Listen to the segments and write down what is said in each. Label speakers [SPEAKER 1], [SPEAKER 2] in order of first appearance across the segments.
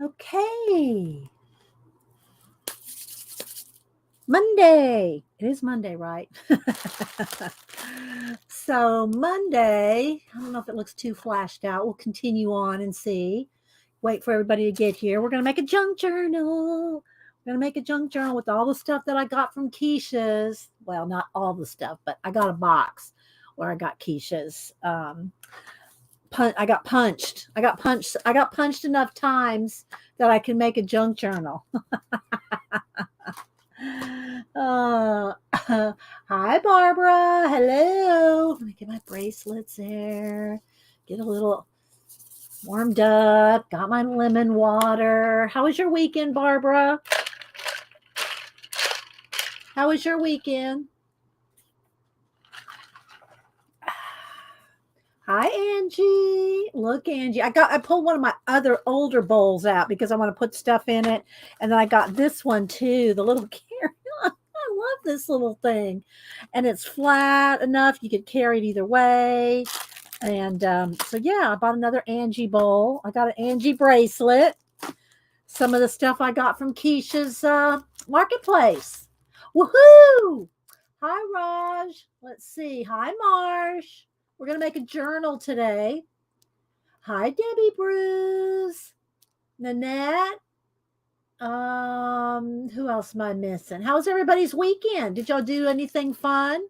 [SPEAKER 1] Okay. Monday. It is Monday, right? So Monday, I don't know if it looks too flashed out. We'll continue on and see. Wait for everybody to get here. We're going to make a junk journal. We're going to make a junk journal with all the stuff that I got from Keisha's. Well, not all the stuff, but I got a box where I got Keisha's. I got punched. I got punched enough times that I can make a junk journal. Hi, Barbara. Hello. Let me get my bracelets there. Get a little warmed up. Got my lemon water. How was your weekend, Barbara? How was your weekend? Hi, Angie. Look, Angie. I pulled one of my other older bowls out because I want to put stuff in it. And then I got this one too, the little carry. I love this little thing. And it's flat enough. You could carry it either way. And so, yeah, I bought another Angie bowl. I got an Angie bracelet. Some of the stuff I got from Keisha's marketplace. Woohoo! Hi, Raj. Let's see. Hi, Marsh. We're going to make a journal today. Hi, Debbie Bruce. Nanette. Who else am I missing? How was everybody's weekend? Did y'all do anything fun?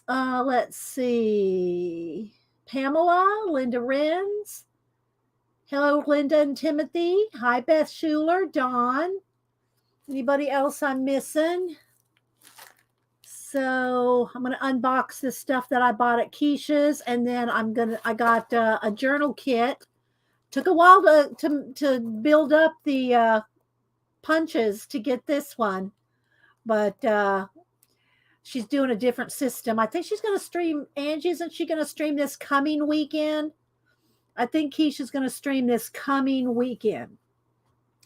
[SPEAKER 1] Let's see. Pamela, Linda Renz. Hello, Linda and Timothy. Hi, Beth Schuler, Dawn. Anybody else I'm missing? So I'm going to unbox this stuff that I bought at Keisha's, and then I got a journal kit. Took a while to build up the punches to get this one, but she's doing a different system. I think she's going to stream. Angie, isn't she going to stream this coming weekend? I think Keisha's going to stream this coming weekend,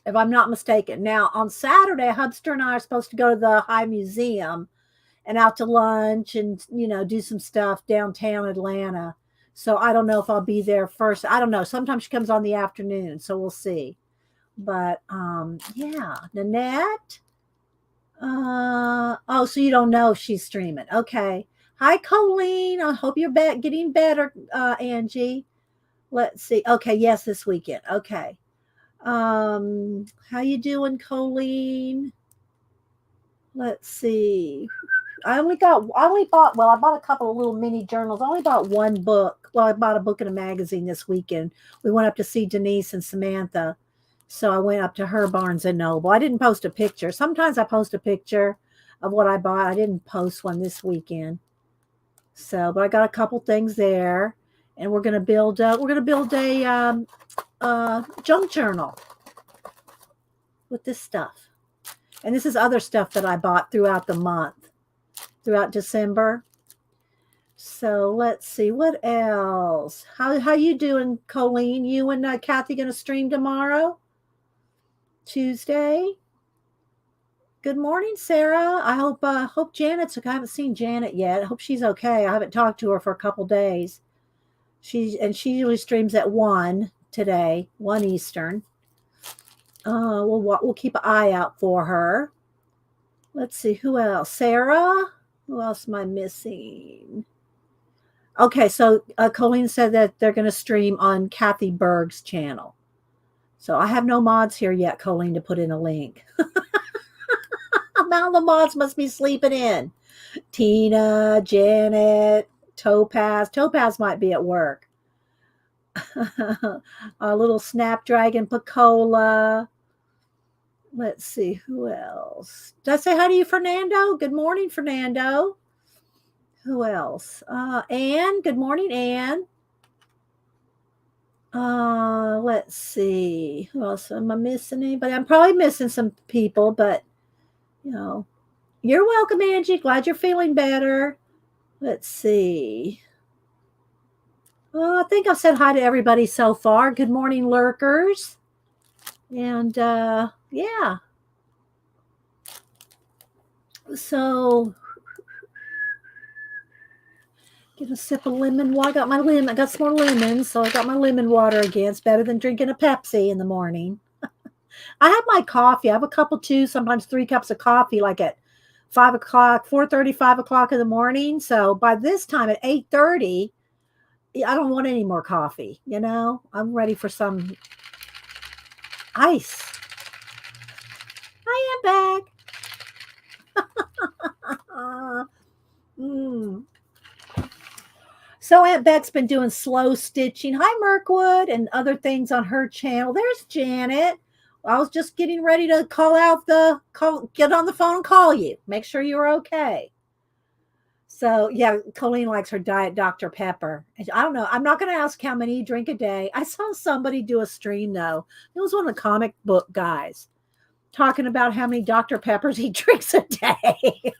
[SPEAKER 1] if I'm not mistaken. Now, on Saturday, Hubster and I are supposed to go to the High Museum and out to lunch and, do some stuff downtown Atlanta. So I don't know if I'll be there first. I don't know. Sometimes she comes on the afternoon, so we'll see. But, yeah, Nanette. So you don't know if she's streaming. Okay. Hi, Colleen. I hope you're getting better, Angie. Let's see. Okay, yes, this weekend. Okay. How you doing, Colleen? Let's see. I bought a couple of little mini journals. I only bought one book. Well, I bought a book and a magazine this weekend. We went up to see Denise and Samantha. So I went up to her Barnes and Noble. I didn't post a picture. Sometimes I post a picture of what I bought. I didn't post one this weekend. So, but I got a couple things there, and we're gonna build a junk journal with this stuff. And this is other stuff that I bought throughout the month, throughout December. So let's see, what else? How you doing, Colleen? You and Kathy gonna stream tomorrow? Tuesday? Good morning, Sarah. I hope Janet's okay. I haven't seen Janet yet. I hope she's okay. I haven't talked to her for a couple days. She usually streams at 1 today, 1 Eastern. We'll keep an eye out for her. Let's see, who else? Sarah? Who else am I missing? Okay, so Colleen said that they're going to stream on Kathy Berg's channel. So I have no mods here yet, Colleen, to put in a link. Now the mods must be sleeping in. Tina, Janet, Topaz. Topaz might be at work. A little Snapdragon Picola. Let's see, who else? Did I say hi to you, Fernando? Good morning, Fernando. Who else? Anne. Good morning, Anne. Let's see. Who else? Am I missing anybody? I'm probably missing some people, but, you're welcome, Angie. Glad you're feeling better. Let's see. I think I've said hi to everybody so far. Good morning, lurkers. And, yeah. So Get a sip of lemon water. I got some more lemons, so I got my lemon water again. It's better than drinking a Pepsi in the morning. I have my coffee. I have a couple, 2, sometimes 3 cups of coffee, like at 5 o'clock, 4:30, 5 o'clock in the morning. So by this time at 8:30, I don't want any more coffee. I'm ready for some ice. I am back. mm. So Aunt Beck's been doing slow stitching. Hi, Mirkwood, and other things on her channel. There's Janet. I was just getting ready to get on the phone and call you. Make sure you're okay. So, yeah, Colleen likes her Diet Dr. Pepper. I don't know. I'm not going to ask how many you drink a day. I saw somebody do a stream, though. It was one of the comic book guys talking about how many Dr. Peppers he drinks a day.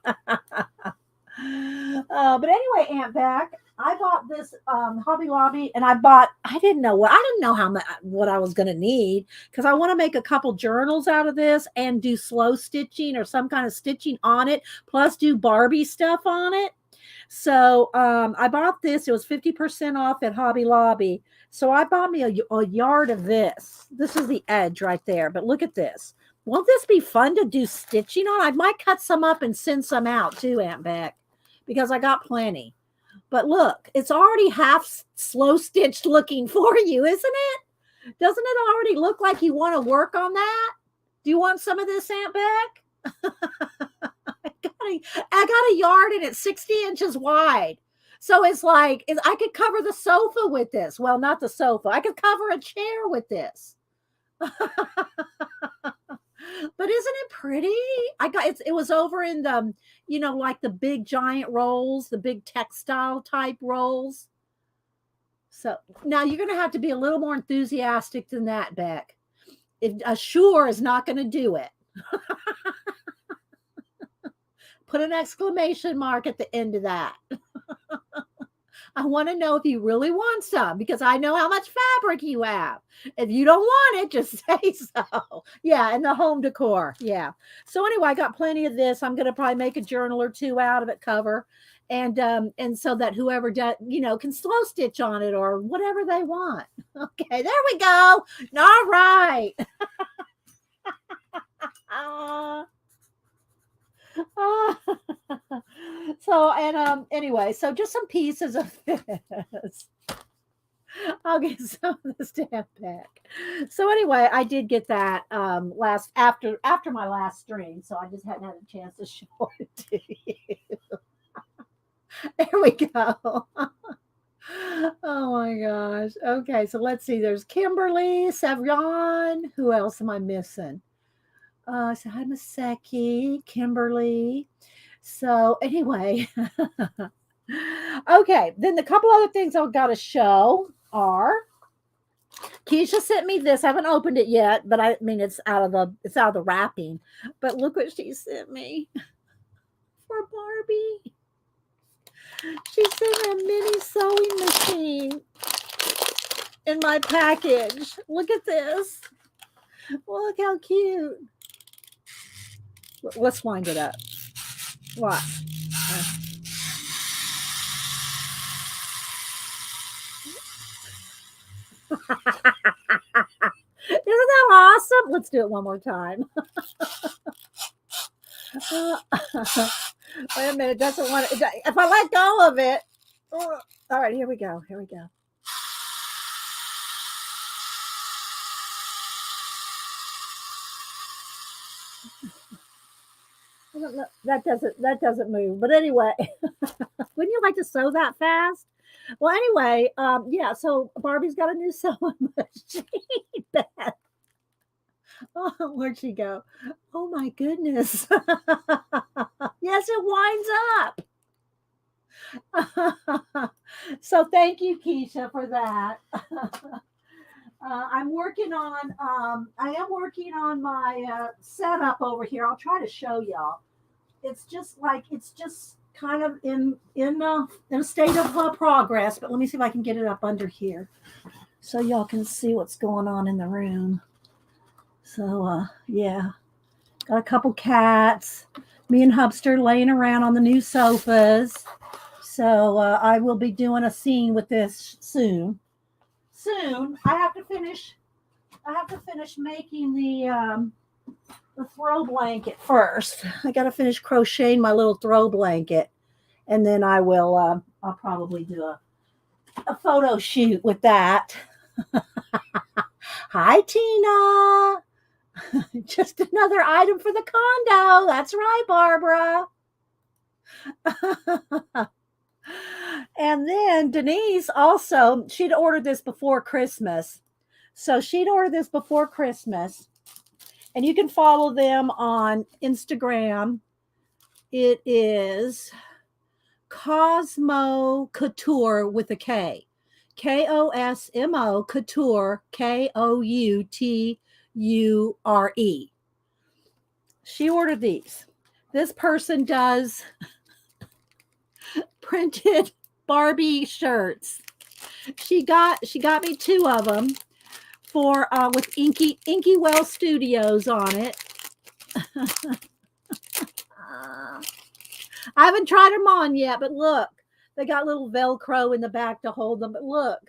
[SPEAKER 1] But anyway, Aunt Beck, I bought this Hobby Lobby, and I didn't know what I was going to need, because I want to make a couple journals out of this and do slow stitching or some kind of stitching on it, plus do Barbie stuff on it. So I bought this. It was 50% off at Hobby Lobby. So I bought me a yard of this. This is the edge right there. But look at this. Won't this be fun to do stitching on? I might cut some up and send some out too, Aunt Beck, because I got plenty. But look, it's already half slow stitched looking for you, isn't it? Doesn't it already look like you want to work on that? Do you want some of this, Aunt Beck? I got a yard and it's 60 inches wide. So it's like, I could cover the sofa with this. Well, not the sofa. I could cover a chair with this. But isn't it pretty? It was over in the, like the big giant rolls, the big textile type rolls. So now you're going to have to be a little more enthusiastic than that, Beck. A sure is not going to do it. Put an exclamation mark at the end of that. I want to know if you really want some, because I know how much fabric you have. If you don't want it, just say so. Yeah, and the home decor. Yeah. So anyway, I got plenty of this. I'm going to probably make a journal or 2 out of it cover. And so that whoever does, can slow stitch on it or whatever they want. Okay, there we go. All right. So, and anyway, so just some pieces of this. I'll get some of this to have back. So anyway, I did get that after my last stream, so I just hadn't had a chance to show it to you. There we go. Oh my gosh. Okay, so let's see. There's Kimberly, Savron. Who else am I missing? So hi, Maseki, Kimberly. So anyway, okay. Then the couple other things I've got to show are Keisha sent me this. I haven't opened it yet, but I mean it's out of the wrapping. But look what she sent me for Barbie. She sent me a mini sewing machine in my package. Look at this. Look how cute. Let's wind it up. What? Isn't that awesome? Let's do it one more time. Wait a minute. It doesn't want to. If I let go of it. All right, here we go. Here we go. I don't know. That doesn't move. But anyway, wouldn't you like to sew that fast? Well, anyway, yeah. So Barbie's got a new sewing machine. Beth. Oh, where'd she go? Oh my goodness. Yes, it winds up. So thank you, Keisha, for that. I am working on my setup over here. I'll try to show y'all. It's just kind of in a state of progress, but let me see if I can get it up under here so y'all can see what's going on in the room. So yeah, got a couple cats. Me and Hubster laying around on the new sofas. So I will be doing a scene with this soon. Soon, I have to finish. I have to finish making the throw blanket first. I got to finish crocheting my little throw blanket, and then I will. I'll probably do a photo shoot with that. Hi, Tina. Just another item for the condo. That's right, Barbara. And then Denise also, she'd ordered this before Christmas. So she'd ordered this before Christmas. And you can follow them on Instagram. It is Cosmo Couture with a K. Kosmo Couture, Kouture. She ordered these. This person does printed Barbie shirts. She got me 2 of them for with Inky Well Studios on it. I haven't tried them on yet, but look, they got little Velcro in the back to hold them. But look,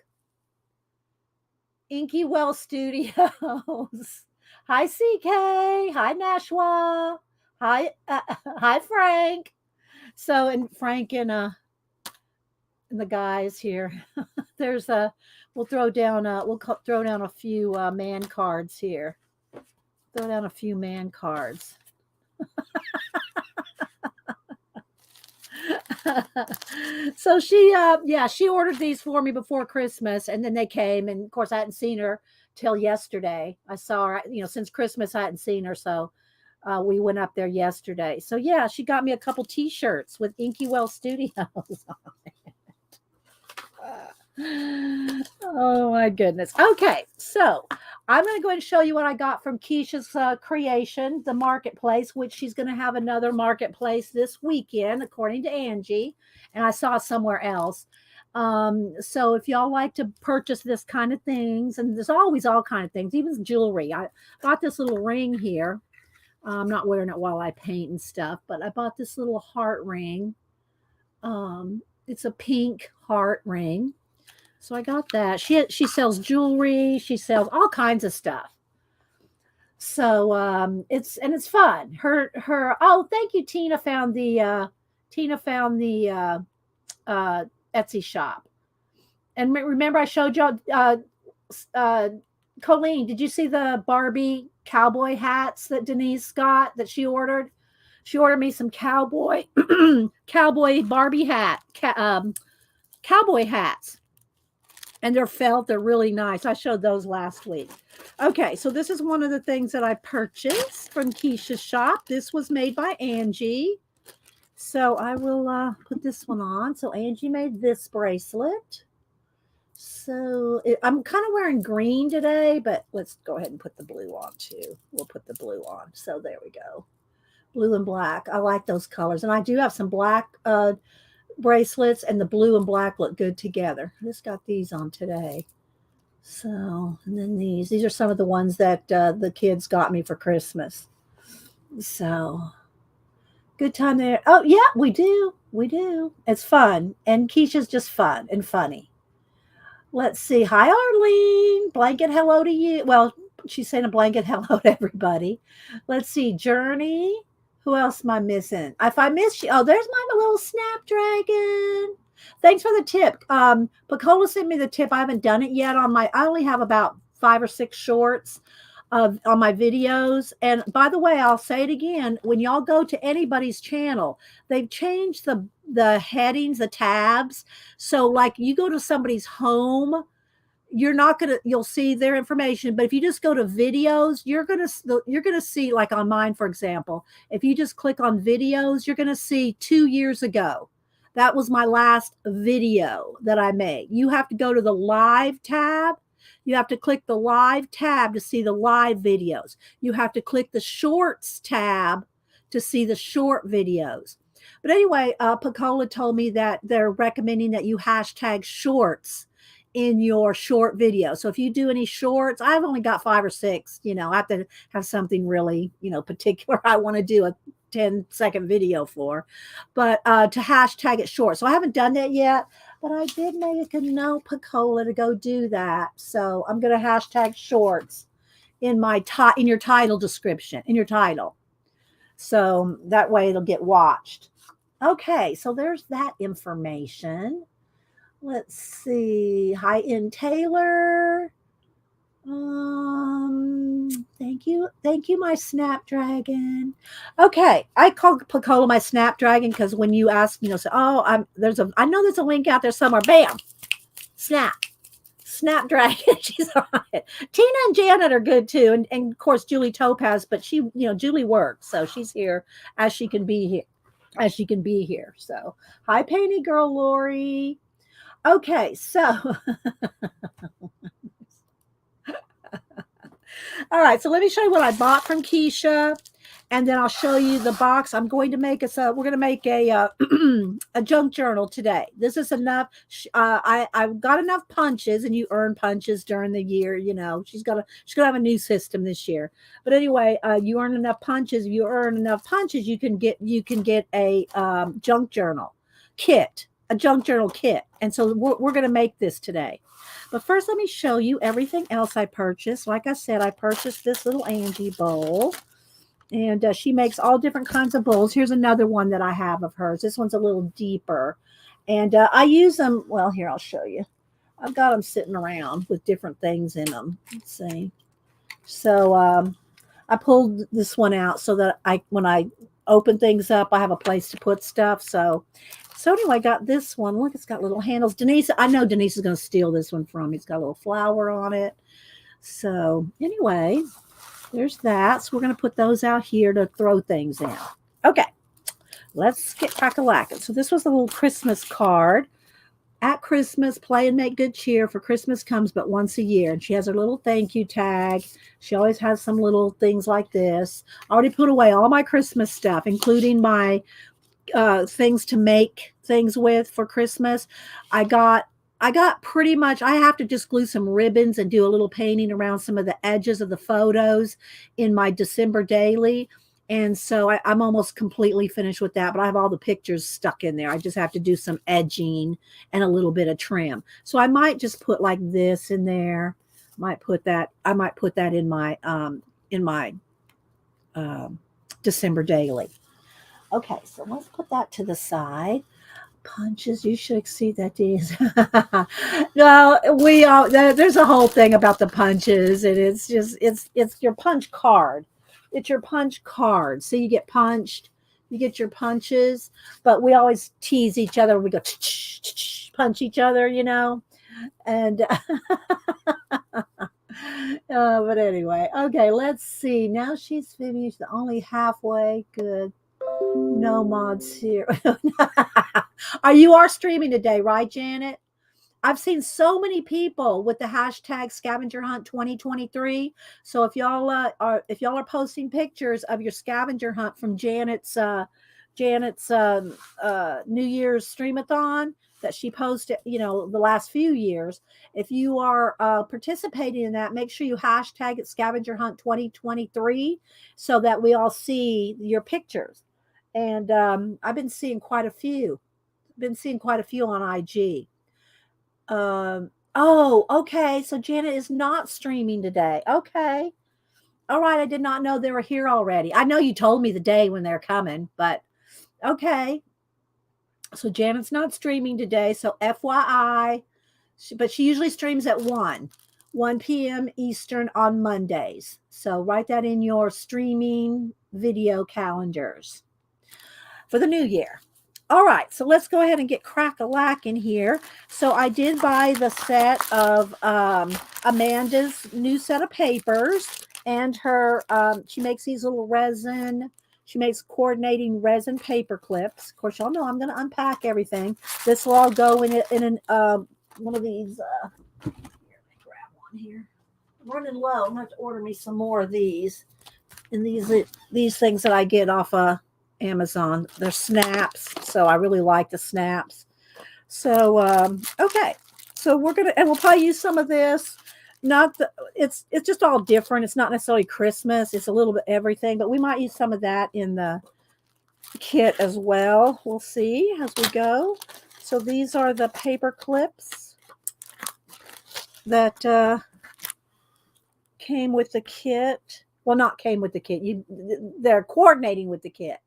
[SPEAKER 1] Inky Well Studios. Hi, CK. Hi, Nashwa. Hi, Frank. So, and Frank and the guys here. There's we'll throw down a few man cards here. Throw down a few man cards. So she ordered these for me before Christmas, and then they came, and of course I hadn't seen her till yesterday. I saw her, since Christmas I hadn't seen her, so we went up there yesterday. So yeah, she got me a couple T-shirts with Inky Well Studios on it. Oh my goodness. Okay, so I'm going to go ahead and show you what I got from Keisha's creation, the marketplace, which she's going to have another marketplace this weekend, according to Angie, and I saw somewhere else. So if y'all like to purchase this kind of things, and there's always all kind of things, even jewelry. I got this little ring here. I'm not wearing it while I paint and stuff, but I bought this little heart ring. It's a pink heart ring. So I got that. She sells jewelry. She sells all kinds of stuff. So it's fun. Oh, thank you. Tina found the Etsy shop. And remember I showed y'all Colleen, did you see the Barbie cowboy hats that Denise got that she ordered? She ordered me some cowboy Barbie cowboy hats. And they're felt. They're really nice. I showed those last week. Okay, so this is one of the things that I purchased from Keisha's shop. This was made by Angie. So I will put this one on. So Angie made this bracelet. So I'm kind of wearing green today, but let's go ahead and put the blue on too. We'll put the blue on. So there we go. Blue and black. I like those colors. And I do have some black bracelets, and the blue and black look good together. I just got these on today. So, and then these are some of the ones that the kids got me for Christmas. So good time there. Oh yeah, we do. It's fun. And Keisha's just fun and funny. Let's see. Hi, Arlene. Blanket hello to you. Well, she's saying a blanket hello to everybody. Let's see. Journey. Who else am I missing? If I missed you, there's my little Snapdragon. Thanks for the tip. Pacola sent me the tip. I haven't done it yet I only have about 5 or 6 shorts on my videos. And by the way, I'll say it again. When y'all go to anybody's channel, they've changed the headings, the tabs. So like you go to somebody's home, you'll see their information, but if you just go to videos, you're gonna see, like on mine, for example, if you just click on videos, you're gonna see 2 years ago. That was my last video that I made. You have to go to the live tab. You have to click the live tab to see the live videos. You have to click the shorts tab to see the short videos. But anyway, Pacola told me that they're recommending that you hashtag shorts in your short video. So if you do any shorts, I've only got 5 or 6, I have to have something really, particular I want to do, a 10-second video for, but to hashtag it short. So I haven't done that yet, but I did make a note, Pacola, to go do that. So I'm going to hashtag shorts in in your title description, in your title. So that way it'll get watched. Okay, so there's that information. Let's see. Hi, in Taylor. Thank you, my Snapdragon. Okay, I call Pacola my Snapdragon because when you ask, say, oh, I know there's a link out there somewhere. Bam, Snapdragon. She's on it. Tina and Janet are good too, and of course Julie Topaz, but she, Julie works, so she's here as she can be here. So hi, Painty Girl Lori. Okay, so all right, so let me show you what I bought from Keisha, and then I'll show you the box. I'm going to make we're going to make a a junk journal today. This is enough. I've got enough punches, and you earn punches during the year. She's gonna have a new system this year. But anyway, you earn enough punches. If you earn enough punches, you can get a junk journal kit, a junk journal kit. And so we're going to make this today. But first, let me show you everything else I purchased. Like I said, I purchased this little Angie bowl. And she makes all different kinds of bowls. Here's another one that I have of hers. This one's a little deeper. And I use them. Well, here, I'll show you. I've got them sitting around with different things in them. Let's see. So I pulled this one out so that when I open things up, I have a place to put stuff. So anyway, I got this one. Look, it's got little handles. I know Denise is going to steal this one from me. It's got a little flower on it. So anyway, there's that. So we're going to put those out here to throw things in. Okay, let's get crack-a-lackin'. So this was the little Christmas card. At Christmas, play and make good cheer, for Christmas comes but once a year. And she has her little thank you tag. She always has some little things like this. I already put away all my Christmas stuff, including my things to make things with for Christmas. I got pretty much, I have to just glue some ribbons and do a little painting around some of the edges of the photos in my December daily. And so I'm almost completely finished with that, but I have all the pictures stuck in there. I just have to do some edging and a little bit of trim. So I might just put like this in there. I might put that in my December daily. Okay, so let's put that to the side. Punches, you should exceed that, Deez. No, there's a whole thing about the punches, and it's your punch card. It's your punch card. So you get punched, you get your punches, but we always tease each other. We go punch each other, and but anyway, okay, let's see. Now she's finished, only halfway. Good. No mods here. You are streaming today, right, Janet? I've seen so many people with the hashtag scavenger hunt 2023. So if y'all are posting pictures of your scavenger hunt from Janet's New Year's streamathon that she posted, the last few years, if you are participating in that, make sure you hashtag it scavenger hunt 2023 so that we all see your pictures. And I've been seeing quite a few. On IG. Okay. So Janet is not streaming today. Okay. All right. I did not know they were here already. I know you told me the day when they're coming, but okay. So Janet's not streaming today. So FYI, but she usually streams at 1 p.m. Eastern on Mondays. So write that in your streaming video calendars for the new year. All right, so let's go ahead and get crack-a-lackin' here. So I did buy the set of Amanda's new set of papers, and her she makes these little resin. She makes coordinating resin paper clips. Of course, y'all know I'm going to unpack everything. This will all go in one of these. Here, let me grab one here. I'm running low. I'm going to have to order me some more of these. And these things that I get off Amazon, they're snaps, so I really like the snaps. So okay, so we'll probably use some of this. It's just all different. It's not necessarily Christmas. It's a little bit everything, but we might use some of that in the kit as well. We'll see as we go. So these are the paper clips that came with the kit. Well, not came with the kit. They're coordinating with the kit.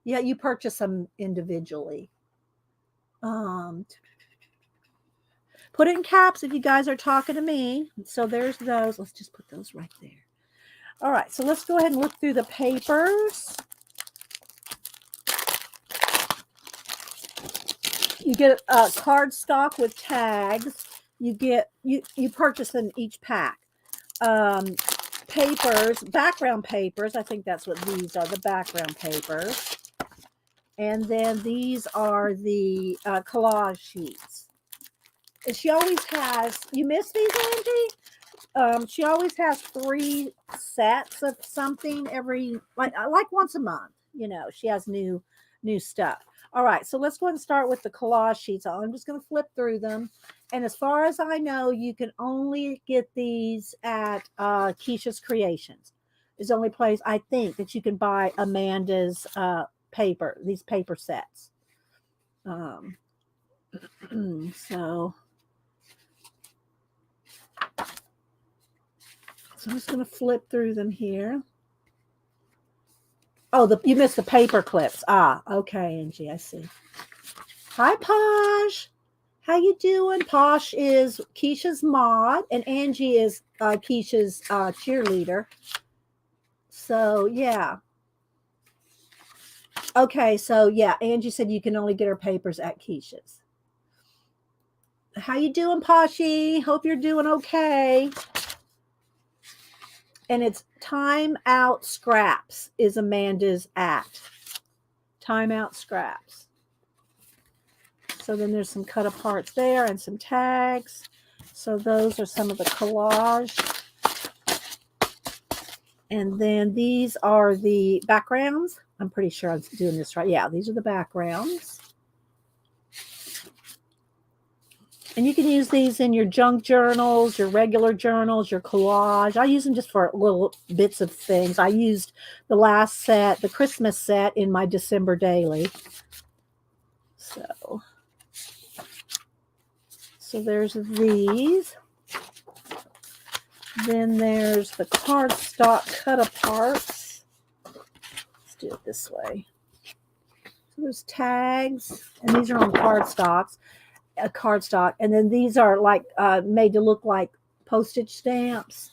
[SPEAKER 1] Yeah, you purchase them individually. Put it in caps if you guys are talking to me. So there's those. Let's just put those right there. All right, so let's go ahead and look through the papers. You get a cardstock with tags. You purchase in each pack. Papers, background papers. I think that's what these are, the background papers. And then these are the collage sheets. And she always has, you miss these, Angie? She always has 3 sets of something every, like once a month. You know, she has new stuff. All right, so let's go ahead and start with the collage sheets. I'm just going to flip through them. And as far as I know, you can only get these at Keisha's Kreations. Is the only place I think that you can buy Amanda's paper, these paper sets. So I'm just going to flip through them here. Oh, you missed the paper clips. Ah, okay, Angie, I see. Hi, Posh. How you doing? Posh is Keisha's mod, and Angie is Keisha's cheerleader. So, yeah. Okay, so, yeah, Angie said you can only get her papers at Keisha's. How you doing, Poshy? Hope you're doing okay. And it's Time Out Scraps is Amanda's at. Time Out Scraps. So then there's some cut aparts there and some tags. So those are some of the collage. And then these are the backgrounds. I'm pretty sure I'm doing this right. Yeah, these are the backgrounds. And you can use these in your junk journals, your regular journals, your collage. I use them just for little bits of things. I used the last set, the Christmas set, in my December daily. So there's these. Then there's the cardstock cut aparts. Let's do it this way. So there's tags, and these are on cardstock, and then these are like made to look like postage stamps,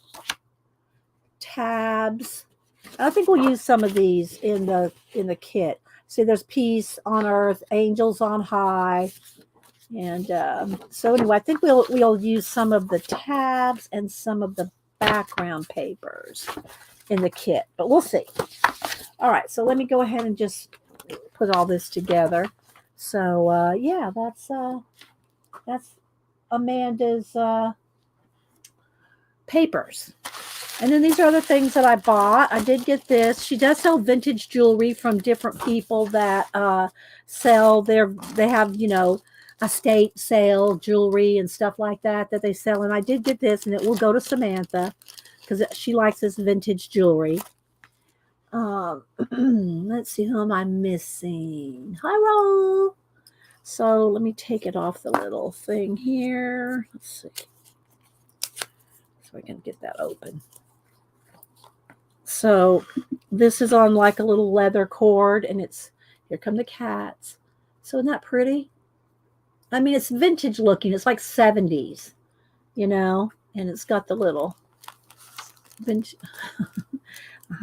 [SPEAKER 1] tabs. I think we'll use some of these in the kit. See, there's peace on earth, angels on high. And so anyway, I think we'll use some of the tabs and some of the background papers in the kit, but we'll see. All right, so let me go ahead and just put all this together. So yeah, that's Amanda's papers. And then these are other things that I bought. I did get this. She does sell vintage jewelry from different people that sell they have, estate sale jewelry and stuff like that they sell. And I did get this, and it will go to Samantha because she likes this vintage jewelry. Let's see, who am I missing? Hi, Ro. So let me take it off the little thing here. Let's see. So I can get that open. So this is on like a little leather cord, and here come the cats. So isn't that pretty? I mean, it's vintage looking. It's like 70s, and it's got the little vintage.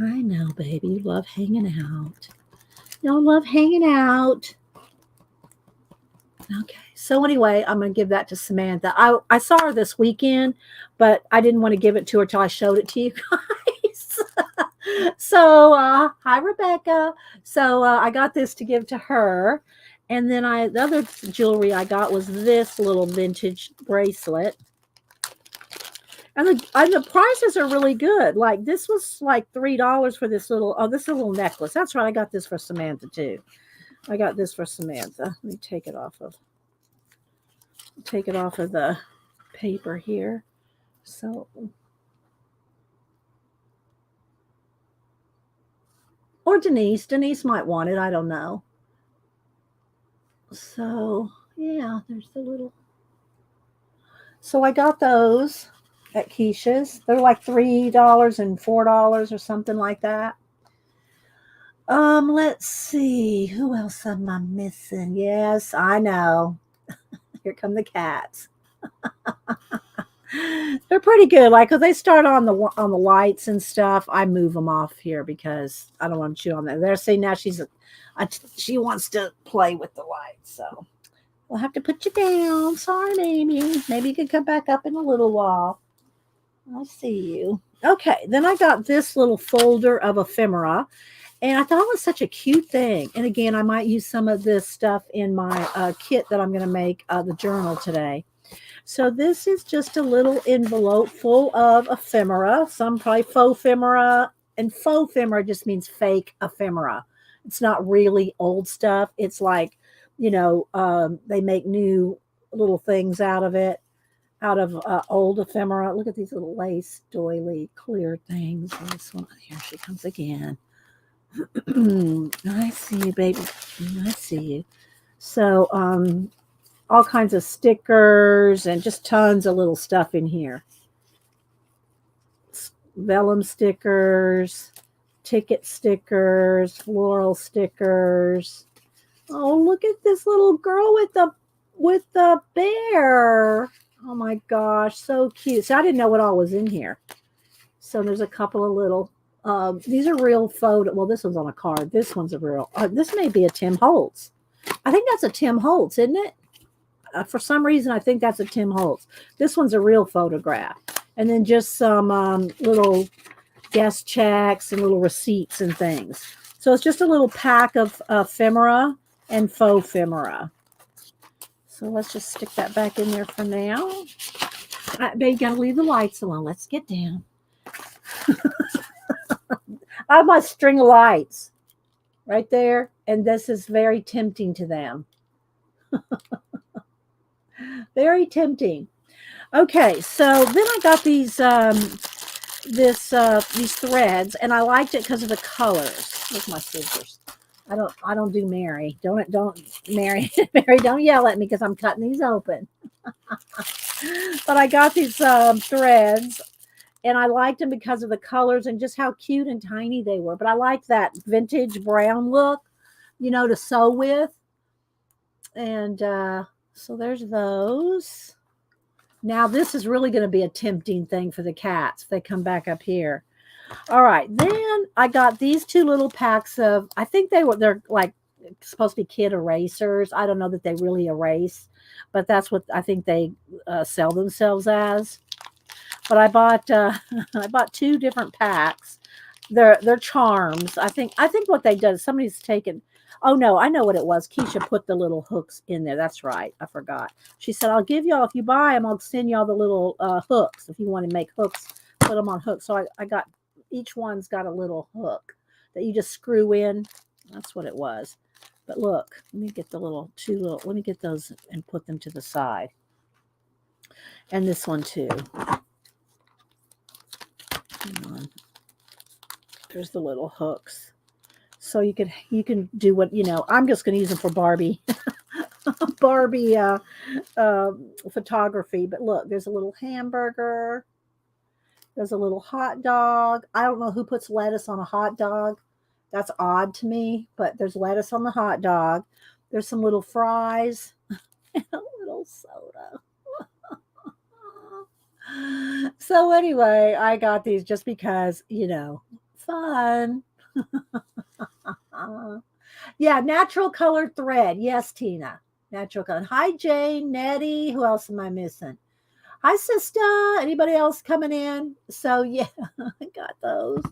[SPEAKER 1] I know, baby. You love hanging out. Y'all love hanging out. Okay. So anyway, I'm going to give that to Samantha. I saw her this weekend, but I didn't want to give it to her till I showed it to you guys. So, hi, Rebecca. So I got this to give to her. And then the other jewelry I got was this little vintage bracelet. And the prices are really good. Like this was like $3 for this little necklace. That's right. I got this for Samantha too. I got this for Samantha. Let me take it off of the paper here. So, Or Denise. Denise might want it. I don't know. So, yeah, there's the little. So I got those at Keisha's. They're like $3 and $4 or something like that. Let's see. Who else am I missing? Yes, I know. Here come the cats. They're pretty good. Like, cause they start on the lights and stuff. I move them off here because I don't want to chew on that. There, see now she wants to play with the lights. So we'll have to put you down. Sorry, baby. Maybe you can come back up in a little while. I'll see you. Okay, then I got this little folder of ephemera, and I thought it was such a cute thing. And again, I might use some of this stuff in my kit that I'm going to make the journal today. So this is just a little envelope full of ephemera, some probably faux ephemera, and faux ephemera just means fake ephemera. It's not really old stuff. It's like, they make new little things out of it, out of old ephemera. Look at these little lace doily clear things. This one, here she comes again. I see you, baby. I see you. So, all kinds of stickers and just tons of little stuff in here. Vellum stickers, ticket stickers, floral stickers. Oh, look at this little girl with the bear. Oh my gosh, so cute. So I didn't know what all was in here. So there's a couple of little these are real photo. Well, this one's on a card. This one's a real. This may be a Tim Holtz. I think that's a Tim Holtz, isn't it? For some reason, I think that's a Tim Holtz. This one's a real photograph. And then just some little guest checks and little receipts and things. So it's just a little pack of ephemera and faux ephemera. So let's just stick that back in there for now. Babe, you got to leave the lights alone. Let's get down. I have my string of lights right there. And this is very tempting to them. Very tempting. Okay, so then I got these these threads, and I liked it because of the colors. Look, my scissors. I don't do Mary. Don't Mary. Mary, don't yell at me because I'm cutting these open. But I got these threads, and I liked them because of the colors and just how cute and tiny they were. But I liked that vintage brown look, to sew with. And so there's those. Now this is really going to be a tempting thing for the cats if they come back up here. All right, then I got these two little packs of, I think they're like supposed to be kid erasers. I don't know that they really erase, but that's what I think they sell themselves as. But I bought two different packs. They're charms. I think what they did is somebody's taken. Oh no, I know what it was. Keisha put the little hooks in there. That's right. I forgot. She said, I'll give y'all, if you buy them, I'll send y'all the little hooks. If you want to make hooks, put them on hooks. So I got, each one's got a little hook that you just screw in. That's what it was. But look, let me get let me get those and put them to the side. And this one too. Hang on. There's the little hooks. So you can do what, I'm just going to use them for Barbie, Barbie photography. But look, there's a little hamburger. There's a little hot dog. I don't know who puts lettuce on a hot dog. That's odd to me, but there's lettuce on the hot dog. There's some little fries and a little soda. So anyway, I got these just because, fun. Yeah, natural colored thread. Yes, Tina. Natural color. Hi, Jane, Nettie. Who else am I missing? Hi, sister. Anybody else coming in? So yeah, I got those.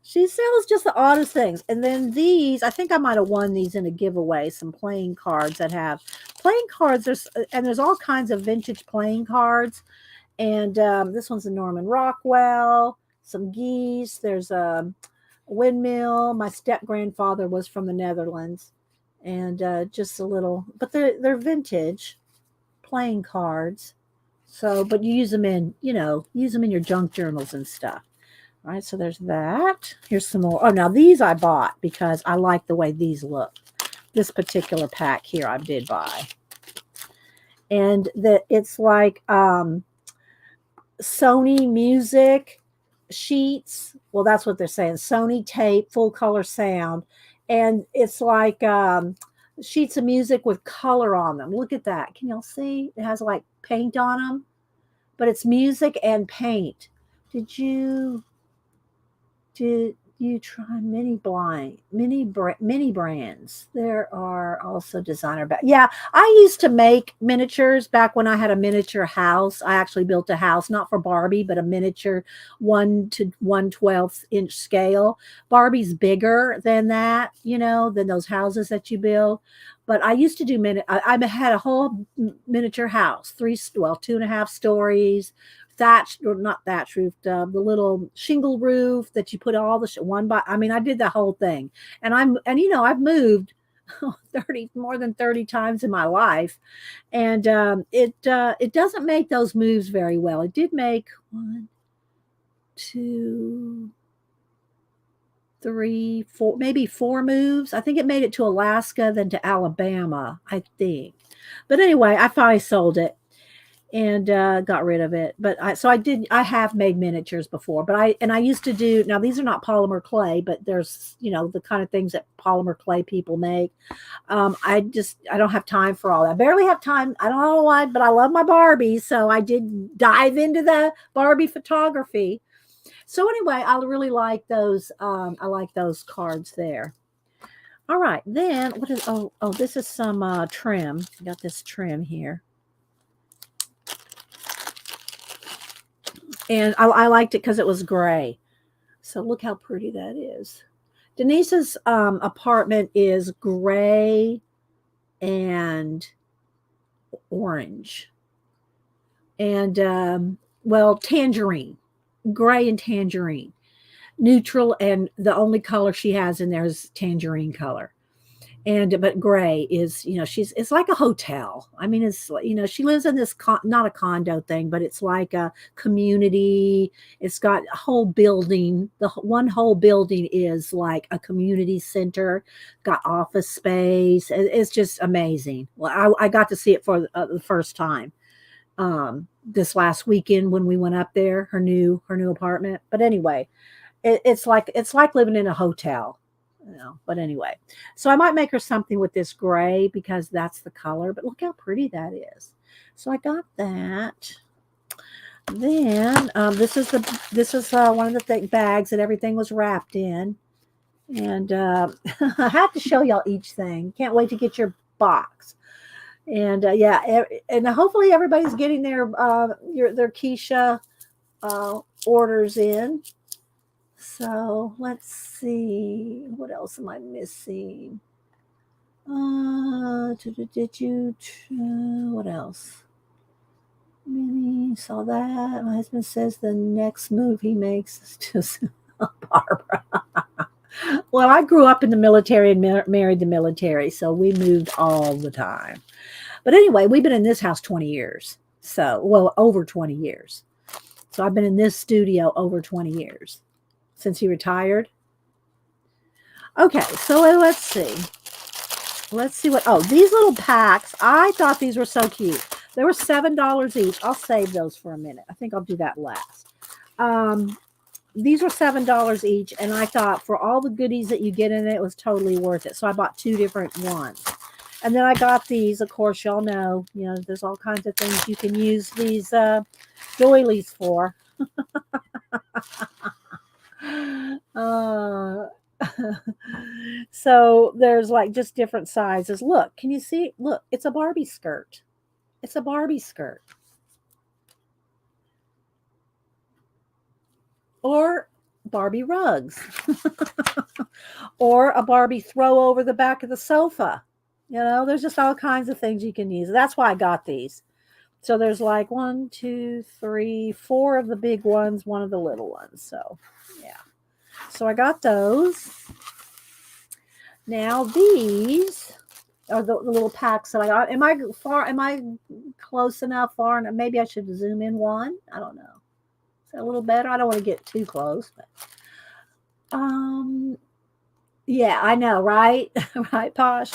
[SPEAKER 1] She sells just the oddest things. And then these, I think I might have won these in a giveaway. Some playing cards that have playing cards. There's all kinds of vintage playing cards. And this one's a Norman Rockwell. Some geese. There's a windmill. My step grandfather was from the Netherlands, and just a little, but they're vintage playing cards. So, but you use them in your junk journals and stuff. All right, so there's that. Here's some more. Oh, now these I bought because I like the way these look. This particular pack here I did buy. And it's like Sony music sheets. Well, that's what they're saying. Sony tape, full color sound. And it's like sheets of music with color on them. Look at that. Can y'all see? It has like paint on them, but it's music and paint. Did you try mini brands? There are also designer bags. Yeah, I used to make miniatures back when I had a miniature house. I actually built a house, not for Barbie, but a miniature 1/1/12 inch scale. Barbie's bigger than that, than those houses that you build. But I used to do I had a whole miniature house, 2.5 stories, thatched or not thatched roof, the little shingle roof that you put all the one by. I mean, I did the whole thing, and I've moved 30 more than 30 times in my life, and it doesn't make those moves very well. It did make 1, 2, 3, 4, maybe 4 moves. I think it made it to Alaska, then to Alabama, I think. But anyway, I finally sold it and got rid of it. But I have made miniatures before, but I used to do, now these are not polymer clay, but there's, the kind of things that polymer clay people make. I don't have time for all that. I barely have time. I don't know why, but I love my Barbie. So I did dive into the Barbie photography. So anyway, I really like those. I like those cards there. All right, then what is, this is some trim. I got this trim here. And I liked it because it was gray. So look how pretty that is. Denise's apartment is gray and orange. And, tangerine. Gray and tangerine. Neutral, and the only color she has in there is tangerine color. But gray is, it's like a hotel. I mean, it's, she lives in this not a condo thing, but it's like a community. It's got a whole building. The one whole building is like a community center, got office space. It's just amazing. Well, I got to see it for the first time this last weekend when we went up there, her new apartment. But anyway, it's like living in a hotel. But anyway, so I might make her something with this gray because that's the color, but look how pretty that is. So I got that. Then this is one of the bags that everything was wrapped in, and I have to show y'all each thing. Can't wait to get your box. And and hopefully everybody's getting their Keisha orders in. So let's see, what else am I missing? What else? Minnie saw that. My husband says the next move he makes is to Barbara. Well, I grew up in the military and married the military, so we moved all the time. But anyway, we've been in this house 20 years. So, over 20 years. So I've been in this studio over 20 years. Since he retired. Okay, so let's see. Let's see these little packs. I thought these were so cute. They were $7 each. I'll save those for a minute. I think I'll do that last. These were $7 each, and I thought for all the goodies that you get in it was totally worth it. So I bought 2 different ones. And then I got these, of course, y'all know, there's all kinds of things you can use these doilies for. So there's like just different sizes. Look, can you see? Look, it's a Barbie skirt. It's a Barbie skirt. Or Barbie rugs. Or a Barbie throw over the back of the sofa. There's just all kinds of things you can use. That's why I got these. So there's like 1, 2, 3, 4 of the big ones, 1 of the little ones. So, yeah. So I got those. Now these are the little packs that I got. Am I close enough? Far enough? Maybe I should zoom in one. I don't know. Is that a little better? I don't want to get too close, but yeah, I know, right? Right, Posh.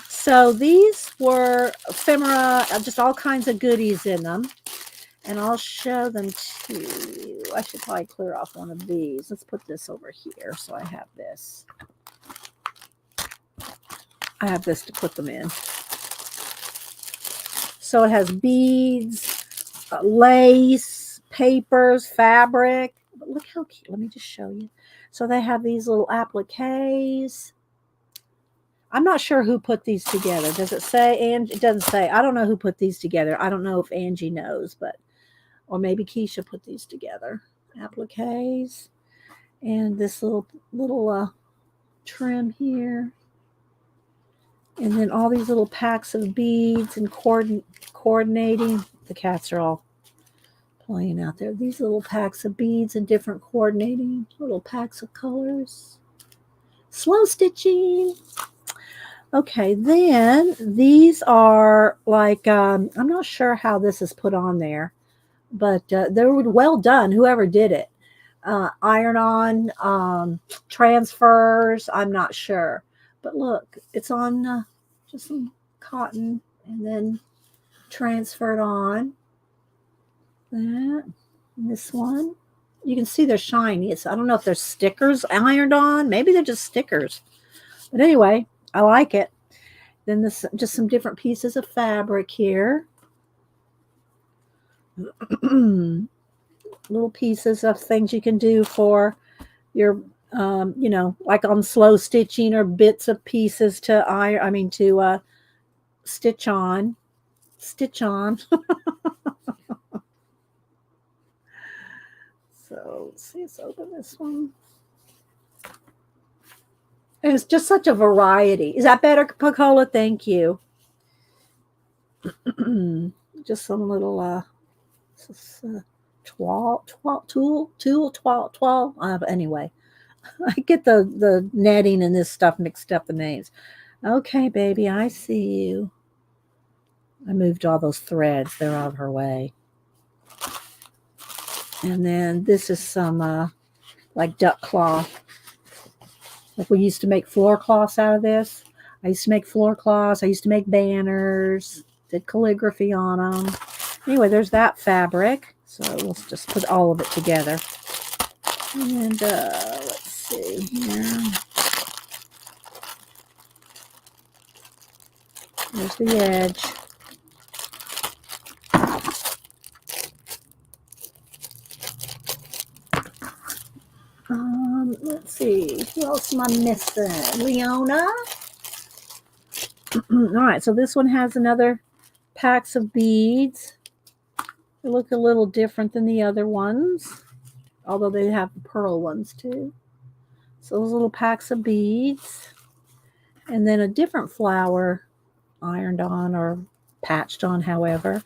[SPEAKER 1] So these were ephemera, just all kinds of goodies in them. And I'll show them to you. I should probably clear off one of these. Let's put this over here so I have this. I have this to put them in. So it has beads, lace, papers, fabric. But look how cute. Let me just show you. So they have these little appliques. I'm not sure who put these together. Does it say? And it doesn't say. I don't know who put these together. I don't know if Angie knows, but or maybe Keisha put these together. Appliques and this little trim here. And then all these little packs of beads and coordinating. The cats are all playing out there. These little packs of beads and different coordinating, little packs of colors. Slow stitching. Okay, then these are like, I'm not sure how this is put on there, but they were well done, whoever did it. Iron-on transfers, I'm not sure. But look, it's on just some cotton and then transferred on. That. And this one. You can see they're shiny. I don't know if they're stickers ironed on. Maybe they're just stickers. But anyway, I like it. Then this just some different pieces of fabric here. Little pieces of things you can do for your you know, like on slow stitching or bits of pieces to stitch on. So let's see, let's open this one. And it's just such a variety. Is that better, Pacola? Thank you. Just some little tool. Anyway, I get the netting and this stuff mixed up the names. Okay, baby, I see you. I moved all those threads. They're out of her way. And then this is some like duck cloth. Like we used to make floor cloths out of this. I used to make floor cloths. I used to make banners. Did calligraphy on them. Anyway, there's that fabric. So let's just put all of it together. And let's see here. There's the edge. Let's see. Who else am I missing? Leona. All right. So this one has another packs of beads. They look a little different than the other ones, although they have the pearl ones too. So those little packs of beads, and then a different flower ironed on or patched on, however,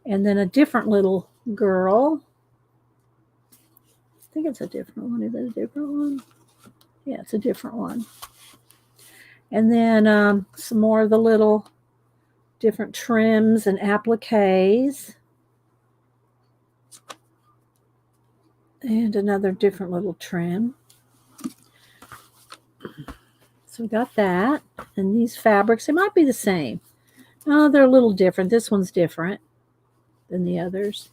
[SPEAKER 1] and then a different little girl. I think it's a different one. Is it a different one? Yeah, it's a different one. And then some more of the little different trims and appliques. And another different little trim. So we got that. And these fabrics, they might be the same. Oh, they're a little different. This one's different than the others.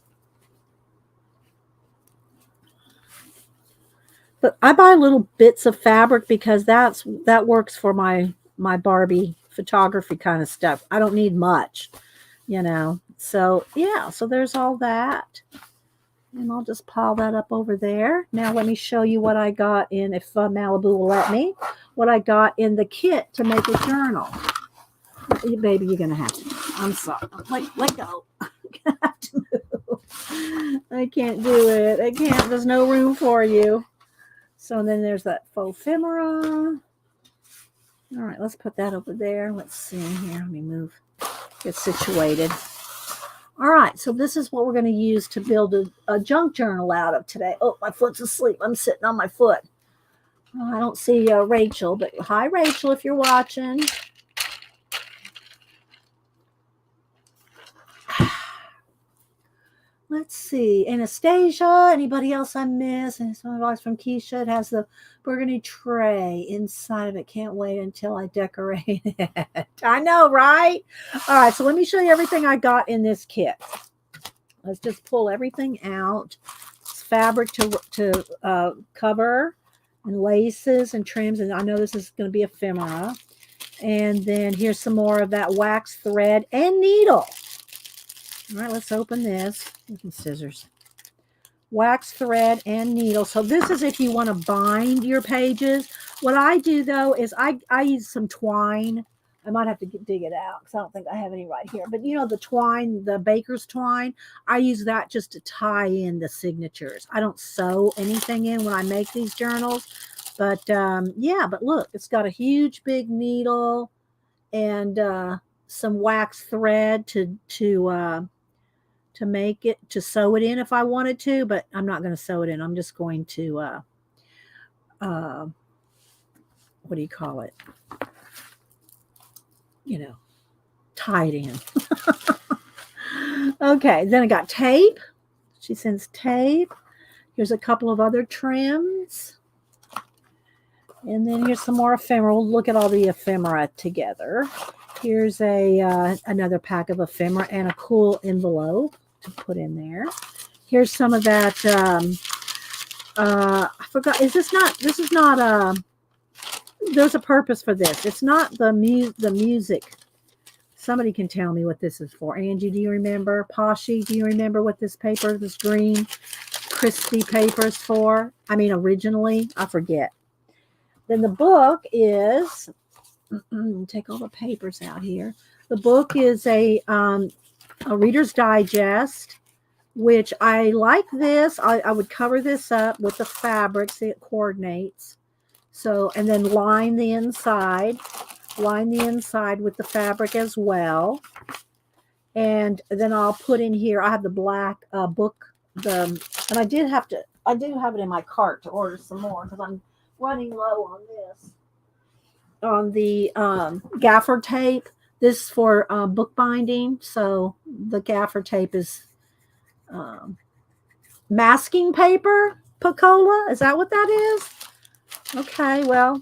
[SPEAKER 1] But I buy little bits of fabric because that works for my Barbie photography kind of stuff. I don't need much, you know. So yeah, so there's all that. And I'll just pile that up over there. Now let me show you what I got in, if Malibu will let me, what I got in the kit to make a journal. Baby, you're going to have to. I'm sorry. Let go. I have to move. I can't do it. I can't. There's no room for you. So then there's that faux ephemera. All right, let's put that over there. Let's see here. Let me move. Get situated. All right, so this is what we're going to use to build a junk journal out of today. Oh, my foot's asleep. I'm sitting on my foot. Oh, I don't see Rachel, but hi, Rachel, if you're watching. Let's see. Anastasia. Anybody else I miss? And some box from Kiesha. It has the burgundy tray inside of it. Can't wait until I decorate it. I know, right? All right. So let me show you everything I got in this kit. Let's just pull everything out. It's fabric to cover, and laces and trims. And I know this is going to be ephemera. And then here's some more of that wax thread and needle. All right, let's open this with some scissors. Wax thread and needle. So this is if you want to bind your pages. What I do though is I use some twine. I might have to dig it out because I don't think I have any right here. But you know the twine, the baker's twine, I use that just to tie in the signatures. I don't sew anything in when I make these journals. But yeah, but look, it's got a huge big needle and some wax thread to make it, to sew it in if I wanted to, but I'm not going to sew it in. I'm just going to, what do you call it? You know, tie it in. Okay, then I got tape. She sends tape. Here's a couple of other trims. And then here's some more ephemera. We'll look at all the ephemera together. Here's another pack of ephemera and a cool envelope to put in there. Here's some of that. I forgot. This is not. There's a purpose for this. It's not the music. Somebody can tell me what this is for. Angie, do you remember? Poshy, do you remember what this paper, this green, crispy paper is for? I mean, originally, I forget. Then the book is. Take all the papers out here. The book is a Reader's Digest, which I like this. I would cover this up with the fabric so it coordinates. So, and then line the inside with the fabric as well. And then I'll put in here, I have the black book, and I do have it in my cart to order some more because I'm running low on this. On the gaffer tape. This is for book binding. So the gaffer tape is masking paper, Pacola. Is that what that is? Okay, well,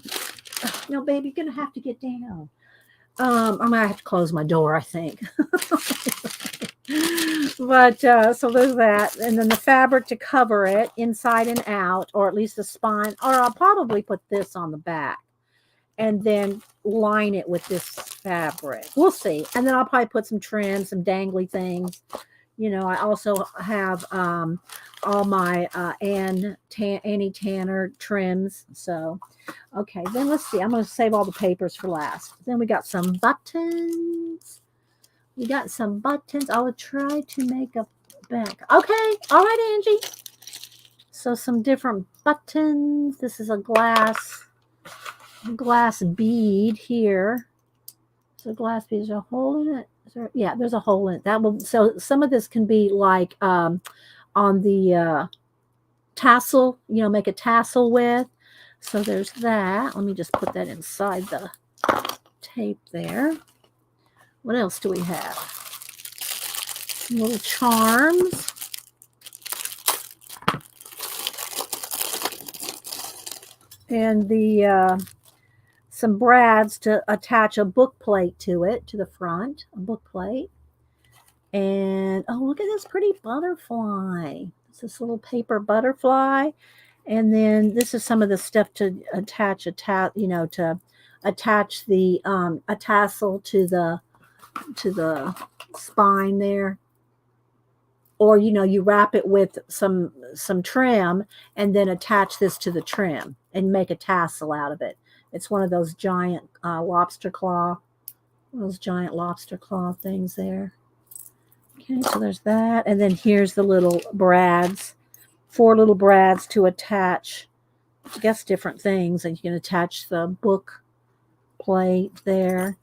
[SPEAKER 1] no, baby, you're going to have to get down. I'm going to have to close my door, I think. But so there's that. And then the fabric to cover it inside and out, or at least the spine. Or I'll probably put this on the back. And then line it with this fabric. We'll see. And then I'll probably put some trim, some dangly things. You know, I also have all my Annie Tanner trims. So, okay. Then let's see. I'm going to save all the papers for last. Then we got some buttons. I will try to make a back. Okay. All right, Angie. So some different buttons. This is a glass bead here. So glass bead, is there a hole in it? Yeah, there's a hole in it. That will, so some of this can be like on the tassel, you know, make a tassel with. So there's that. Let me just put that inside the tape there. What else do we have? Some little charms. And the some brads to attach a book plate to it, to the front, a book plate. And oh, look at this pretty butterfly. It's this little paper butterfly. And then this is some of the stuff to attach to attach the a tassel to the spine there. Or you wrap it with some trim and then attach this to the trim and make a tassel out of it. It's one of those giant lobster claw things there. Okay, so there's that. And then here's the little brads, 4 little brads to attach, I guess, different things. And you can attach the book plate there.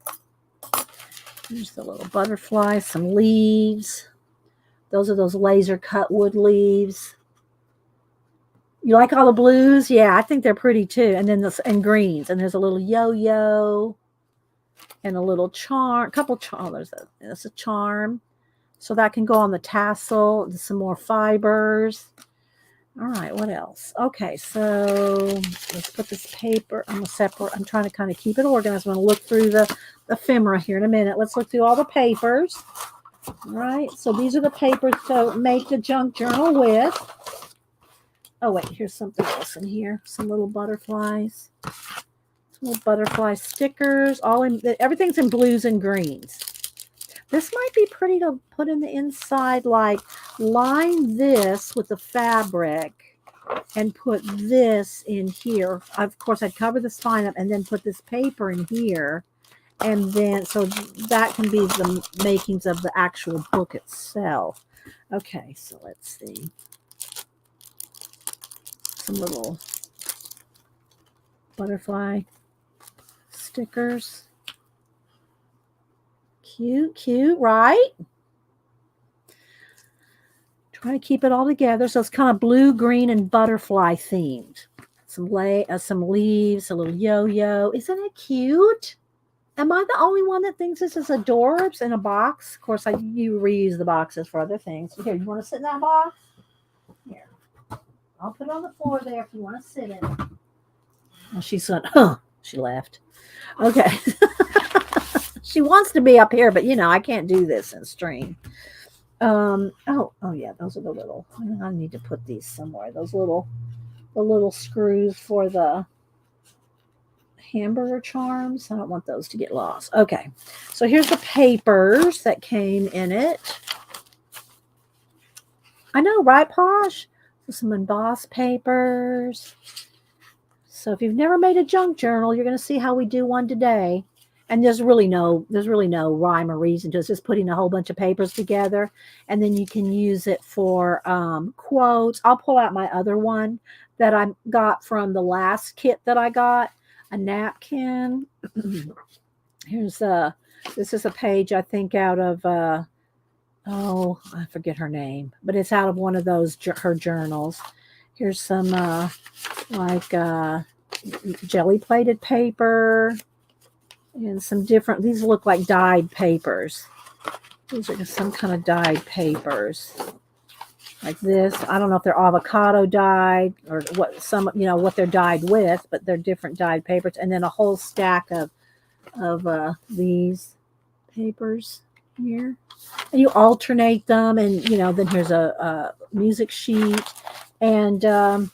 [SPEAKER 1] There's the little butterfly, some leaves. Those are those laser cut wood leaves. You like all the blues? Yeah, I think they're pretty too. And then and greens. And there's a little yo-yo and a little charm. There's a charm. So that can go on the tassel, some more fibers. All right, what else? Okay, so let's put this paper. I'm gonna separate. I'm trying to kind of keep it organized. I'm gonna look through the ephemera here in a minute. Let's look through all the papers. All right, so these are the papers to make the junk journal with. Oh wait, here's something else in here. Some little butterflies. Some little butterfly stickers. Everything's in blues and greens. This might be pretty to put in the inside, like line this with the fabric and put this in here. Of course, I'd cover the spine up and then put this paper in here. And then, so that can be the makings of the actual book itself. Okay, so let's see. Some little butterfly stickers. Cute, right? Try to keep it all together. So it's kind of blue, green, and butterfly themed. Some leaves, a little yo-yo. Isn't it cute? Am I the only one that thinks this is adorbs in a box? Of course, you reuse the boxes for other things. Here, you want to sit in that box? Here. I'll put it on the floor there if you want to sit in it. Oh, she said, huh. She left. Okay. She wants to be up here, but I can't do this in stream. Oh yeah, those are the little. I need to put these somewhere. The little screws for the hamburger charms. I don't want those to get lost. Okay, so here's the papers that came in it. I know, right, Posh? So some embossed papers. So if you've never made a junk journal, you're going to see how we do one today. And there's really no rhyme or reason to it. It's just putting a whole bunch of papers together, and then you can use it for quotes. I'll pull out my other one that I got from the last kit that I got, a napkin. Here's this is a page I think out of I forget her name, but it's out of one of those her journals. Here's some jelly plated paper. And some different, these look like dyed papers. These are just some kind of dyed papers. Like this. I don't know if they're avocado dyed or what they're dyed with, but they're different dyed papers. And then a whole stack of these papers here. And you alternate them, and then here's a music sheet. And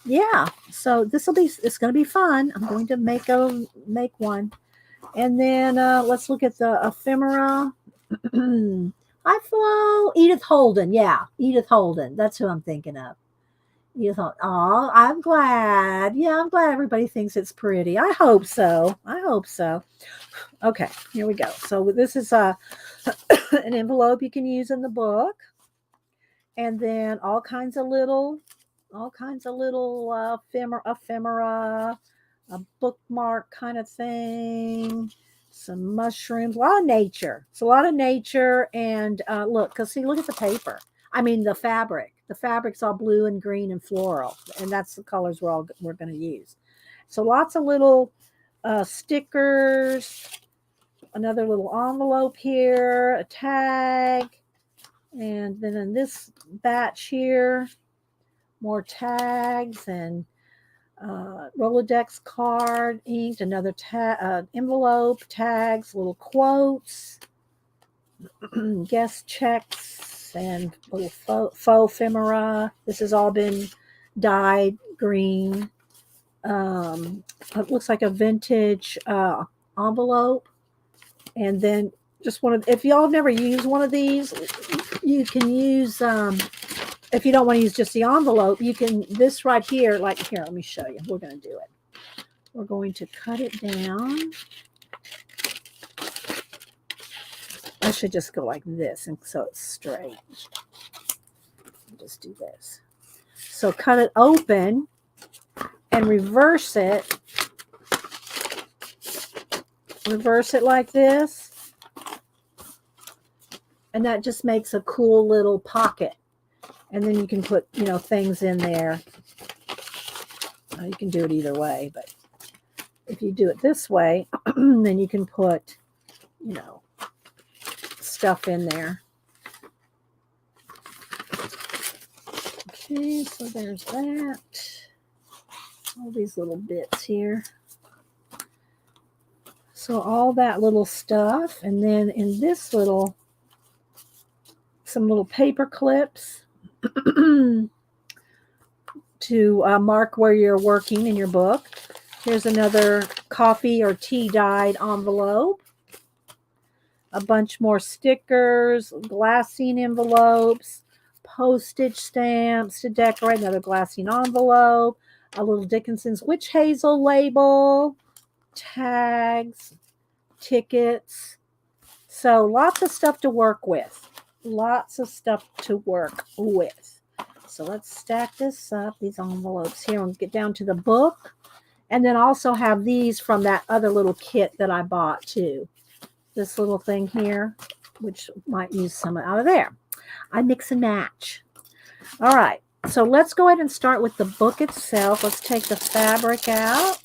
[SPEAKER 1] yeah, so it's going to be fun. I'm going to make one. And then let's look at the ephemera. Hi, Flo. Edith Holden. Yeah, Edith Holden. That's who I'm thinking of. Edith Holden. Oh, I'm glad. Yeah, I'm glad everybody thinks it's pretty. I hope so. Okay, here we go. So this is an envelope you can use in the book. And then all kinds of little ephemera, a bookmark kind of thing, some mushrooms, a lot of nature. It's a lot of nature. And look at the paper. I mean, the fabric. The fabric's all blue and green and floral, and that's the colors we're going to use. So lots of little stickers, another little envelope here, a tag, and then in this batch here, more tags and Rolodex card, inked, another envelope, tags, little quotes, guest checks, and little faux ephemera. This has all been dyed green. It looks like a vintage envelope. And then just if y'all have never used one of these, you can use if you don't want to use just the envelope, you can, this right here, like here, let me show you. We're going to do it. We're going to cut it down. I should just go like this, and so it's straight. Just do this. So cut it open and reverse it. Reverse it like this. And that just makes a cool little pocket. And then you can put, things in there. You can do it either way, but if you do it this way, then you can put, stuff in there. Okay, so there's that. All these little bits here. So all that little stuff. And then in this little, some little paper clips to mark where you're working in your book. Here's another coffee or tea dyed envelope. A bunch more stickers, glassine envelopes, postage stamps to decorate, another glassine envelope, a little Dickinson's Witch Hazel label, tags, tickets. So lots of stuff to work with. Lots of stuff to work with. So let's stack this up, these envelopes here, and get down to the book. And then also have these from that other little kit that I bought too. This little thing here, which might use some out of there. I mix and match. All right. So let's go ahead and start with the book itself. Let's take the fabric out.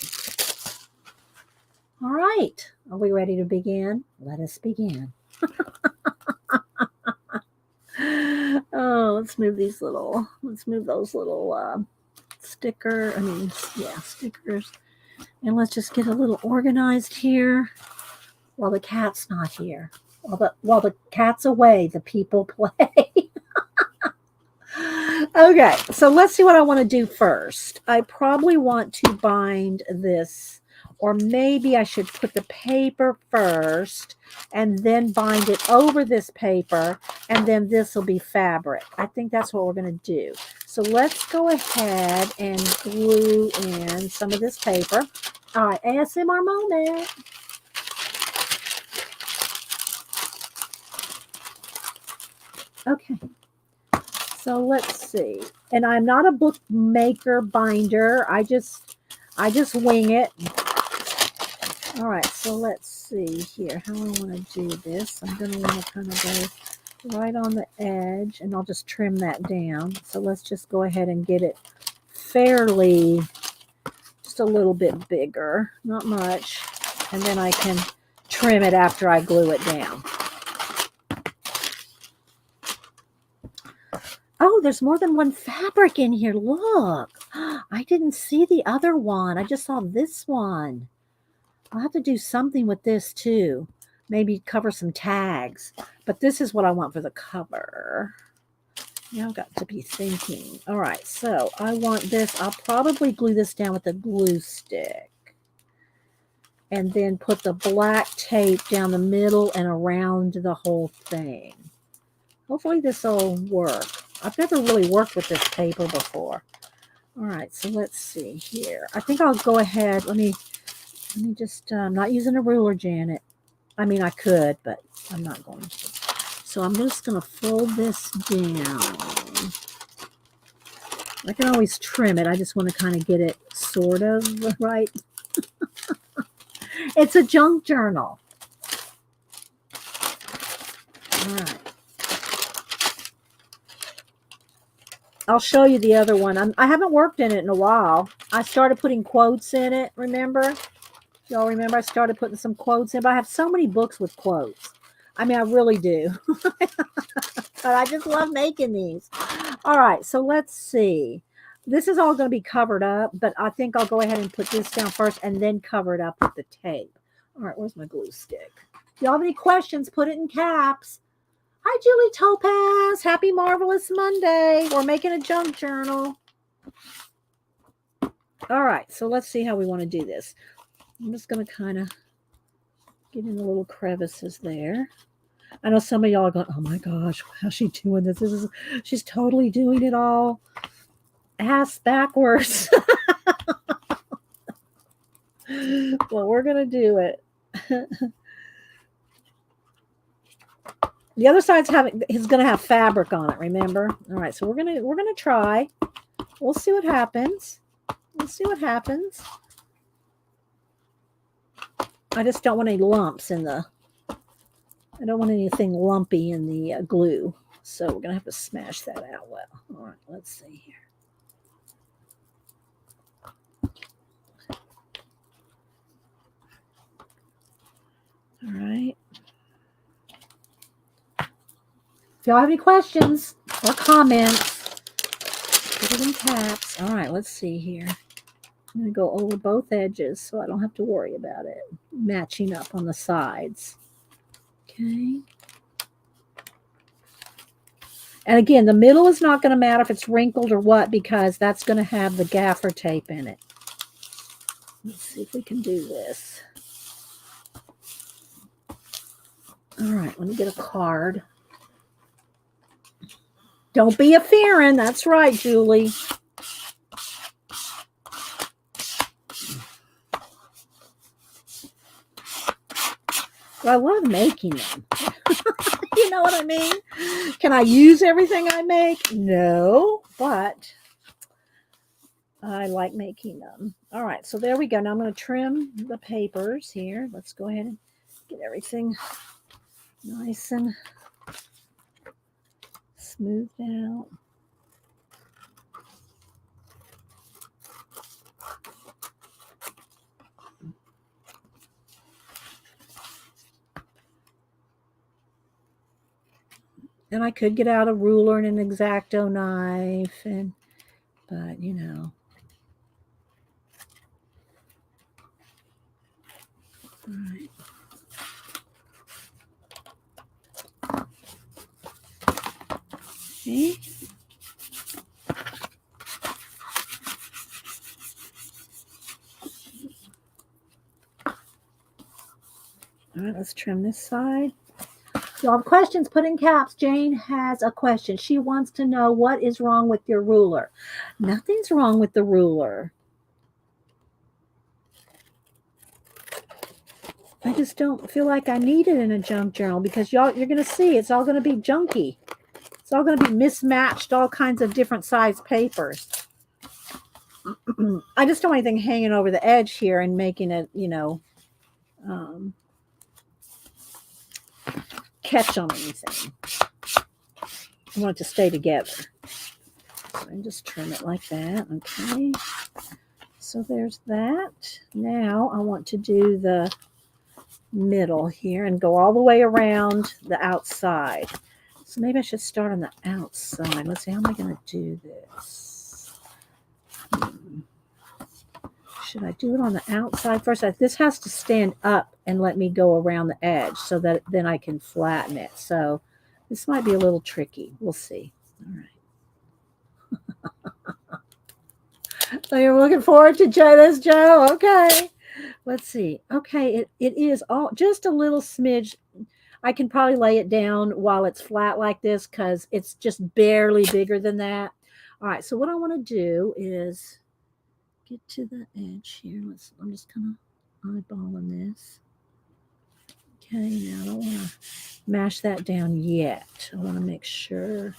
[SPEAKER 1] All right. Are we ready to begin? Let us begin. Oh, let's move those little stickers. And let's just get a little organized here while the cat's not here. While the cat's away, the people play. Okay, so let's see what I want to do first. I probably want to bind this, or maybe I should put the paper first and then bind it over this paper, and then this will be fabric. I think that's what we're going to do. So let's go ahead and glue in some of this paper. All right, ASMR moment. Okay. So let's see. And I'm not a bookmaker binder. I just wing it. All right, so let's see here how I want to do this. I'm going to want to kind of go right on the edge, and I'll just trim that down. So let's just go ahead and get it fairly, just a little bit bigger, not much. And then I can trim it after I glue it down. Oh, there's more than one fabric in here. Look, I didn't see the other one. I just saw this one. I'll have to do something with this too. Maybe cover some tags. But this is what I want for the cover. Now I've got to be thinking. All right, so I want this. I'll probably glue this down with a glue stick. And then put the black tape down the middle and around the whole thing. Hopefully this will work. I've never really worked with this paper before. All right, so let's see here. I think I'll go ahead. Let me just, I'm not using a ruler, Janet. I mean, I could, but I'm not going to. So I'm just going to fold this down. I can always trim it. I just want to kind of get it sort of right. It's a junk journal. All right. I'll show you the other one. I haven't worked in it in a while. I started putting quotes in it, remember? Y'all remember I started putting some quotes in, but I have so many books with quotes. I mean, I really do. But I just love making these. All right, so let's see. This is all going to be covered up, but I think I'll go ahead and put this down first and then cover it up with the tape. All right, where's my glue stick? If y'all have any questions, put it in caps. Hi, Julie Topaz. Happy Marvelous Monday. We're making a junk journal. All right, so let's see how we want to do this. I'm just going to kind of get in the little crevices there. I know some of y'all are going, oh my gosh, how's she doing this? She's totally doing it all ass backwards. Well, we're going to do it. The other side's going to have fabric on it, remember? All right, so we're going to try. We'll see what happens. We'll see what happens. I just don't want any lumps in the, I don't want anything lumpy in the glue. So we're going to have to smash that out well. All right, let's see here. All right. If y'all have any questions or comments, caps. All right, let's see here. I'm going to go over both edges so I don't have to worry about it matching up on the sides. Okay. And again, the middle is not going to matter if it's wrinkled or what, because that's going to have the gaffer tape in it. Let's see if we can do this. All right, let me get a card. Don't be a fearing. That's right, Julie. Well, I love making them. You know what I mean? Can I use everything I make? No, but I like making them. All right, so there we go. Now I'm going to trim the papers here. Let's go ahead and get everything nice and smoothed out. And I could get out a ruler and an X-Acto knife, but you know. All right. Okay. All right, let's trim this side. If you have questions, put in caps. Jane has a question. She wants to know what is wrong with your ruler. Nothing's wrong with the ruler. I just don't feel like I need it in a junk journal because you're going to see it's all going to be junky. It's all going to be mismatched, all kinds of different size papers. I just don't want anything hanging over the edge here and making it, you know, catch on anything. I want it to stay together. So I just trim it like that. Okay. So there's that. Now I want to do the middle here and go all the way around the outside. So maybe I should start on the outside. Let's see, how am I going to do this? Should I do it on the outside first? This has to stand up and let me go around the edge so that then I can flatten it. So this might be a little tricky. We'll see. All right. So you're looking forward to this, Joe? Okay. Let's see. Okay, it is all just a little smidge. I can probably lay it down while it's flat like this because it's just barely bigger than that. All right, so what I want to do is get to the edge here. I'm just kind of eyeballing this. Okay, now I don't want to mash that down yet. I want to make sure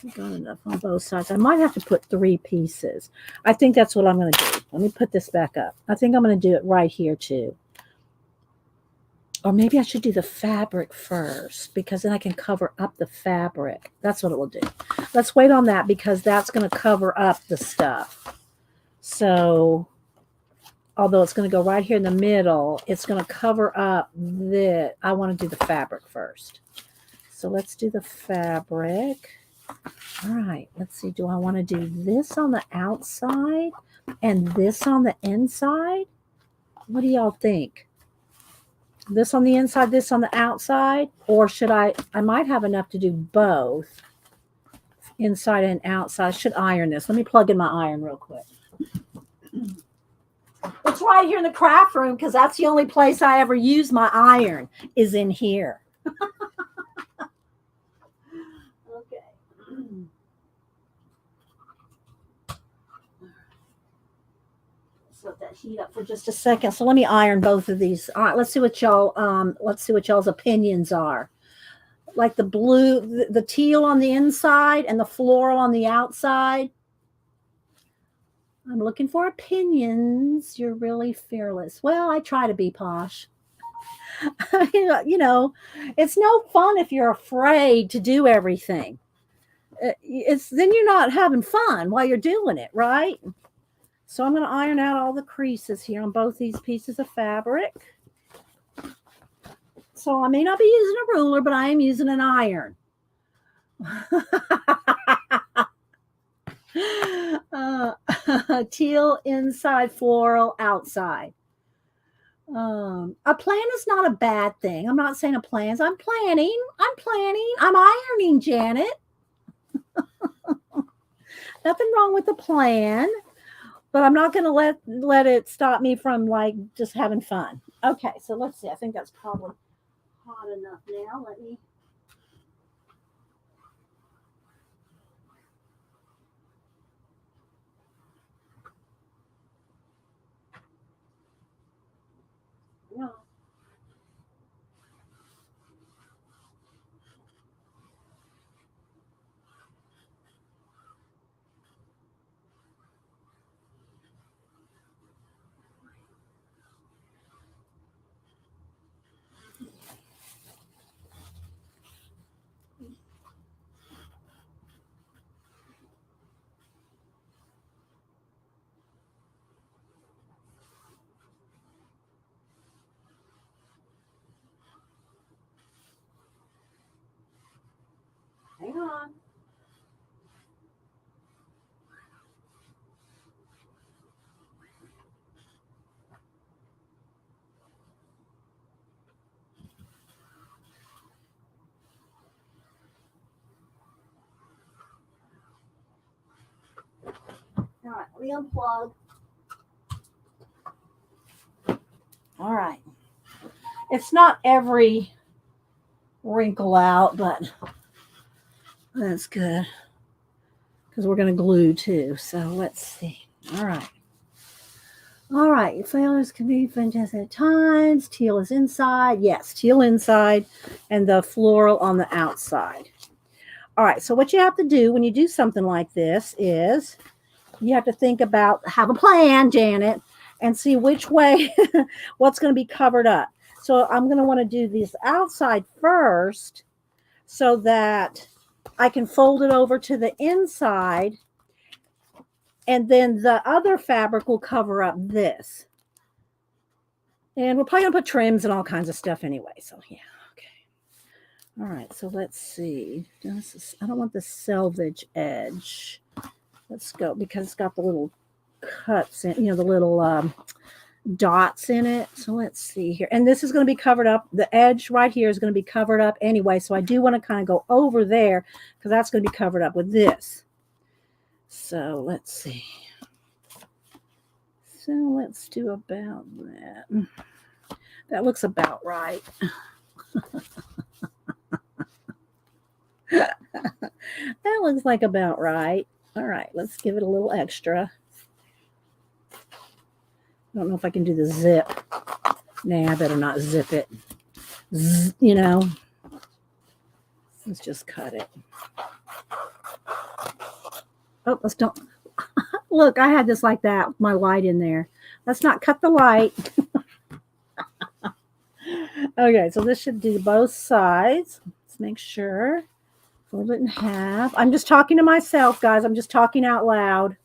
[SPEAKER 1] I've got enough on both sides. I might have to put 3 pieces. I think that's what I'm going to do. Let me put this back up. I think I'm going to do it right here too. Or maybe I should do the fabric first because then I can cover up the fabric. That's what it will do. Let's wait on that because that's going to cover up the stuff. So, although it's going to go right here in the middle, it's going to cover up the, I want to do the fabric first. So let's do the fabric. All right, let's see. Do I want to do this on the outside and this on the inside? What do y'all think? This on the inside, this on the outside? Or should I might have enough to do both, inside and outside. I should iron this. Let me plug in my iron real quick. It's right here in the craft room because that's the only place I ever use my iron is in here. Okay. Let that heat up for just a second. So let me iron both of these. All right, let's see what y'all's opinions are. Like the blue, the teal on the inside and the floral on the outside. I'm looking for opinions. You're really fearless. Well, I try to be posh. You know, it's no fun if you're afraid to do everything. Then you're not having fun while you're doing it, right? So I'm going to iron out all the creases here on both these pieces of fabric. So I may not be using a ruler, but I am using an iron. Uh, teal inside, floral outside. A plan is not a bad thing. I'm not saying a plan. I'm planning. I'm planning. I'm ironing, Janet. Nothing wrong with the plan, but I'm not going to let it stop me from like just having fun. Okay, so let's see. I think that's probably hot enough now. Let me. No. Hang on. All right, let me unplug. All right. It's not every wrinkle out, but that's good because we're going to glue too. So let's see. All right. All right. Flowers can be fantastic at times. Teal is inside. Yes, teal inside and the floral on the outside. All right. So what you have to do when you do something like this is you have to think about, have a plan, Janet, and see which way, what's going to be covered up. So I'm going to want to do this outside first so that I can fold it over to the inside, and then the other fabric will cover up this. And we're probably going to put trims and all kinds of stuff anyway. So yeah, okay. All right, so let's see. I don't want the selvage edge. Let's go because it's got the little cuts in, the little dots in it. So let's see here. And this is going to be covered up. The edge right here is going to be covered up anyway. So I do want to kind of go over there because that's going to be covered up with this. So let's see. So let's do about that. That looks about right. That looks like about right. All right, let's give it a little extra. I don't know if I can do the zip. Nah, I better not zip it. Let's just cut it. Oh, let's don't. Look, I had this like that with my light in there. Let's not cut the light. Okay, so this should do both sides. Let's make sure. Fold it in half. I'm just talking to myself, guys. I'm just talking out loud.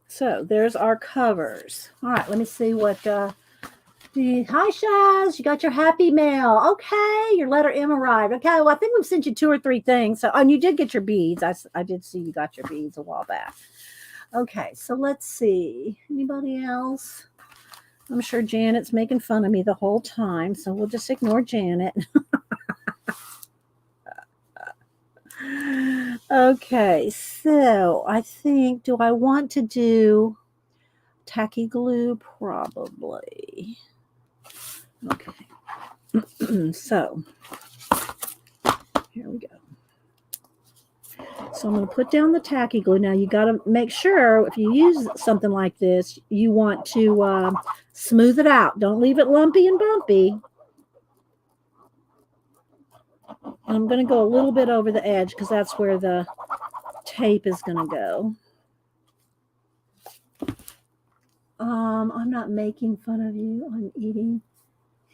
[SPEAKER 1] So there's our covers. All right, let me see what hi Shaz, you got your happy mail. Okay, your letter M arrived. Okay, well I think we've sent you 2 or 3 things. So and you did get your beads. I did see you got your beads a while back. Okay, so let's see. Anybody else? I'm sure Janet's making fun of me the whole time, so we'll just ignore Janet. Okay, so I think, do I want to do tacky glue? Probably. Okay. So here we go. So I'm going to put down the tacky glue. Now you got to make sure if you use something like this, you want to smooth it out. Don't leave it lumpy and bumpy. And I'm going to go a little bit over the edge because that's where the tape is going to go. I'm not making fun of you. I'm eating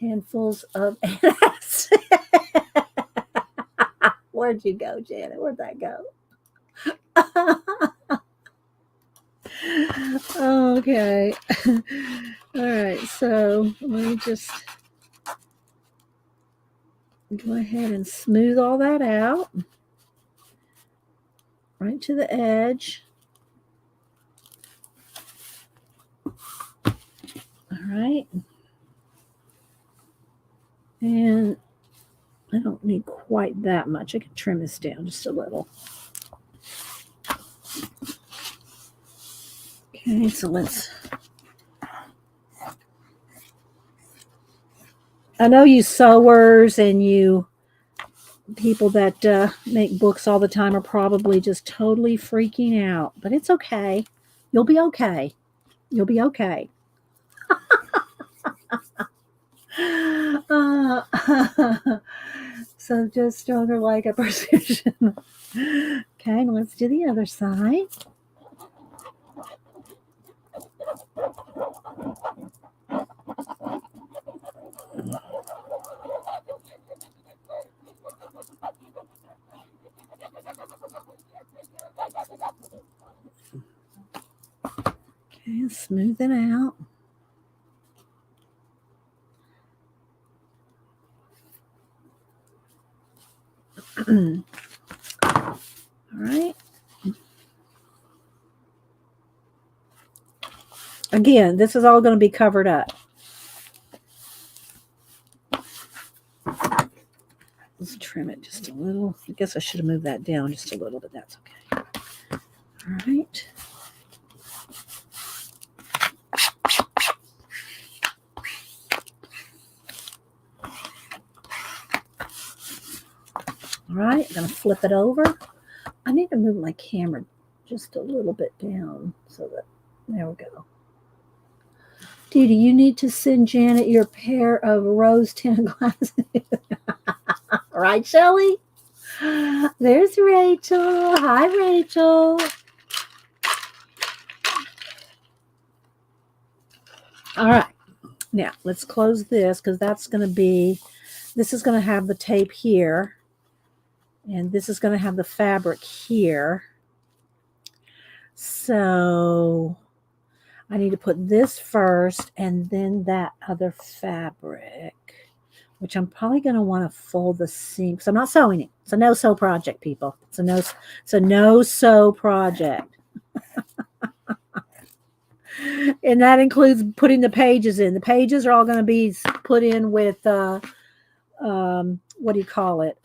[SPEAKER 1] handfuls of ass. Where'd you go, Janet? Where'd that go? Okay. All right, so let me just go ahead and smooth all that out right to the edge. All right. And I don't need quite that much. I can trim this down just a little. Okay, so let's... I know you sewers and you people that make books all the time are probably just totally freaking out, but it's okay. You'll be okay. You'll be okay. So just stronger like a precision. Okay, let's do the other side. Okay, smooth it out. All right. Again, this is all going to be covered up. Let's trim it just a little. I guess I should have moved that down just a little, but that's okay. All right. All right, I'm going to flip it over. I need to move my camera just a little bit down so that, there we go. Dee Dee, you need to send Janet your pair of rose tinted glasses. Right, Shelly? There's Rachel. Hi, Rachel. All right. Now, let's close this because that's going to be, this is going to have the tape here. And this is going to have the fabric here. So I need to put this first and then that other fabric, which I'm probably going to want to fold the seam because I'm not sewing it. It's a no-sew project, people. It's a no-sew project. And that includes putting the pages in. The pages are all going to be put in with, what do you call it?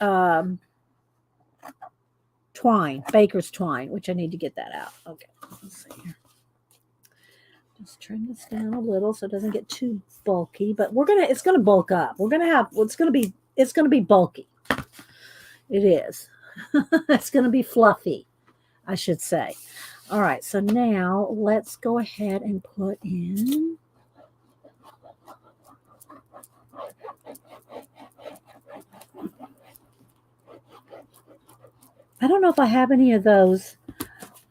[SPEAKER 1] Twine, baker's twine, which I need to get that out. Okay, let's see here. Just trim this down a little so it doesn't get too bulky, but it's gonna bulk up. It's gonna be bulky. It is. It's gonna be fluffy, I should say. All right, so now let's go ahead and put in I don't know if I have any of those.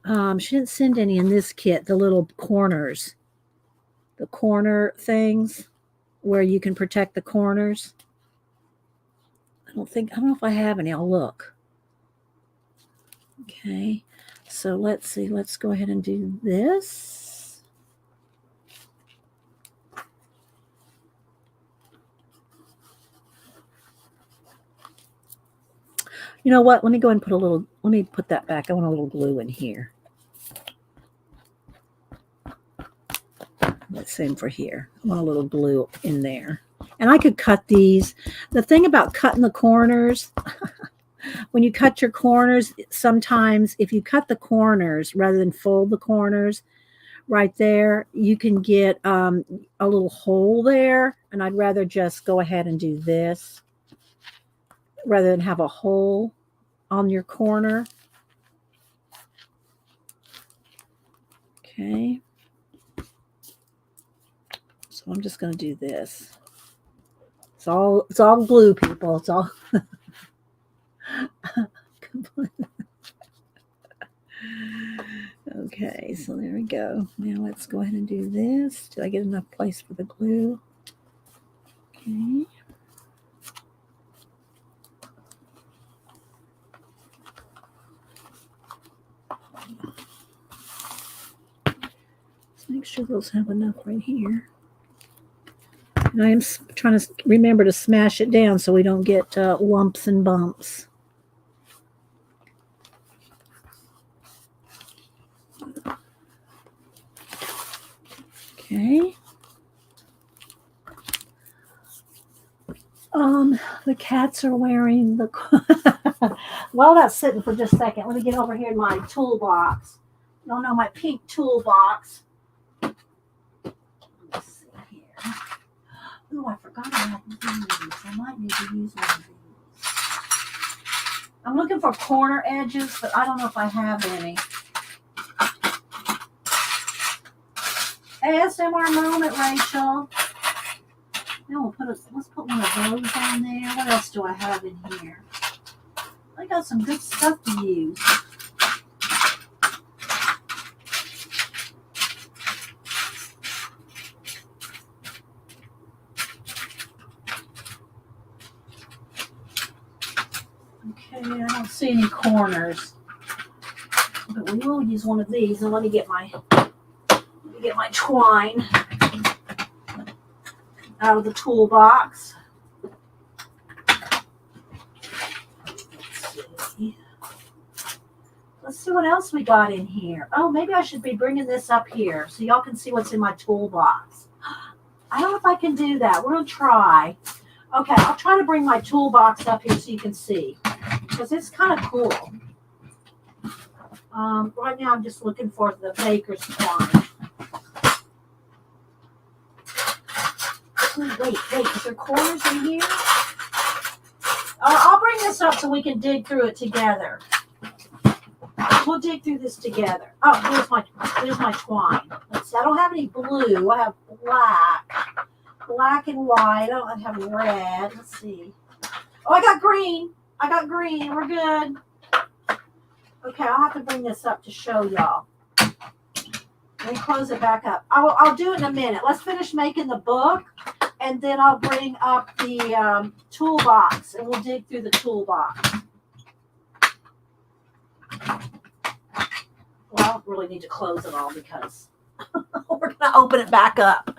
[SPEAKER 1] She didn't send any in this kit, the little corners, the corner things where you can protect the corners. I don't know if I have any. I'll look. Okay, so let's see. Let's go ahead and do this. You know what? Let me go and let me put that back. I want a little glue in here. Same for here. I want a little glue in there. And I could cut these. The thing about cutting the corners, when you cut your corners, sometimes if you cut the corners rather than fold the corners right there, you can get a little hole there. And I'd rather just go ahead and do this rather than have a hole on your corner. Okay. So I'm just going to do this. It's all glue, people. It's all okay, so there we go. Now let's go ahead and do this. Did I get enough place for the glue? Okay. Let's make sure those have enough right here. And I am trying to remember to smash it down so we don't get lumps and bumps. Okay. The cats are wearing the. While that's sitting for just a second, let me get over here in my toolbox. Y'all know my pink toolbox. Let's see here. Oh, I forgot I had these. I might need to use one of these. I'm looking for corner edges, but I don't know if I have any. ASMR moment, Rachel. Now let's put one of those on there. What else do I have in here? I got some good stuff to use. Okay, I don't see any corners, but we will use one of these. And let me get my twine out of the toolbox. Let's see what else we got in here. Oh, maybe I should be bringing this up here so y'all can see what's in my toolbox. I don't know if I can do that. We're going to try. Okay, I'll try to bring my toolbox up here so you can see, because it's kind of cool. Right now I'm just looking for the baker's twine. Wait, is there corners in here? I'll bring this up so we can dig through it together. We'll dig through this together. Oh, here's my twine. Let's see. I don't have any blue. I have black and white. I don't have red. Let's see. Oh, I got green. We're good. Okay, I'll have to bring this up to show y'all. Let me close it back up. I'll do it in a minute. Let's finish making the book, and then I'll bring up the toolbox, and we'll dig through the toolbox. Well, I don't really need to close it all because we're going to open it back up.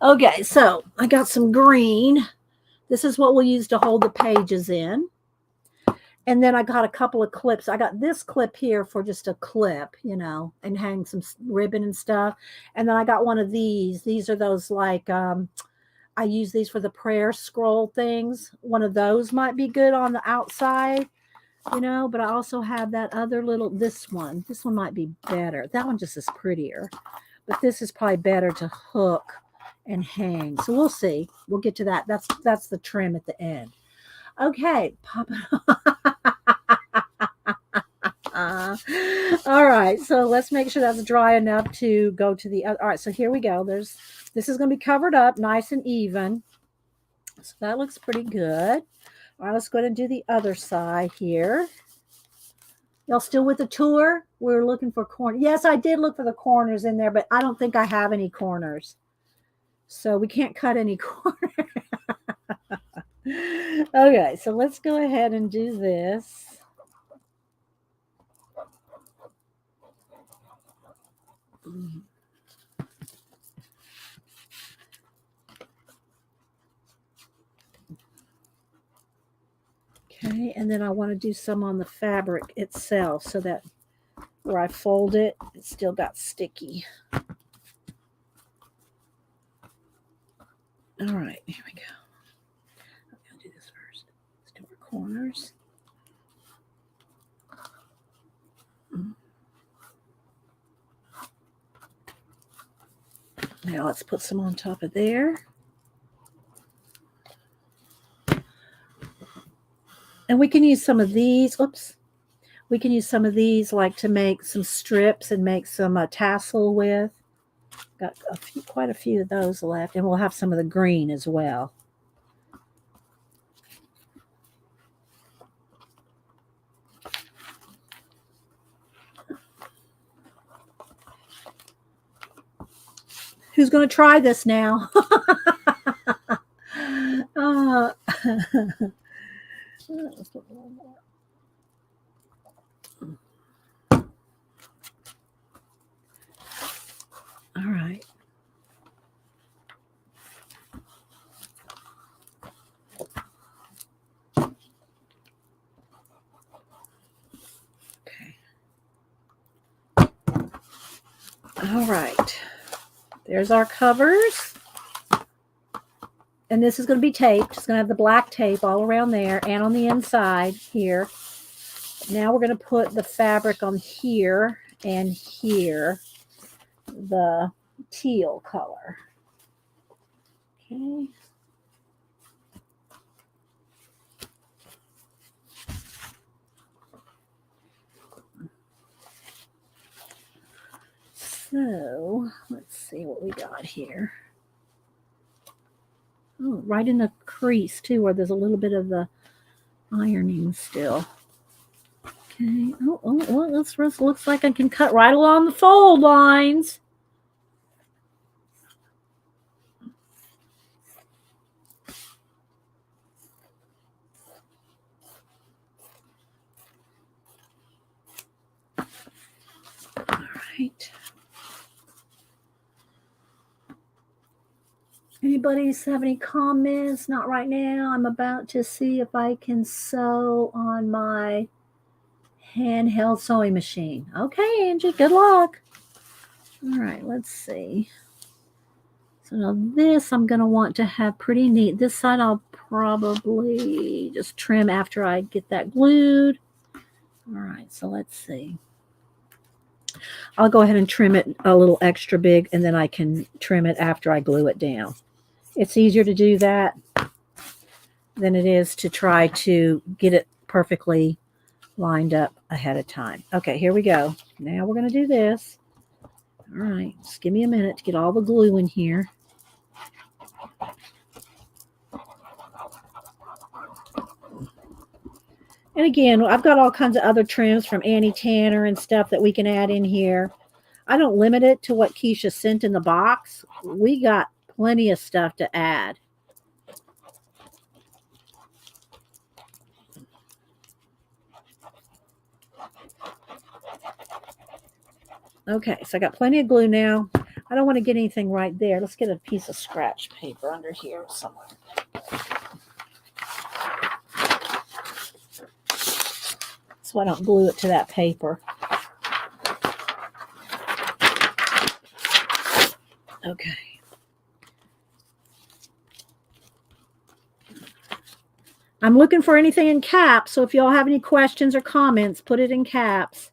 [SPEAKER 1] Okay, so I got some green. This is what we'll use to hold the pages in. And then I got a couple of clips. I got this clip here for just a clip, and hang some ribbon and stuff. And then I got one of these. These are those like, I use these for the prayer scroll things. One of those might be good on the outside, but I also have that other this one. This one might be better. That one just is prettier. But this is probably better to hook and hang. So we'll see. We'll get to that. That's the trim at the end. Okay, pop it on. All right, so let's make sure that's dry enough to go to the other. All right, so here we go. This is going to be covered up nice and even. So that looks pretty good. All right, let's go ahead and do the other side here. Y'all still with the tour? We're looking for corners. Yes, I did look for the corners in there, but I don't think I have any corners. So we can't cut any corners. Okay, so let's go ahead and do this. Okay, and then I want to do some on the fabric itself so that where I fold it, it's still got sticky. All right, here we go. I'm going to do this first. Let's do our corners. Now let's put some on top of there. And we can use some of these. Oops. We can use some of these like to make some strips and make some tassel with. Got quite a few of those left. And we'll have some of the green as well. Who's going to try this now? Let's put a little more. All right. All right. There's our covers. And this is going to be taped. It's going to have the black tape all around there and on the inside here. Now we're going to put the fabric on here and here, the teal color. Okay. So let's see what we got here. Oh, right in the crease too, where there's a little bit of the ironing still. Okay. Oh, this looks like I can cut right along the fold lines. All right. Anybody have any comments? Not right now. I'm about to see if I can sew on my handheld sewing machine. Okay, Angie, good luck. All right, let's see. So now this I'm going to want to have pretty neat. This side I'll probably just trim after I get that glued. All right, so let's see. I'll go ahead and trim it a little extra big, and then I can trim it after I glue it down. It's easier to do that than it is to try to get it perfectly lined up ahead of time. Okay, here we go. Now we're going to do this. All right, just give me a minute to get all the glue in here. And again, I've got all kinds of other trims from Annie Tanner and stuff that we can add in here. I don't limit it to what Keisha sent in the box. We got plenty of stuff to add. Okay, so I got plenty of glue now. I don't want to get anything right there. Let's get a piece of scratch paper under here somewhere. So I don't glue it to that paper. Okay. I'm looking for anything in caps, so if y'all have any questions or comments, put it in caps.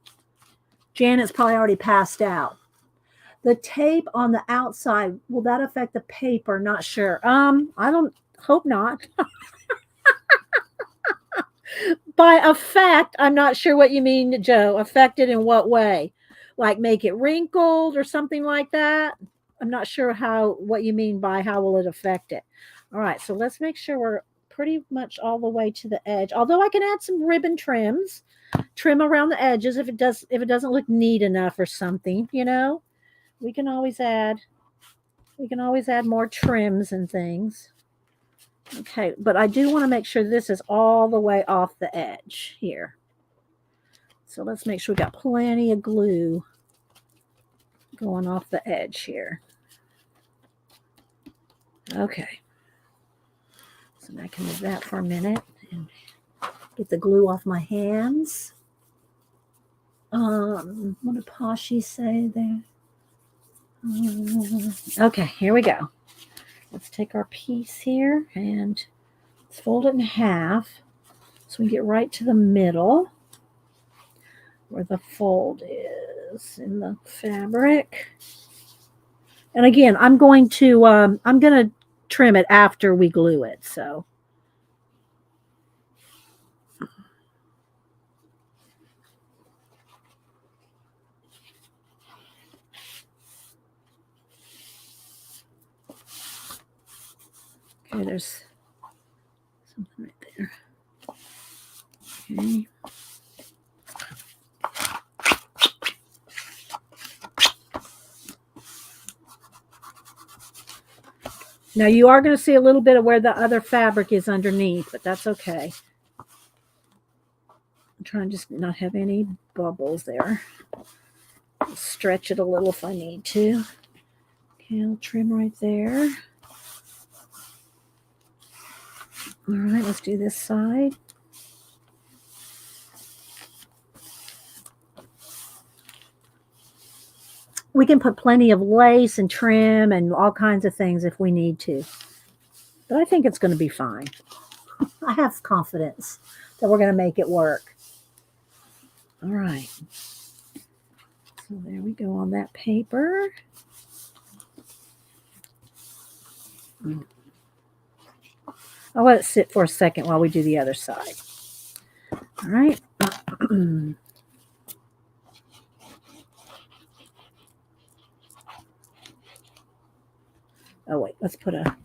[SPEAKER 1] Janet's probably already passed out. The tape on the outside, will that affect the paper? Not sure. I don't hope not. By affect, I'm not sure what you mean, Joe. Affected in what way? Like make it wrinkled or something like that? I'm not sure what you mean by how will it affect it. All right, so let's make sure we're pretty much all the way to the edge. Although I can add some ribbon trims, trim around the edges if it doesn't look neat enough or something, you know. We can always add more trims and things. Okay, but I do want to make sure this is all the way off the edge here. So let's make sure we got plenty of glue going off the edge here. Okay. So I can move that for a minute and get the glue off my hands. What did Pashi say there? Okay, here we go. Let's take our piece here and let's fold it in half so we get right to the middle where the fold is in the fabric. And again, I'm going to trim it after we glue it. So okay, there's something right there. Okay. Now you are going to see a little bit of where the other fabric is underneath, but that's okay. I'm trying to just not have any bubbles there. I'll stretch it a little if I need to. Okay, I'll trim right there. All right, let's do this side. We can put plenty of lace and trim and all kinds of things if we need to. But I think it's going to be fine. I have confidence that we're going to make it work. All right. So there we go on that paper. I'll let it sit for a second while we do the other side. All right. Oh, wait, let's put a...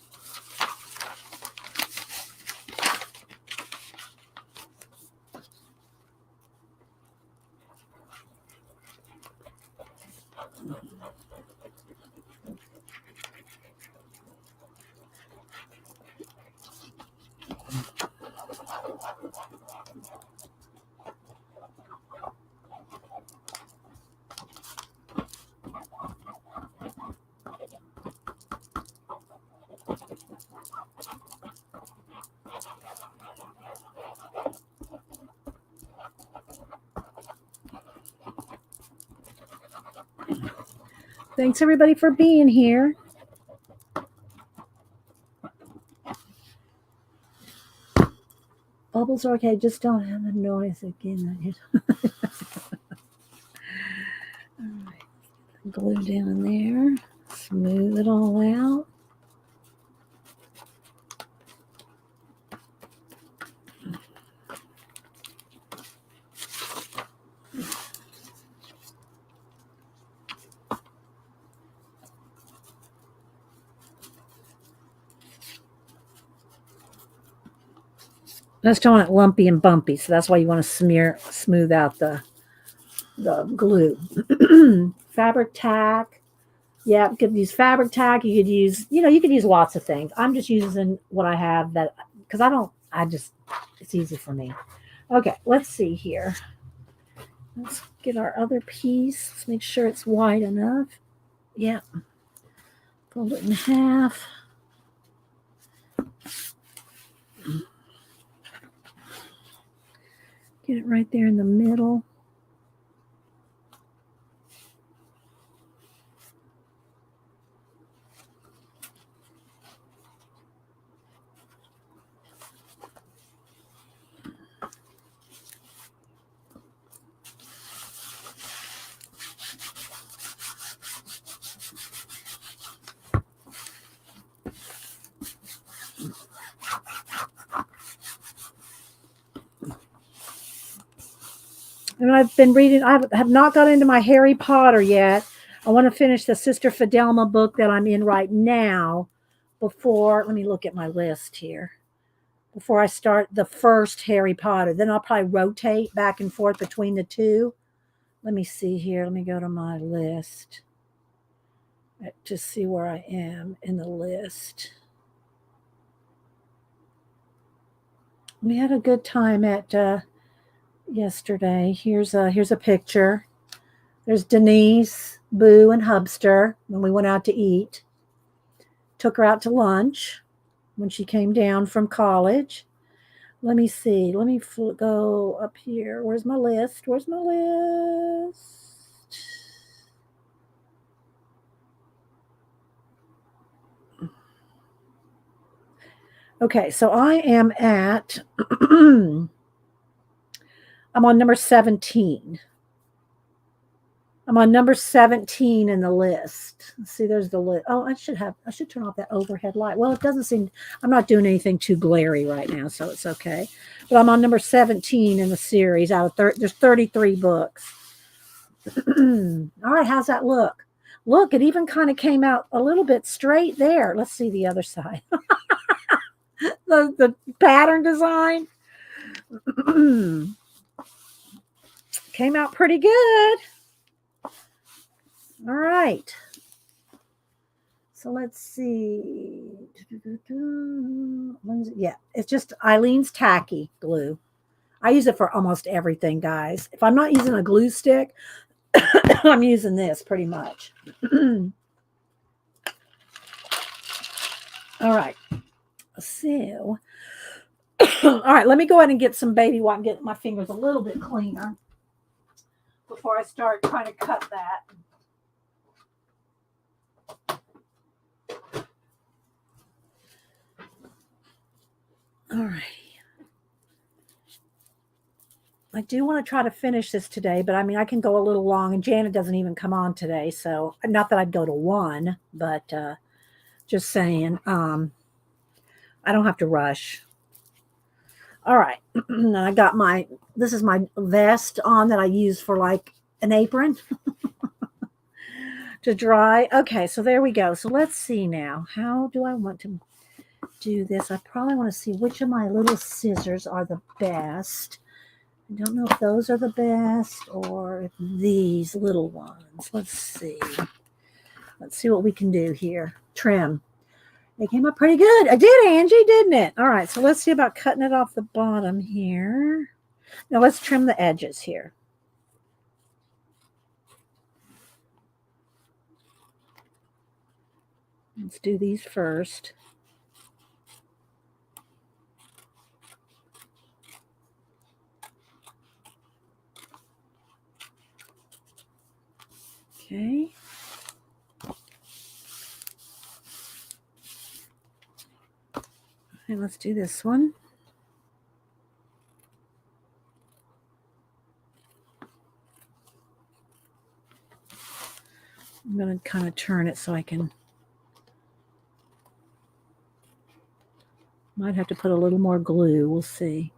[SPEAKER 1] Thanks, everybody, for being here. Bubbles are okay, just don't have a noise again. All right, glue down there, smooth it all out. I just don't want it lumpy and bumpy, so that's why you want to smooth out the glue. Fabric tack. Yeah, you could use fabric tack. You could use, you could use lots of things. I'm just using what I have because it's easy for me. Okay, let's see here. Let's get our other piece. Let's make sure it's wide enough. Yeah. Fold it in half. Get it right there in the middle. And I've been reading, I have not got into my Harry Potter yet. I want to finish the Sister Fidelma book that I'm in right now let me look at my list here, before I start the first Harry Potter. Then I'll probably rotate back and forth between the two. Let me see here. Let me go to my list to see where I am in the list. We had a good time at yesterday. Here's a picture. There's Denise, Boo, and Hubster when we went out to eat. Took her out to lunch when she came down from college. Let me see. Let me go up here. Where's my list? Okay, so I am at I'm on number 17. I'm on number 17 in the list. Let's see, there's the list. Oh, I should turn off that overhead light. Well, it doesn't seem, I'm not doing anything too glary right now, so it's okay. But I'm on number 17 in the series out of there's 33 books. All right, how's that look? Look, it even kind of came out a little bit straight there. Let's see the other side. the pattern design. Came out pretty good. All right. So let's see. Yeah, it's just Eileen's tacky glue. I use it for almost everything, guys. If I'm not using a glue stick, I'm using this pretty much. All right. So, all right, let me go ahead and get some baby wipe and get my fingers a little bit cleaner before I start trying to cut that. All right. I do want to try to finish this today, but I mean, I can go a little long, and Janet doesn't even come on today. So, not that I'd go to one, but just saying, I don't have to rush. All right. I got this is my vest on that I use for like an apron to dry. Okay. So there we go. So let's see now. How do I want to do this? I probably want to see which of my little scissors are the best. I don't know if those are the best or if these little ones. Let's see. Let's see what we can do here. Trim. It came up pretty good. I did, Angie, didn't it? All right, so let's see about cutting it off the bottom here. Now let's trim the edges here. Let's do these first. Okay. And let's do this one. I'm going to kind of turn it so I can. Might have to put a little more glue. We'll see.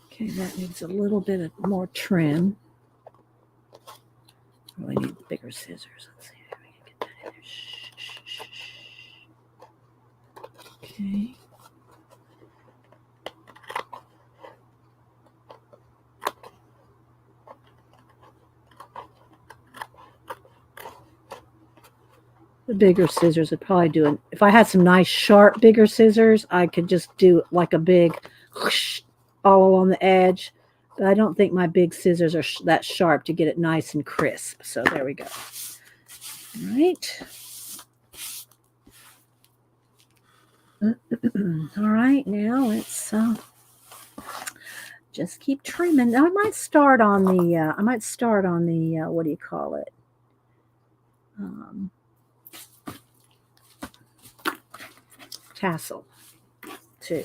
[SPEAKER 1] Okay, that needs a little bit of more trim. Really need bigger scissors. Let's see if we can get that in there. Shh. Okay. The bigger scissors would probably do it. If I had some nice, sharp, bigger scissors, I could just do like a big whoosh all along the edge. But I don't think my big scissors are that sharp to get it nice and crisp. So there we go. All right. All right, now let's just keep trimming. Now I might start on the what do you call it? Tassel too.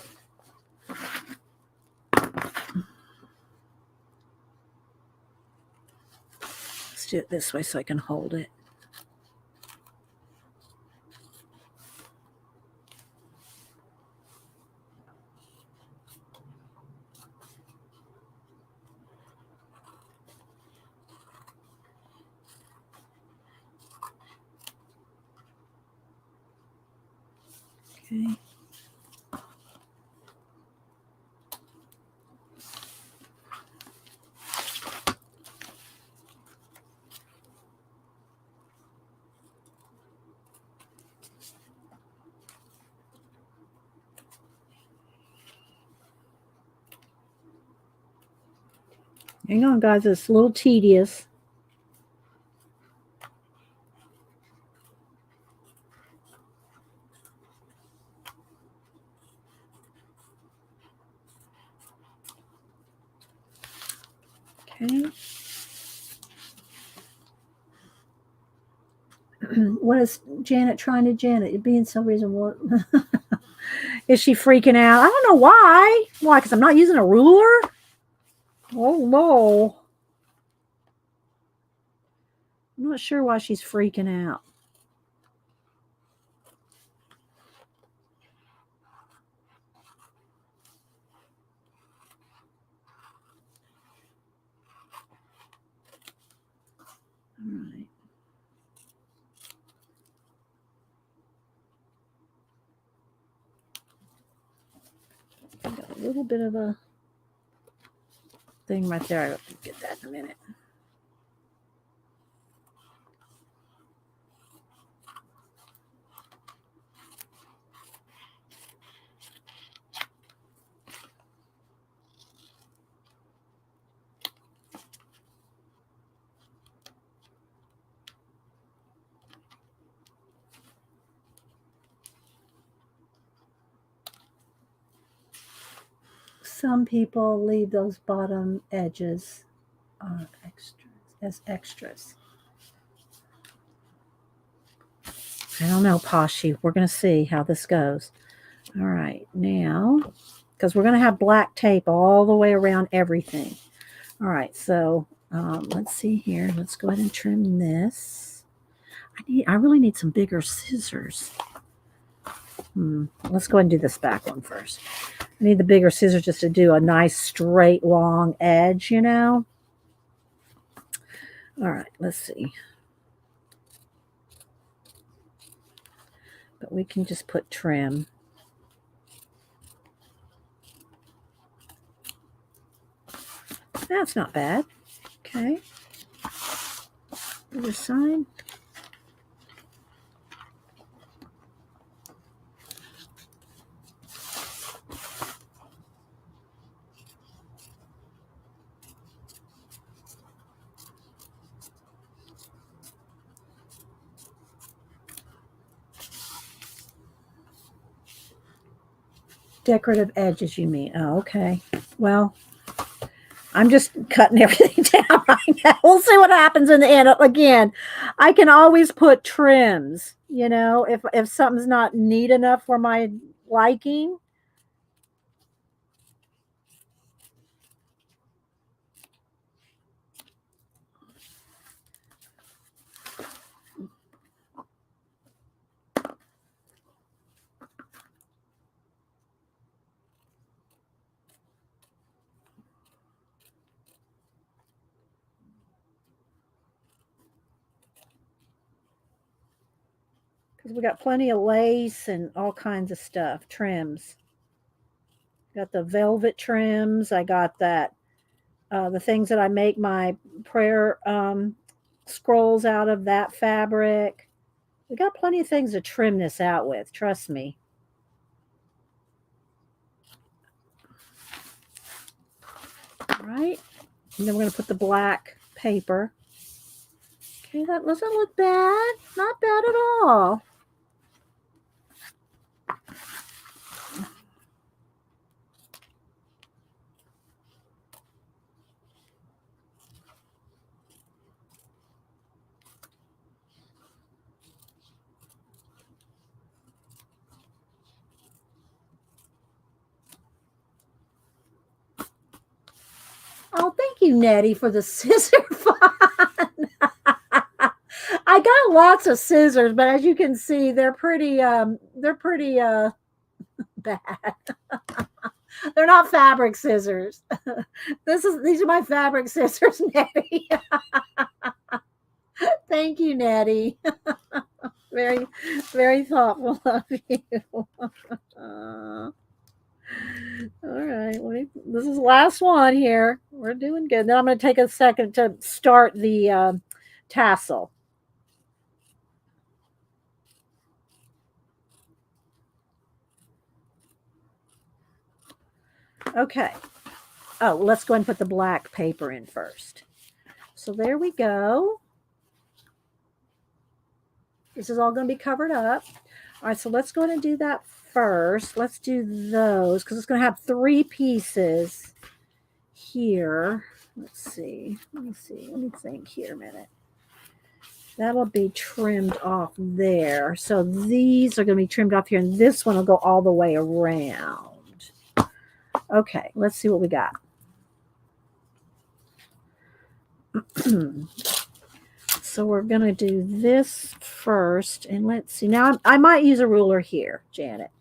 [SPEAKER 1] Let's do it this way so I can hold it. Okay. Hang on, guys. It's a little tedious. Okay. What is Janet trying to Janet? You're being so reasonable. Is she freaking out? I don't know why. Why? Because I'm not using a ruler? Oh, no. I'm not sure why she's freaking out. All right. I got a little bit of a thing right there. I'll get that in a minute. Some people leave those bottom edges as extras. I don't know, Poshy. We're going to see how this goes. All right, now, because we're going to have black tape all the way around everything. All right, so let's see here. Let's go ahead and trim this. I really need some bigger scissors. Let's go ahead and do this back one first. I need the bigger scissors just to do a nice straight long edge, you know. All right, let's see. But we can just put trim. That's not bad. Okay. Other side. Decorative edges, you mean? Oh, okay. Well, I'm just cutting everything down right now. We'll see what happens in the end. Again, I can always put trims, you know, if something's not neat enough for my liking. We got plenty of lace and all kinds of stuff, trims. Got the velvet trims. I got that, the things that I make my prayer scrolls out of, that fabric. We got plenty of things to trim this out with, trust me. All right. And then we're going to put the black paper. Okay, that doesn't look bad. Not bad at all. Oh, thank you, Nettie, for the scissor fun. I got lots of scissors, but as you can see, they're pretty bad. They're not fabric scissors. These are my fabric scissors, Nettie. Thank you, Nettie. Very, very thoughtful of you. All right, this is the last one here. We're doing good. Then I'm going to take a second to start the tassel. Okay. Oh, let's go ahead and put the black paper in first. So there we go. This is all going to be covered up. All right, so let's go ahead and do that first. Let's do those because it's going to have 3 pieces here. Let's see. Let me think here a minute. That'll be trimmed off there. So these are going to be trimmed off here, and this one will go all the way around. Okay, let's see what we got. So we're going to do this first, and let's see. Now, I might use a ruler here, Janet.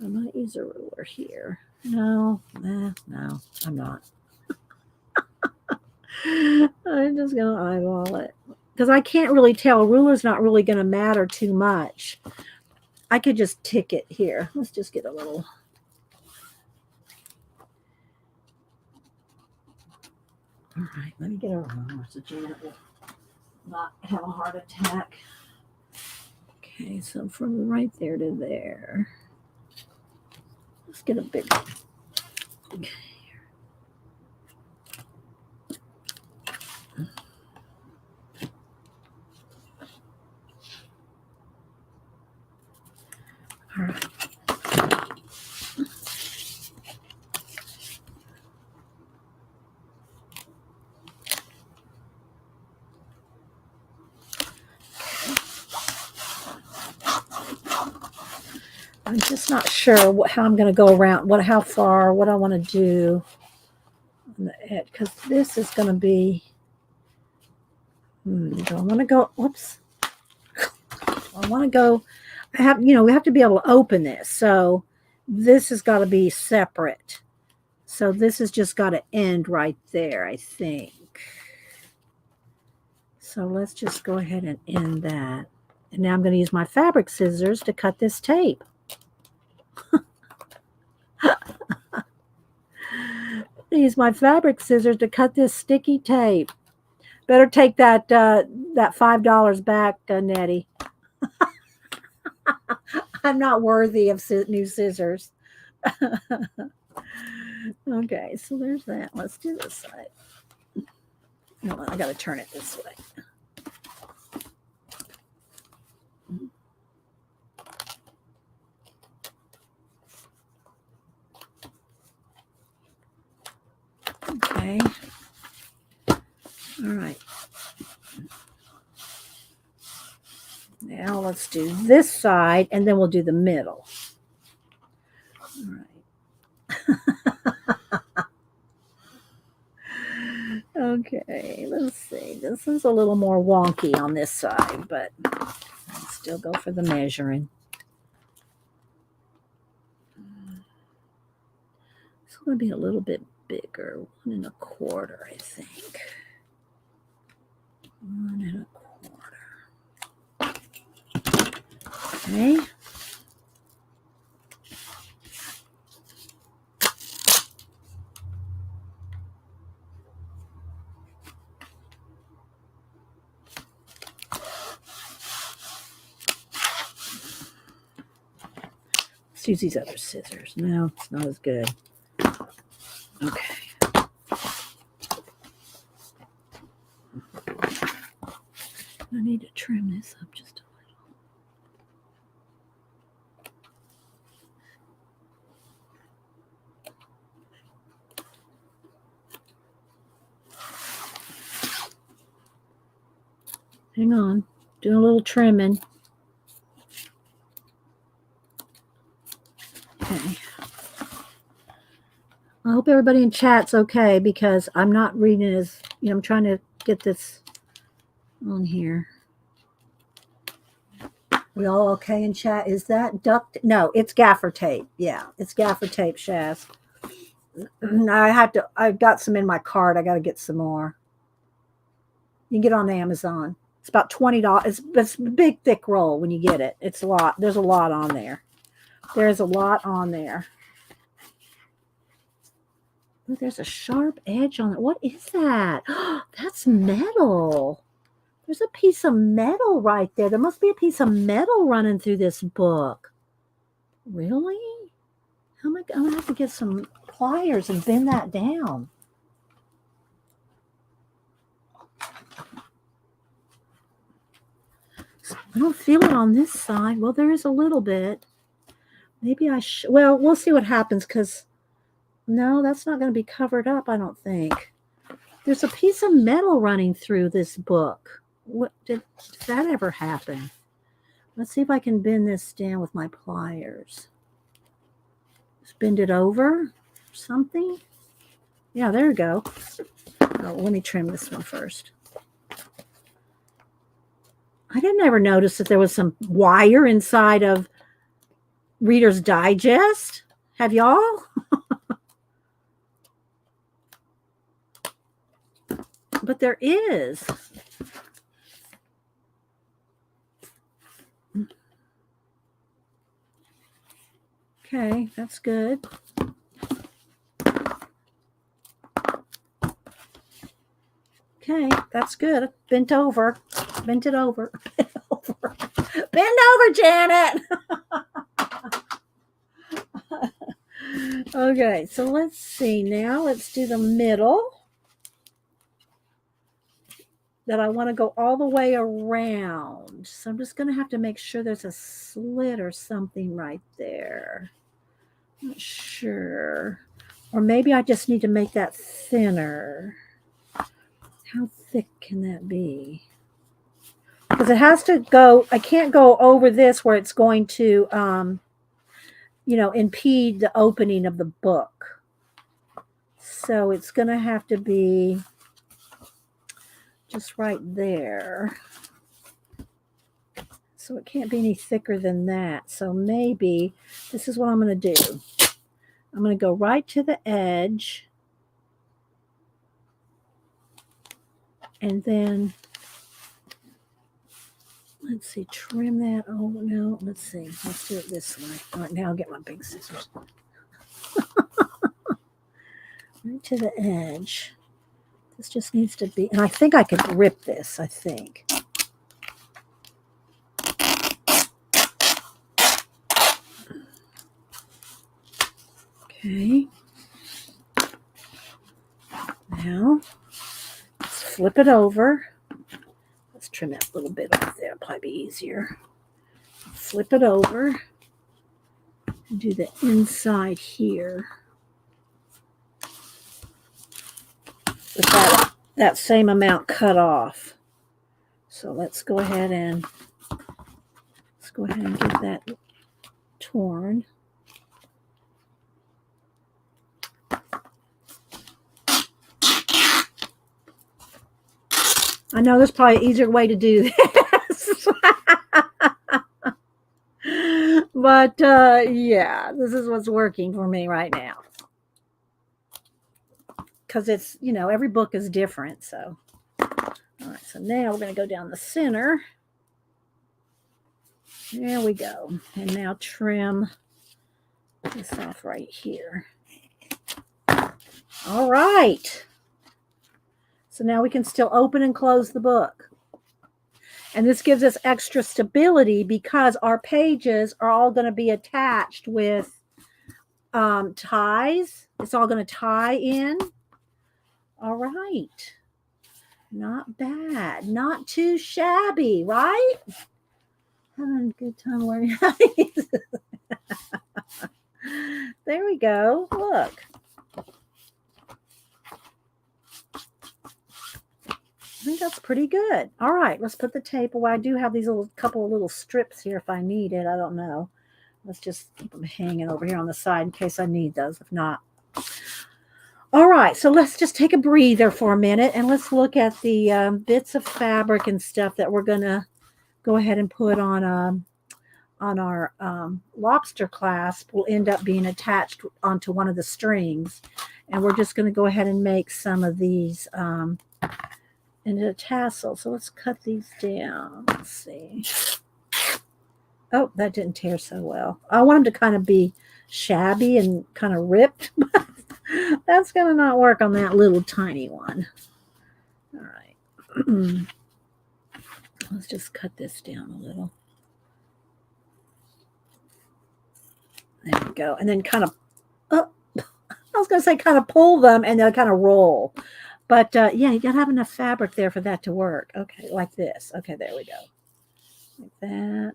[SPEAKER 1] I might use a ruler here. No, I'm not. I'm just going to eyeball it. Because I can't really tell. A ruler's not really going to matter too much. I could just tick it here. Let's just get a little... All right, let me get a ruler so Janet will not have a heart attack. Okay, so from right there to there. Let's get a big one. Okay. All right. I'm just not sure how I'm going to go around, how far, what I want to do on the edge, because this is going to be, do I want to go, whoops, I want to go, we have to be able to open this, so this has got to be separate. So this has just got to end right there, I think. So let's just go ahead and end that. And now I'm going to use my fabric scissors to cut this tape. Use my fabric scissors to cut this sticky tape. Better take that $5 back, Nettie. I'm not worthy of new scissors. Okay, so there's that. Let's do this side. No, I got to turn it this way. Okay. All right. Now let's do this side, and then we'll do the middle. All right. Okay, let's see. This is a little more wonky on this side, but I'll still go for the measuring. It's going to be a little bit bigger, 1 1/4, I think. 1 1/4. Okay. Let's use these other scissors. No, it's not as good. Okay. I need to trim this up just a little. Hang on. Doing a little trimming. Okay. I hope everybody in chat's okay, because I'm not reading as, I'm trying to get this on here. We all okay in chat? Is that duct? No, it's gaffer tape. Yeah, it's gaffer tape, Shaz. I got some in my cart. I got to get some more. You can get it on Amazon. It's about $20. It's a big, thick roll when you get it. It's a lot. There's a lot on there. There's a lot on there. Ooh, there's a sharp edge on it. What is that? That's metal. There's a piece of metal right there. There must be a piece of metal running through this book. Really? I'm going to have to get some pliers and bend that down. I don't feel it on this side. Well, there is a little bit. Maybe I should. Well, we'll see what happens, because no, that's not going to be covered up, I don't think. There's a piece of metal running through this book. What did that ever happen? Let's see if I can bend this down with my pliers. Just bend it over or something. Yeah, there we go. Oh, let me trim this one first. I didn't ever notice that there was some wire inside of Reader's Digest. Have y'all? But there is. Okay, that's good. Okay, that's good. Bent it over. Bend over, Janet. Okay, so let's see now. Let's do the middle. That I want to go all the way around. So I'm just going to have to make sure there's a slit or something right there. Not sure. Or maybe I just need to make that thinner. How thick can that be? Because it has to go, I can't go over this where it's going to impede the opening of the book. So it's going to have to be just right there. So it can't be any thicker than that. So maybe this is what I'm going to do. I'm going to go right to the edge. And then, let's see, trim that. Oh, no, let's see. Let's do it this way. All right, now I'll get my big scissors. Right to the edge. This just needs to be, and I think I could rip this, I think. Okay. Now, let's flip it over. Let's trim that little bit off there. It'll probably be easier. Flip it over and do the inside here. With that same amount cut off. So let's go ahead and get that torn. I know there's probably an easier way to do this. But yeah, this is what's working for me right now. Because it's, every book is different. So, all right, so now we're going to go down the center. There we go. And now trim this off right here. All right. So now we can still open and close the book. And this gives us extra stability because our pages are all going to be attached with ties. It's all going to tie in. All right. Not bad. Not too shabby, right? Having a good time learning how to use it. There we go. Look. I think that's pretty good. All right, let's put the tape away. I do have these couple of little strips here if I need it. I don't know. Let's just keep them hanging over here on the side in case I need those. If not. All right, so let's just take a breather for a minute and let's look at the bits of fabric and stuff that we're going to go ahead and put on our lobster clasp. Will end up being attached onto one of the strings. And we're just going to go ahead and make some of these into a tassel. So let's cut these down. Let's see. Oh, that didn't tear so well. I want them to kind of be shabby and kind of ripped. That's going to not work on that little tiny one. All right. Let's just cut this down a little. There we go. And then kind of, I was going to say kind of pull them and they'll kind of roll. But, yeah, you got to have enough fabric there for that to work. Okay, like this. Okay, there we go. Like that.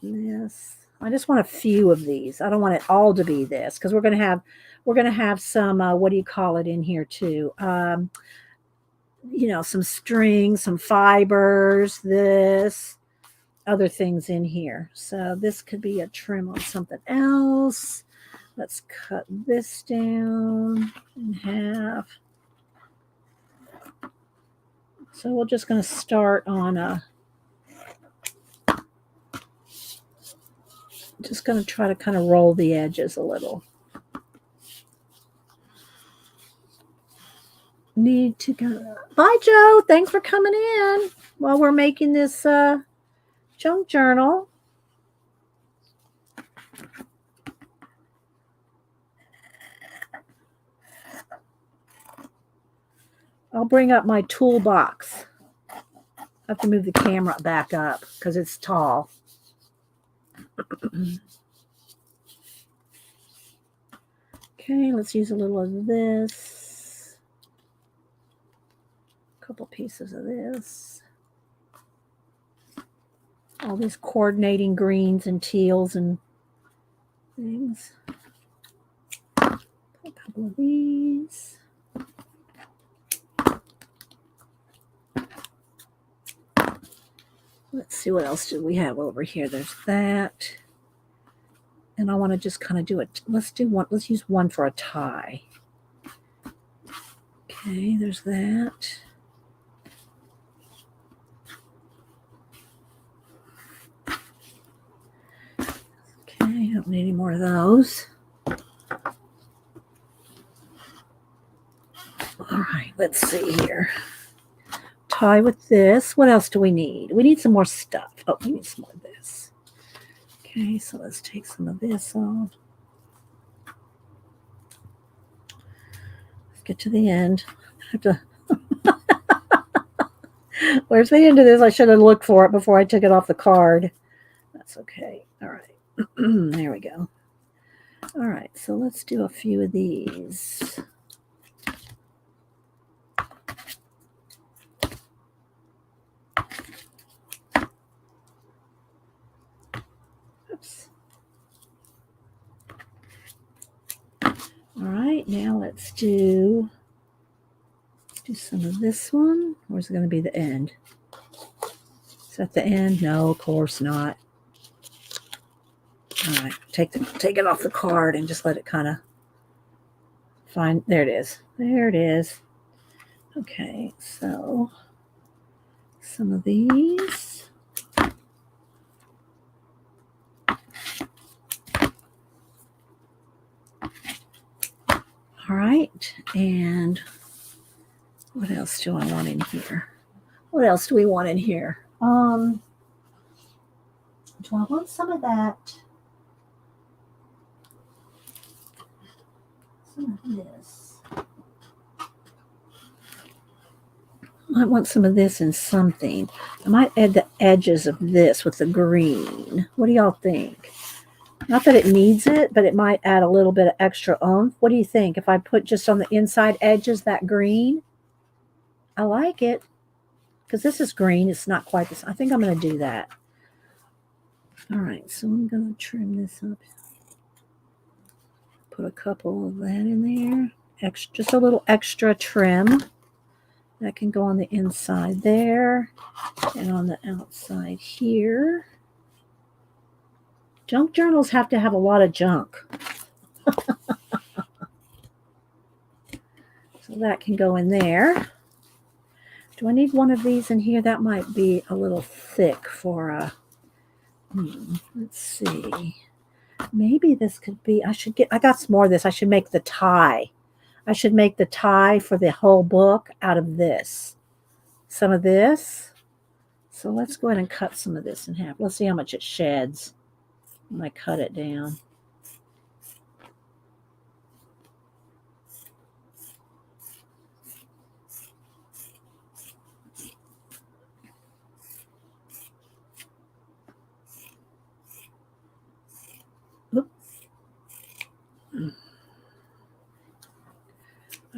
[SPEAKER 1] This. I just want a few of these. I don't want it all to be this because we're going to have some, what do you call it in here too? Some strings, some fibers, this, other things in here. So this could be a trim on something else. Let's cut this down in half. So we're just going to start on just going to try to kind of roll the edges a little. Need to go. Bye, Joe. Thanks for coming in while we're making this junk journal. I'll bring up my toolbox. I have to move the camera back up because it's tall. Okay, let's use a little of this. A couple pieces of this. All these coordinating greens and teals and things. A couple of these. Let's see what else do we have over here. There's that. And I want to just kind of do it. Let's use one for a tie. Okay, there's that. Okay, don't need any more of those. All right, let's see here. Tie with this. What else do we need? We need some more stuff. Oh, we need some more of this. Okay, so let's take some of this off. Let's get to the end. I have to. Where's the end of this? I should have looked for it before I took it off the card. That's okay. All right. There we go. All right, so let's do a few of these. Oops. All right, now let's do some of this one. Where's it going to be the end? Is that the end? No, of course not. All right, take it off the card and just let it kind of find. There it is. There it is. Okay, so some of these. All right, and what else do I want in here? What else do we want in here? Do I want some of that? Some of this. I might want some of this in something. I might add the edges of this with the green. What do y'all think? Not that it needs it, but it might add a little bit of extra oomph. What do you think? If I put just on the inside edges that green? I like it. Because this is green. It's not quite this. I think I'm going to do that. All right, so I'm going to trim this up. Put a couple of that in there. Just a little extra trim. That can go on the inside there and on the outside here. Junk journals have to have a lot of junk. So that can go in there. Do I need one of these in here? That might be a little thick for a... let's see. Maybe this could be... I got some more of this. I should make the tie. I should make the tie for the whole book out of this. Some of this. So let's go ahead and cut some of this in half. Let's see how much it sheds when I cut it down.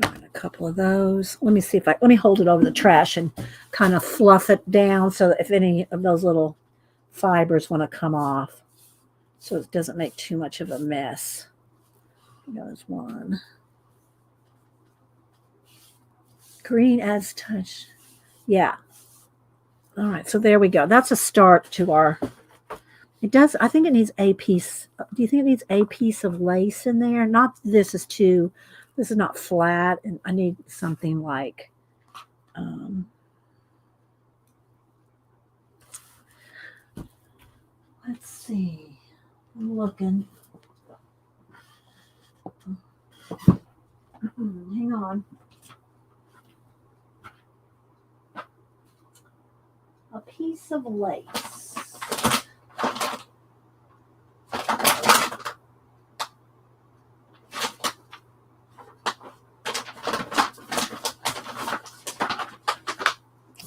[SPEAKER 1] A couple of those. Let me hold it over the trash and kind of fluff it down so that if any of those little fibers want to come off, so it doesn't make too much of a mess. There's one. Green adds touch. Yeah. All right, so there we go. That's a start to our... It does, I think it needs a piece. Do you think it needs a piece of lace in there? Not this is not flat, and I need something like, let's see. I'm looking. Hang on. A piece of lace.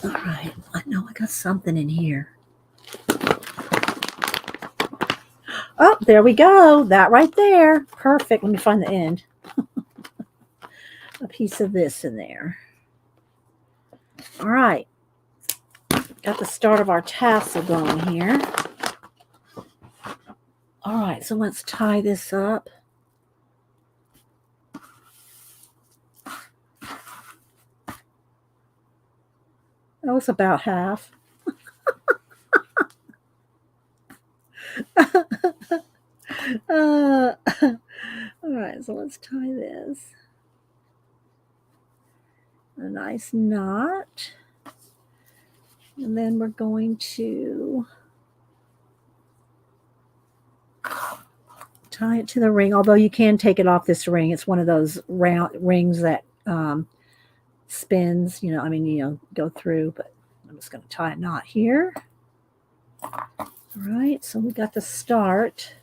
[SPEAKER 1] All right, I know I got something in here. Oh, there we go. That right there. Perfect. Let me find the end. A piece of this in there. All right. Got the start of our tassel going here. All right, so let's tie this up. That was about half. All right, so let's tie this. A nice knot. And then we're going to tie it to the ring, although you can take it off this ring. It's one of those round rings that spins, go through, but I'm just going to tie a knot here. All right, so we got the start.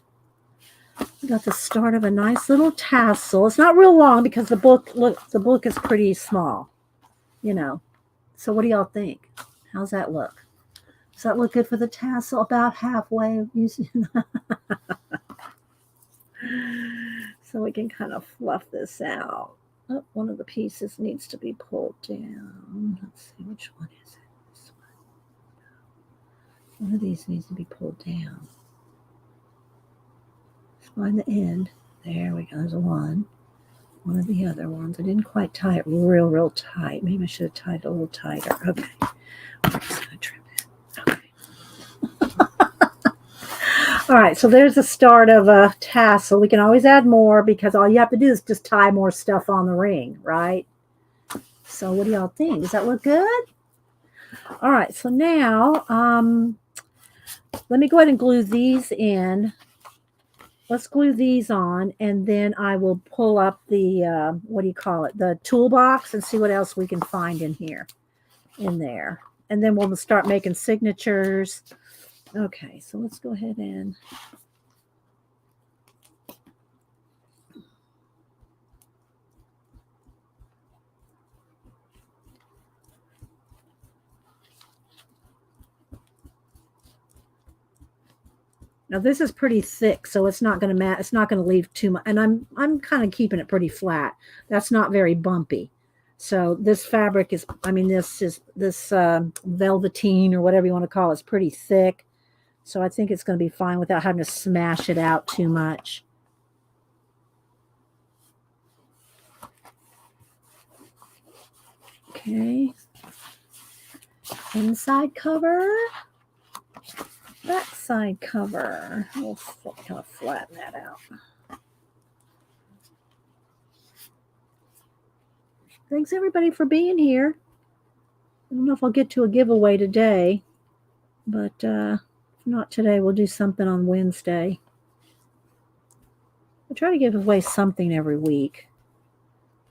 [SPEAKER 1] We got the start of a nice little tassel. It's not real long because the book is pretty small, So what do y'all think? How's that look? Does that look good for the tassel? About halfway. So we can kind of fluff this out. Oh, one of the pieces needs to be pulled down. Let's see, which one is it? This one. One of these needs to be pulled down. Let's find the end. There we go. There's one. One of the other ones. I didn't quite tie it real tight. Maybe I should have tied it a little tighter. Okay. We're just going to trim it. Okay. All right. So there's the start of a tassel. We can always add more because all you have to do is just tie more stuff on the ring, right? So what do y'all think? Does that look good? All right. So now let me go ahead and glue these in. Let's glue these on, and then I will pull up the, the toolbox and see what else we can find in there. And then we'll start making signatures. Okay, so let's go ahead and now this is pretty thick, so it's not going to it's not going to leave too much. And I'm kind of keeping it pretty flat. That's not very bumpy. So this fabric is, this velveteen or whatever you want to call it, is pretty thick. So I think it's going to be fine without having to smash it out too much. Okay. Inside cover. Backside cover. We'll kind of flatten that out. Thanks everybody for being here. I don't know if I'll get to a giveaway today, but if not today, we'll do something on Wednesday. I try to give away something every week,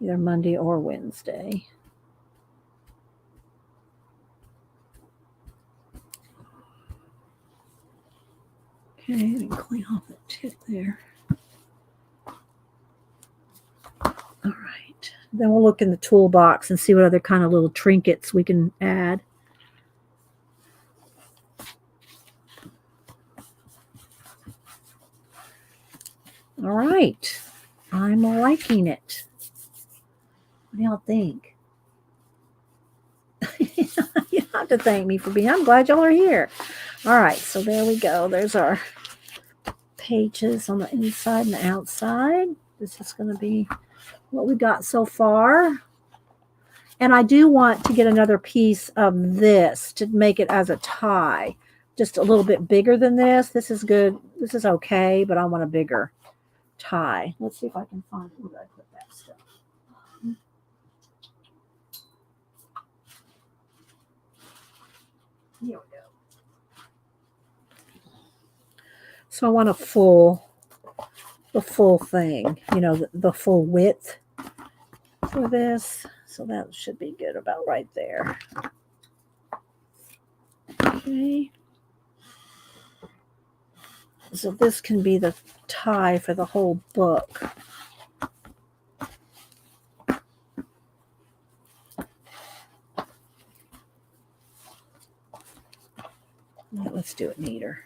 [SPEAKER 1] either Monday or Wednesday. Okay, let me clean off the tip there. All right. Then we'll look in the toolbox and see what other kind of little trinkets we can add. All right. I'm liking it. What do y'all think? You don't have to thank me for being. I'm glad y'all are here. All right. So there we go. There's our pages on the inside and the outside. This is going to be what we got so far. And I do want to get another piece of this to make it as a tie. Just a little bit bigger than this. This is good. This is okay, but I want a bigger tie. Let's see if I can find where I put that stuff. Here we go. So I want the full thing, the full width for this. So that should be good about right there. Okay. So this can be the tie for the whole book. Yeah, let's do it neater.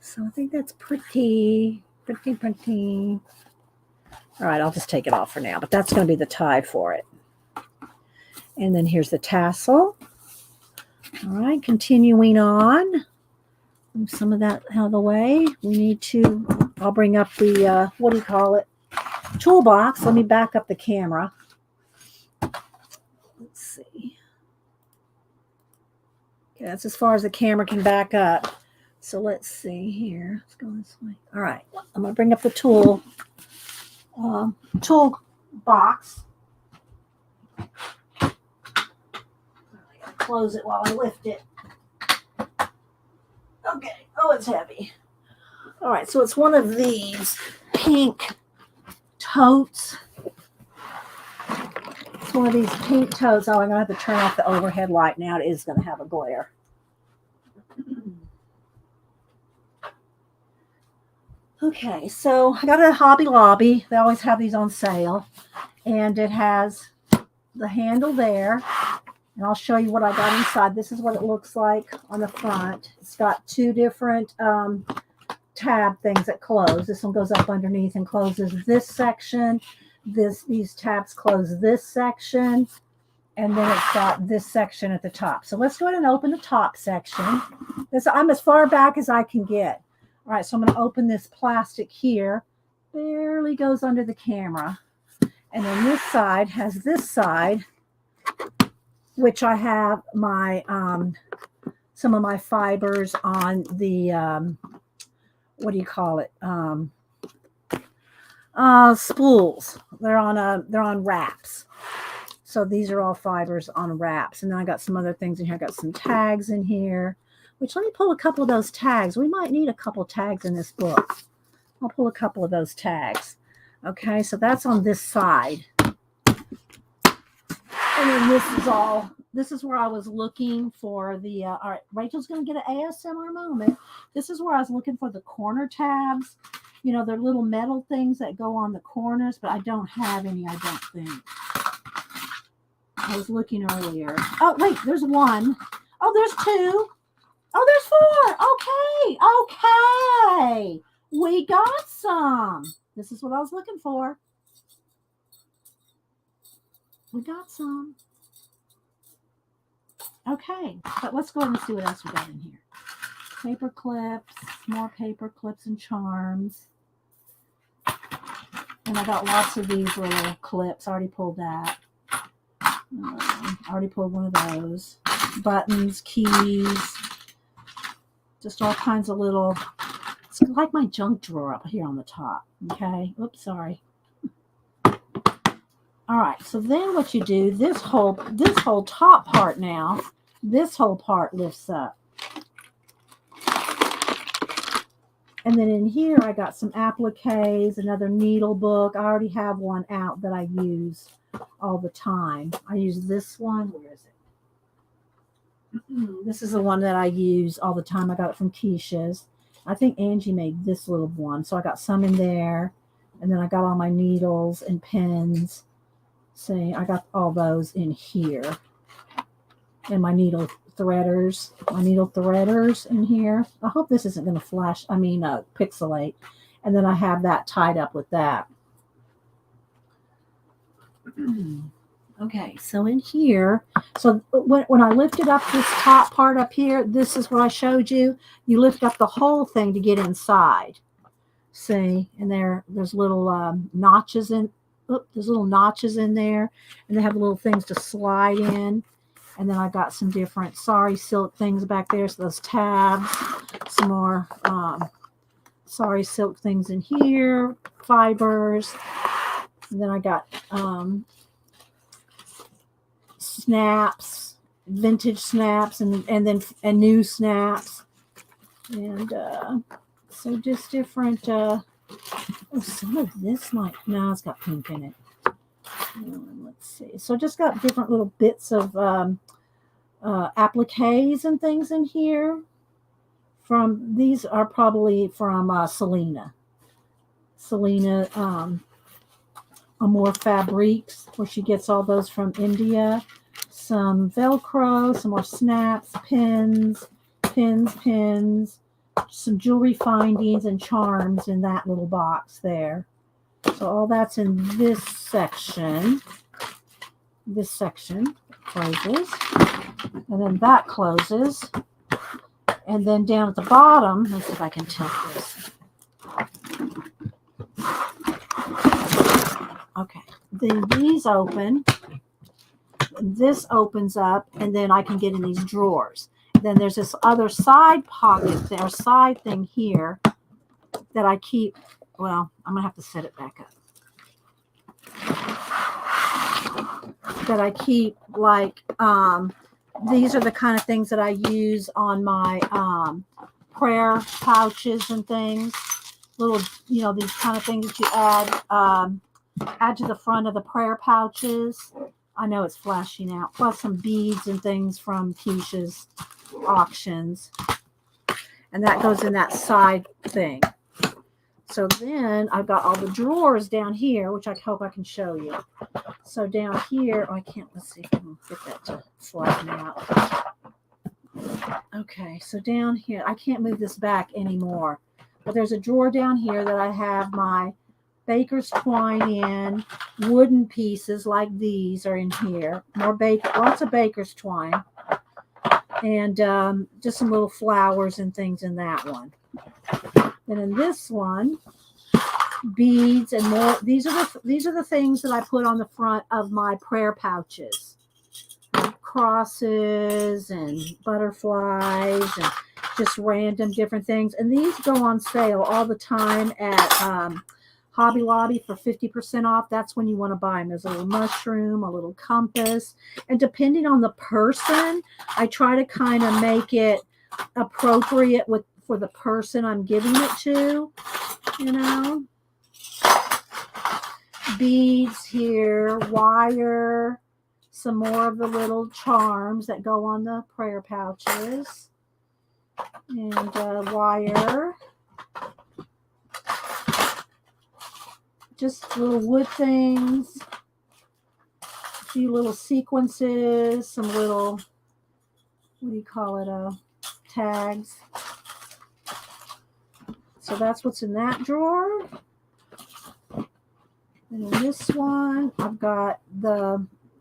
[SPEAKER 1] So I think that's pretty. All right, I'll just take it off for now, but that's going to be the tie for it. And then here's the tassel. All right, continuing on. Move some of that out of the way. We need to, I'll bring up the, what do you call it? Toolbox. Let me back up the camera. Let's see. Okay, that's as far as the camera can back up. So let's see here. Let's go this way. All right, I'm going to bring up the toolbox. I gotta close it while I lift it. Okay. Oh, it's heavy. All right, so it's one of these pink totes. It's one of these pink totes. Oh, I'm going to have to turn off the overhead light now. It is going to have a glare. Okay, so I got it at Hobby Lobby. They always have these on sale. And it has the handle there. And I'll show you what I got inside. This is what it looks like on the front. It's got two different tab things that close. This one goes up underneath and closes this section. These tabs close this section. And then it's got this section at the top. So let's go ahead and open the top section. I'm as far back as I can get. All right, so I'm going to open this plastic here. Barely goes under the camera. And then this side has this side, which I have my some of my fibers on the what do you call it? Spools. They're on wraps. So these are all fibers on wraps. And then I got some other things in here. I got some tags in here. Which, let me pull a couple of those tags. We might need a couple tags in this book. I'll pull a couple of those tags. Okay, so that's on this side. And then this is where I was looking for the, all right, Rachel's going to get an ASMR moment. This is where I was looking for the corner tabs. You know, they're little metal things that go on the corners, but I don't have any, I don't think. I was looking earlier. Oh, wait, there's one. Oh, there's two. Oh, there's four. Okay. We got some. This is what I was looking for. We got some. Okay. But let's go ahead and see what else we got in here. Paper clips, more paper clips and charms. And I got lots of these little clips. I already pulled that. I already pulled one of those. Buttons, keys. Just all kinds of little, it's like my junk drawer up here on the top. Okay. Oops, sorry. All right. So then what you do, this whole top part now, this whole part lifts up. And then in here, I got some appliques, another needle book. I already have one out that I use all the time. I use this one. Where is it? This is the one that I use all the time. I got it from Kiesha's. I think Angie made this little one. So I got some in there. And then I got all my needles and pens. See, I got all those in here. And my needle threaders. My needle threaders in here. I hope this isn't going to pixelate. And then I have that tied up with that. Okay, so in here, so when I lifted up this top part up here, this is what I showed you. You lift up the whole thing to get inside. See, and there's little notches in. There's little notches in there, and they have little things to slide in. And then I got some different sari silk things back there. So those tabs, some more sari silk things in here, fibers. And then I got snaps, vintage snaps, and new snaps, and so just different. Some of this might it's got pink in it. Let's see. So just got different little bits of appliques and things in here. These are probably from Selena. More fabrics, where she gets all those from India. Some Velcro, some more snaps, pins, some jewelry findings and charms in that little box there. So all that's in this section. This section closes. And then that closes. And then down at the bottom, let's see if I can tilt this. Okay, then these open. This opens up, and then I can get in these drawers. Then there's this other side pocket there, side thing here that I keep. Well, I'm gonna have to set it back up. That I keep, like, these are the kind of things that I use on my prayer pouches and things. Little, these kind of things that you add to the front of the prayer pouches. I know it's flashing out. Plus some beads and things from Keisha's auctions. And that goes in that side thing. So then I've got all the drawers down here, which I hope I can show you. So down here, I can't, let's see if I can get that to flatten out. Okay, so down here, I can't move this back anymore. But there's a drawer down here that I have my baker's twine in. Wooden pieces like these are in here. Lots of baker's twine. And just some little flowers and things in that one. And in this one, beads and more. These are the things that I put on the front of my prayer pouches. Crosses and butterflies and just random different things. And these go on sale all the time at Hobby Lobby for 50% off. That's when you want to buy them. There's a little mushroom, a little compass. And depending on the person, I try to kind of make it appropriate for the person I'm giving it to, Beads here, wire, some more of the little charms that go on the prayer pouches, and wire. Just little wood things, a few little sequences, some little, what do you call it, tags. So that's what's in that drawer. And in this one, I've got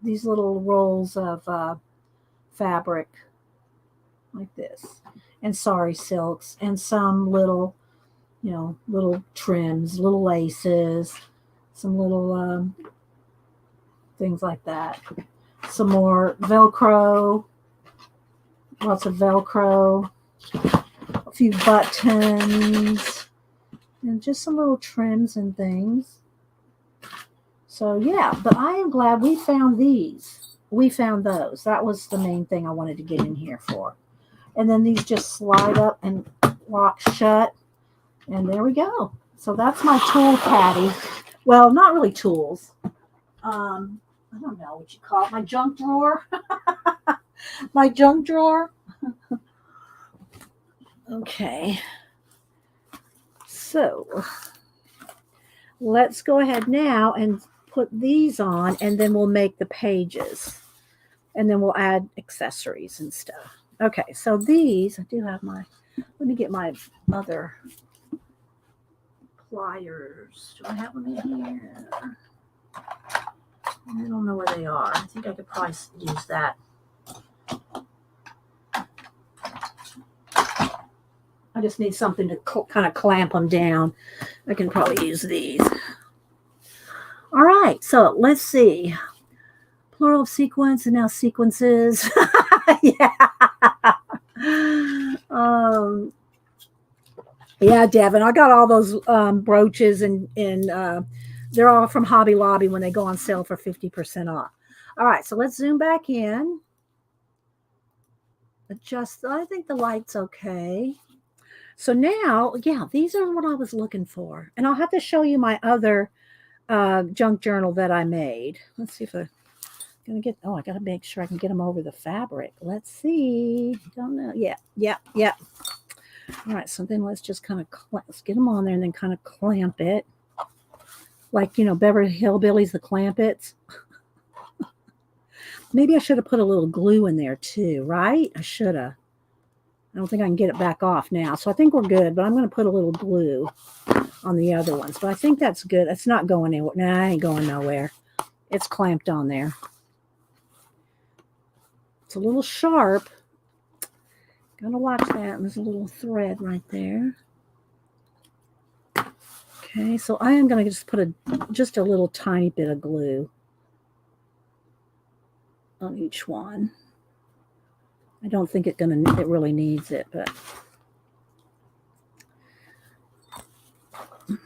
[SPEAKER 1] these little rolls of fabric like this, and sari silks, and some little, little trims, little laces, some little things like that. Some more Velcro, lots of Velcro, a few buttons, and just some little trims and things. So yeah, but I am glad we found these. We found those. That was the main thing I wanted to get in here for. And then these just slide up and lock shut. And there we go. So that's my tool caddy. Well, not really tools. I don't know what you call it. My junk drawer. My junk drawer. Okay. So let's go ahead now and put these on, and then we'll make the pages. And then we'll add accessories and stuff. Okay, so these, I do have my, let me get my other pliers. Do I have them in here? I don't know where they are. I think I could probably use that. I just need something to kind of clamp them down. I can probably use these. All right, so let's see. Plural of sequence and now sequences. Yeah. Yeah, Devin, I got all those brooches and they're all from Hobby Lobby when they go on sale for 50% off. All right, so let's zoom back in. Adjust, I think the light's okay. So now, yeah, these are what I was looking for. And I'll have to show you my other junk journal that I made. Let's see if I'm going to get, I got to make sure I can get them over the fabric. Let's see. Don't know. Yeah. All right, so then let's just kind of, let's get them on there and then kind of clamp it. Like, Beverly Hillbillies, the Clampets. Maybe I should have put a little glue in there too, right? I should have. I don't think I can get it back off now. So I think we're good, but I'm going to put a little glue on the other ones. But I think that's good. It's not going anywhere. Nah, I ain't going nowhere. It's clamped on there. It's a little sharp. Gotta watch that. And there's a little thread right there. Okay, so I am going to just put just a little tiny bit of glue on each one. I don't think it really needs it, but so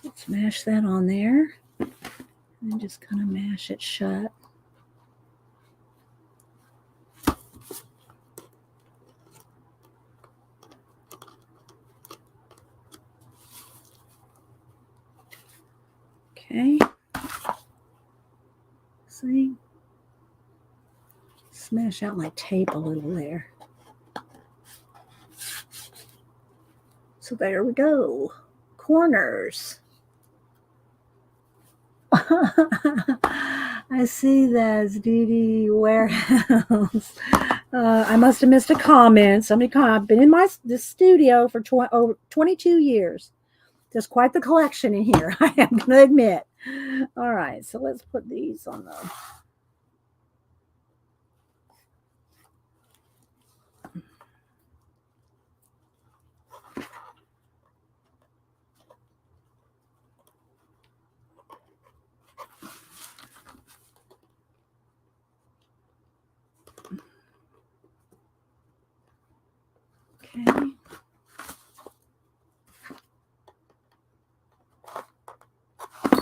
[SPEAKER 1] let's mash that on there and just kind of mash it shut. Okay. See? Smash out my tape a little there. So there we go. Corners. I see that's Dee Dee Warehouse. I must have missed a comment. I've been in this studio for 22 years. There's quite the collection in here, I am going to admit. All right, so let's put these on the... Okay.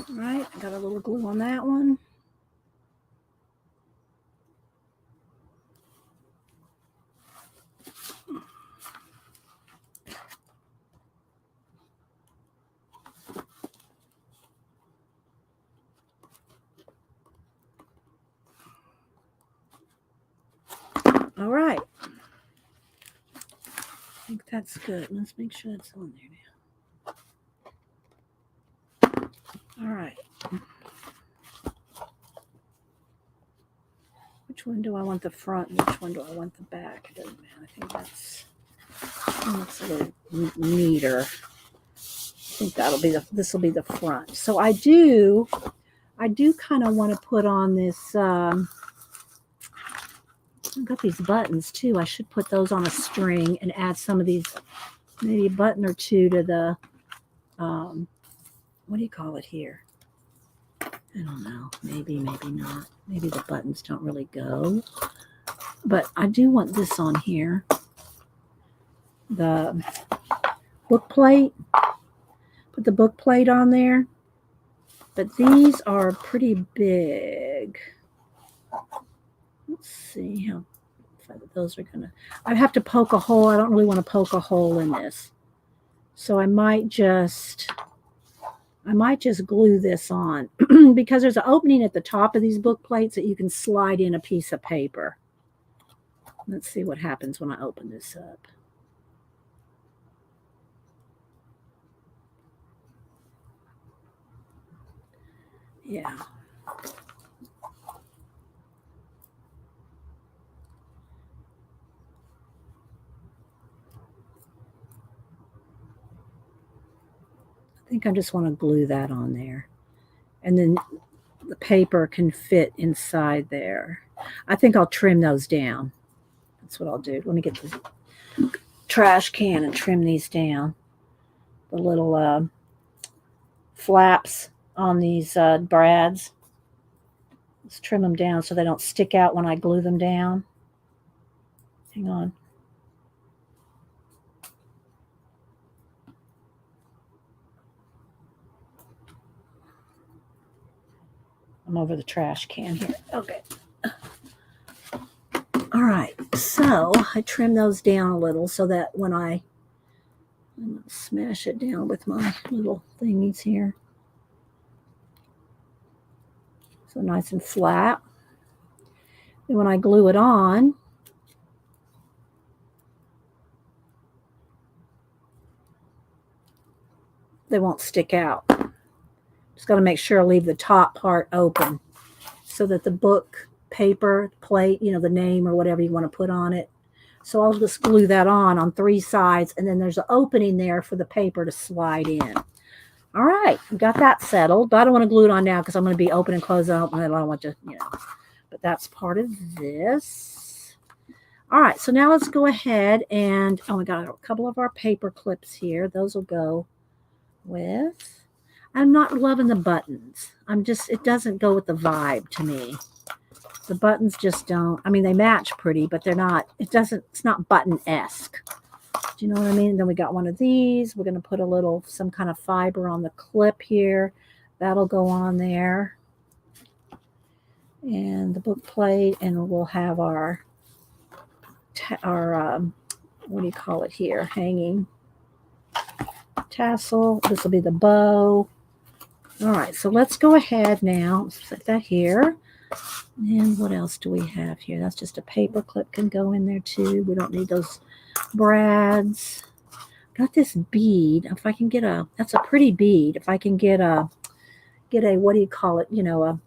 [SPEAKER 1] All right, I got a little glue on that one. All right. I think that's good. Let's make sure it's on there now. All right. Which one do I want the front and which one do I want the back? It doesn't matter. I think that looks a little neater. I think this will be the front. So I do kind of want to put on this, I've got these buttons too. I should put those on a string and add some of these, maybe a button or two to the, what do you call it here? I don't know. Maybe not. Maybe the buttons don't really go. But I do want this on here. The book plate. Put the book plate on there. But these are pretty big. Let's see how those are gonna... I have to poke a hole. I don't really want to poke a hole in this. So I might just glue this on because there's an opening at the top of these book plates that you can slide in a piece of paper. Let's see what happens when I open this up. Yeah. I think I just want to glue that on there. And then the paper can fit inside there. I think I'll trim those down. That's what I'll do. Let me get the trash can and trim these down. The little flaps on these brads. Let's trim them down so they don't stick out when I glue them down. Hang on. I'm over the trash can here. Okay. All right. So I trim those down a little so that when I'm going to smash it down with my little thingies here. So nice and flat. And when I glue it on, they won't stick out. Just got to make sure I leave the top part open so that the book paper plate, the name or whatever you want to put on it. So I'll just glue that on 3 sides, and then there's an opening there for the paper to slide in. All right, we got that settled, but I don't want to glue it on now because I'm going to be open and close up, and I don't want to, but that's part of this. All right, so now let's go ahead and, oh, we got a couple of our paper clips here. Those will go with, I'm not loving the buttons. It doesn't go with the vibe to me. The buttons just don't, I mean, they match pretty, but they're not, it's not button-esque. Do you know what I mean? Then we got one of these. We're going to put some kind of fiber on the clip here. That'll go on there. And the book plate, and we'll have our what do you call it here? Hanging tassel. This will be the bow. All right, so let's go ahead now. Set that here. And what else do we have here? That's just a paper clip can go in there too. We don't need those brads. Got this bead. If I can get that's a pretty bead. If I can get a, what do you call it? A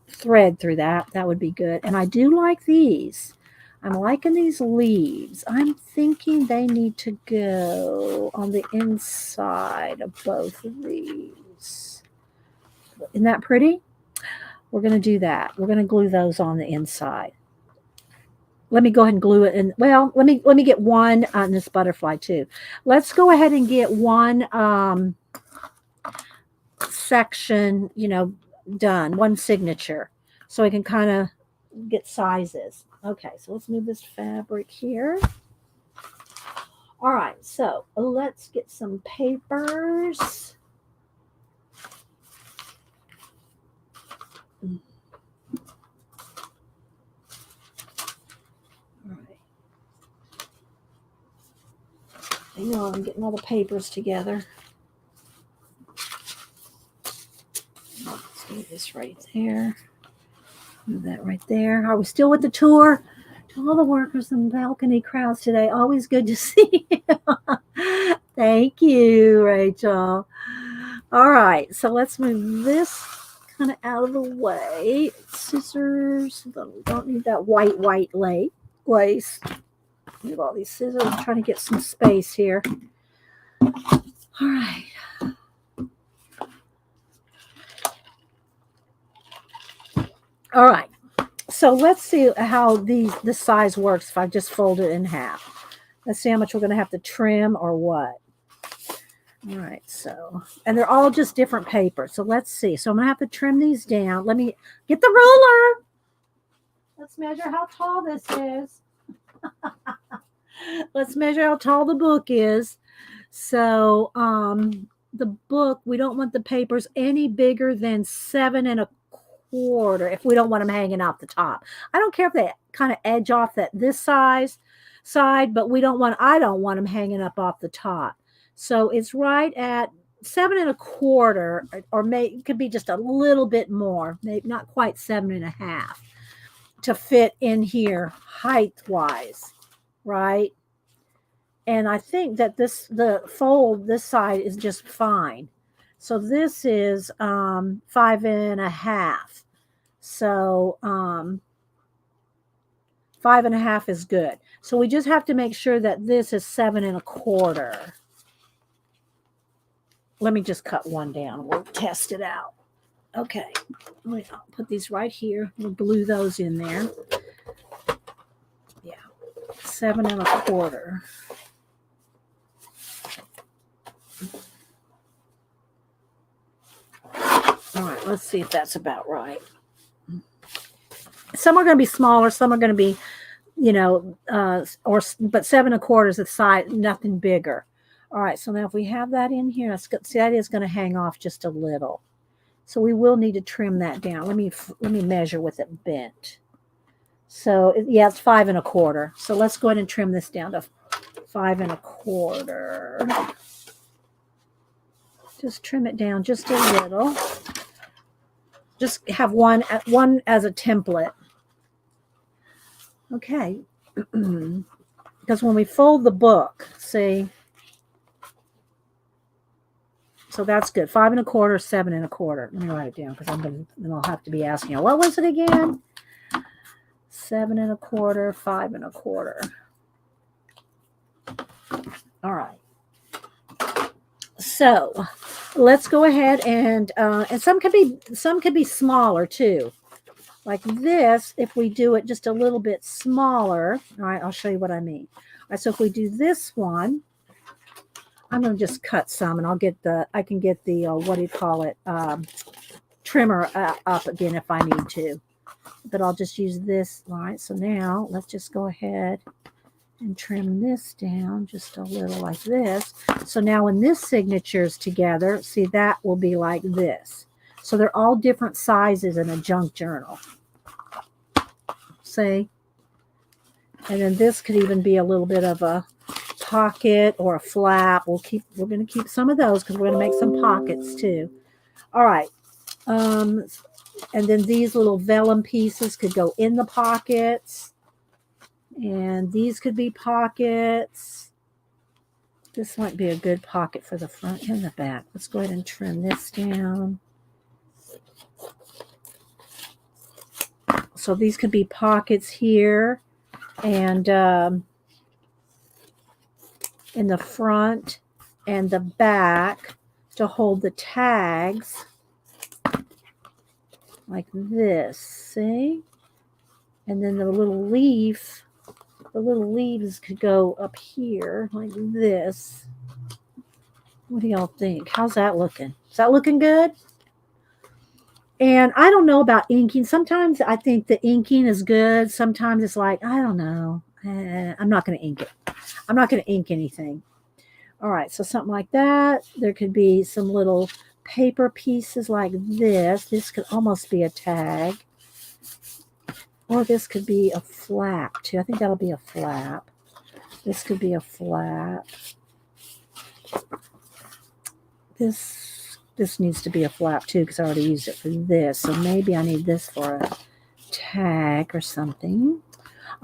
[SPEAKER 1] thread through that would be good. And I do like these. I'm liking these leaves. I'm thinking they need to go on the inside of both of these. Isn't that pretty? We're going to do that. We're going to glue those on the inside. Let me go ahead and glue it. And well, let me get one on this butterfly too. Let's go ahead and get one section, done, one signature, so I can kind of get sizes. Okay, so let's move this fabric here. All right, so let's get some papers. All right. Hang on, I'm getting all the papers together. Let's move this right there. Move that right there. Are we still with the tour? To all the workers and balcony crowds today, always good to see you. Thank you, Rachel. All right, so let's move this kind of out of the way. Scissors. We don't need that white lace. We have all these scissors. I'm trying to get some space here. All right. All right, so let's see how this size works if I just fold it in half. Let's see how much we're going to have to trim or what. All right, so, and they're all just different paper. So let's see. So I'm going to have to trim these down. Let me get the ruler. Let's measure how tall this is. Let's measure how tall the book is. So the book, we don't want the papers any bigger than 7 1/4 if we don't want them hanging out the top. I don't care if they kind of edge off this side, but I don't want them hanging up off the top. So it's right at 7 1/4, or it could be just a little bit more, maybe not quite 7 1/2, to fit in here height wise, right? And I think that the fold this side is just fine. So this is 5 1/2. So 5 1/2 is good. So we just have to make sure that this is 7 1/4. Let me just cut one down. We'll test it out. Okay. I'll put these right here. We'll glue those in there. Yeah. 7 1/4. All right, let's see if that's about right. Some are going to be smaller, some are going to be, but 7 1/4 is the size, nothing bigger. All right, so now if we have that in here, see, that is going to hang off just a little. So we will need to trim that down. Let me measure with it bent. So yeah, it's 5 1/4. So let's go ahead and trim this down to 5 1/4. Just trim it down just a little. Just have one as a template. Okay. Because when we fold the book, see, so that's good. 5 1/4, 7 1/4. Let me write it down because then I'll have to be asking you, what was it again? 7 1/4, 5 1/4. All right. So let's go ahead and some could be smaller too. like this, if we do it just a little bit smaller, all right, I'll show you what I mean. All right, so if we do this one, I'm going to just cut some, and I'll get I can get the, what do you call it, trimmer up again if I need to. But I'll just use this. All right, so now let's just go ahead and trim this down just a little like this. So now when this signature is together, see, that will be like this. So they're all different sizes in a junk journal. See? And then this could even be a little bit of a pocket or a flap. We're going to keep some of those because we're going to make some pockets too. All right. And then these little vellum pieces could go in the pockets. And these could be pockets. This might be a good pocket for the front and the back. Let's go ahead and trim this down. So these could be pockets here and in the front and the back to hold the tags like this, see? And then the little leaves could go up here like this. What do y'all think? How's that looking? Is that looking good? And I don't know about inking. Sometimes I think the inking is good. Sometimes it's like, I don't know. I'm not going to ink it. I'm not going to ink anything. All right, so something like that. There could be some little paper pieces like this. This could almost be a tag. Or this could be a flap too. I think that'll be a flap. This could be a flap. This needs to be a flap too because I already used it for this. So maybe I need this for a tag or something.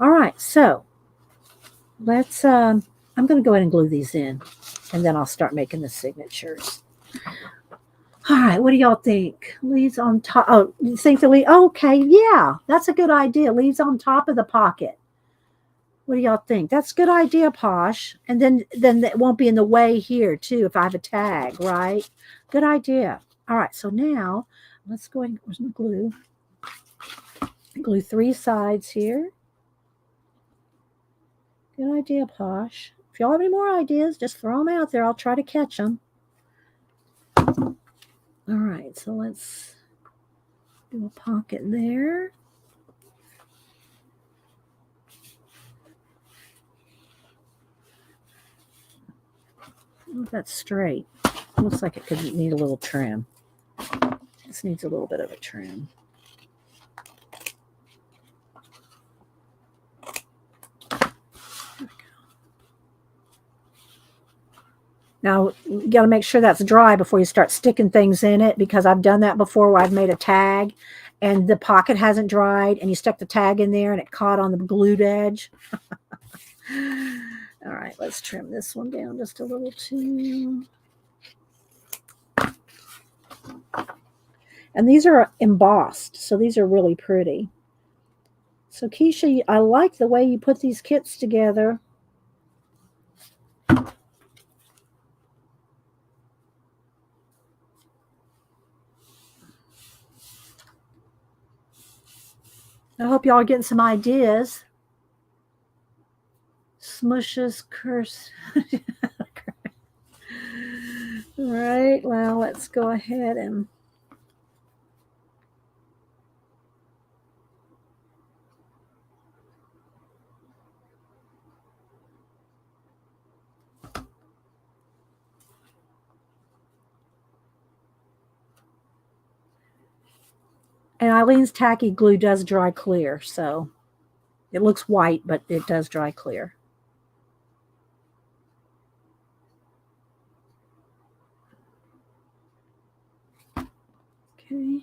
[SPEAKER 1] All right, so let's, I'm going to go ahead and glue these in and then I'll start making the signatures. All right, what do y'all think? Leaves on top. Oh, you think the lead? Okay, yeah, that's a good idea. Leaves on top of the pocket. What do y'all think? That's a good idea, Posh. And then it won't be in the way here too if I have a tag, right? Good idea. All right, so now let's go ahead and glue. Glue 3 sides here. Good idea, Posh. If y'all have any more ideas, just throw them out there. I'll try to catch them. All right, so let's do a pocket there. Oh, that's straight. Looks like it could need a little trim. This needs a little bit of a trim. Now, you got to make sure that's dry before you start sticking things in it, because I've done that before where I've made a tag and the pocket hasn't dried and you stuck the tag in there and it caught on the glued edge. All right, let's trim this one down just a little too. And these are embossed, so these are really pretty. So Keisha, I like the way you put these kits together. I hope y'all are getting some ideas. Smushes, curse. All right, well, let's go ahead and Eileen's tacky glue does dry clear, so it looks white, but it does dry clear. Okay.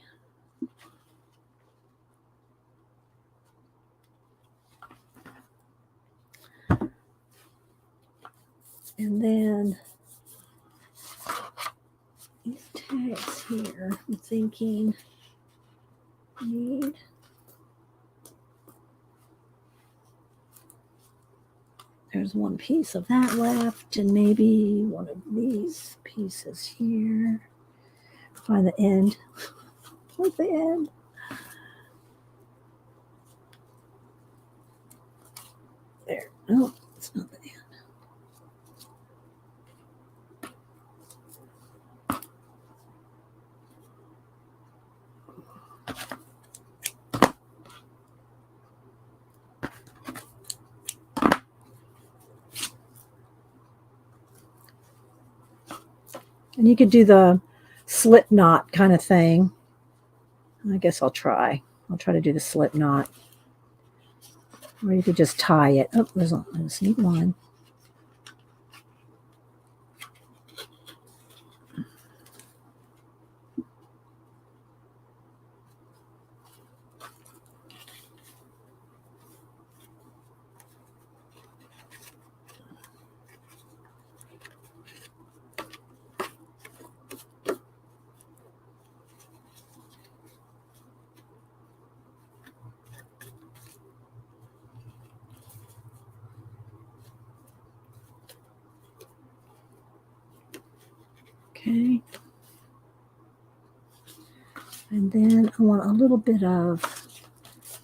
[SPEAKER 1] And then these tags here, I'm thinking there's one piece of that left, and maybe one of these pieces here. Find the end. Where's the end? Oh, it's not the end. And you could do the slip knot kind of thing. I guess I'll try. I'll try to do the slip knot. Or you could just tie it. Oh, I just need one. Okay. And then I want a little bit of,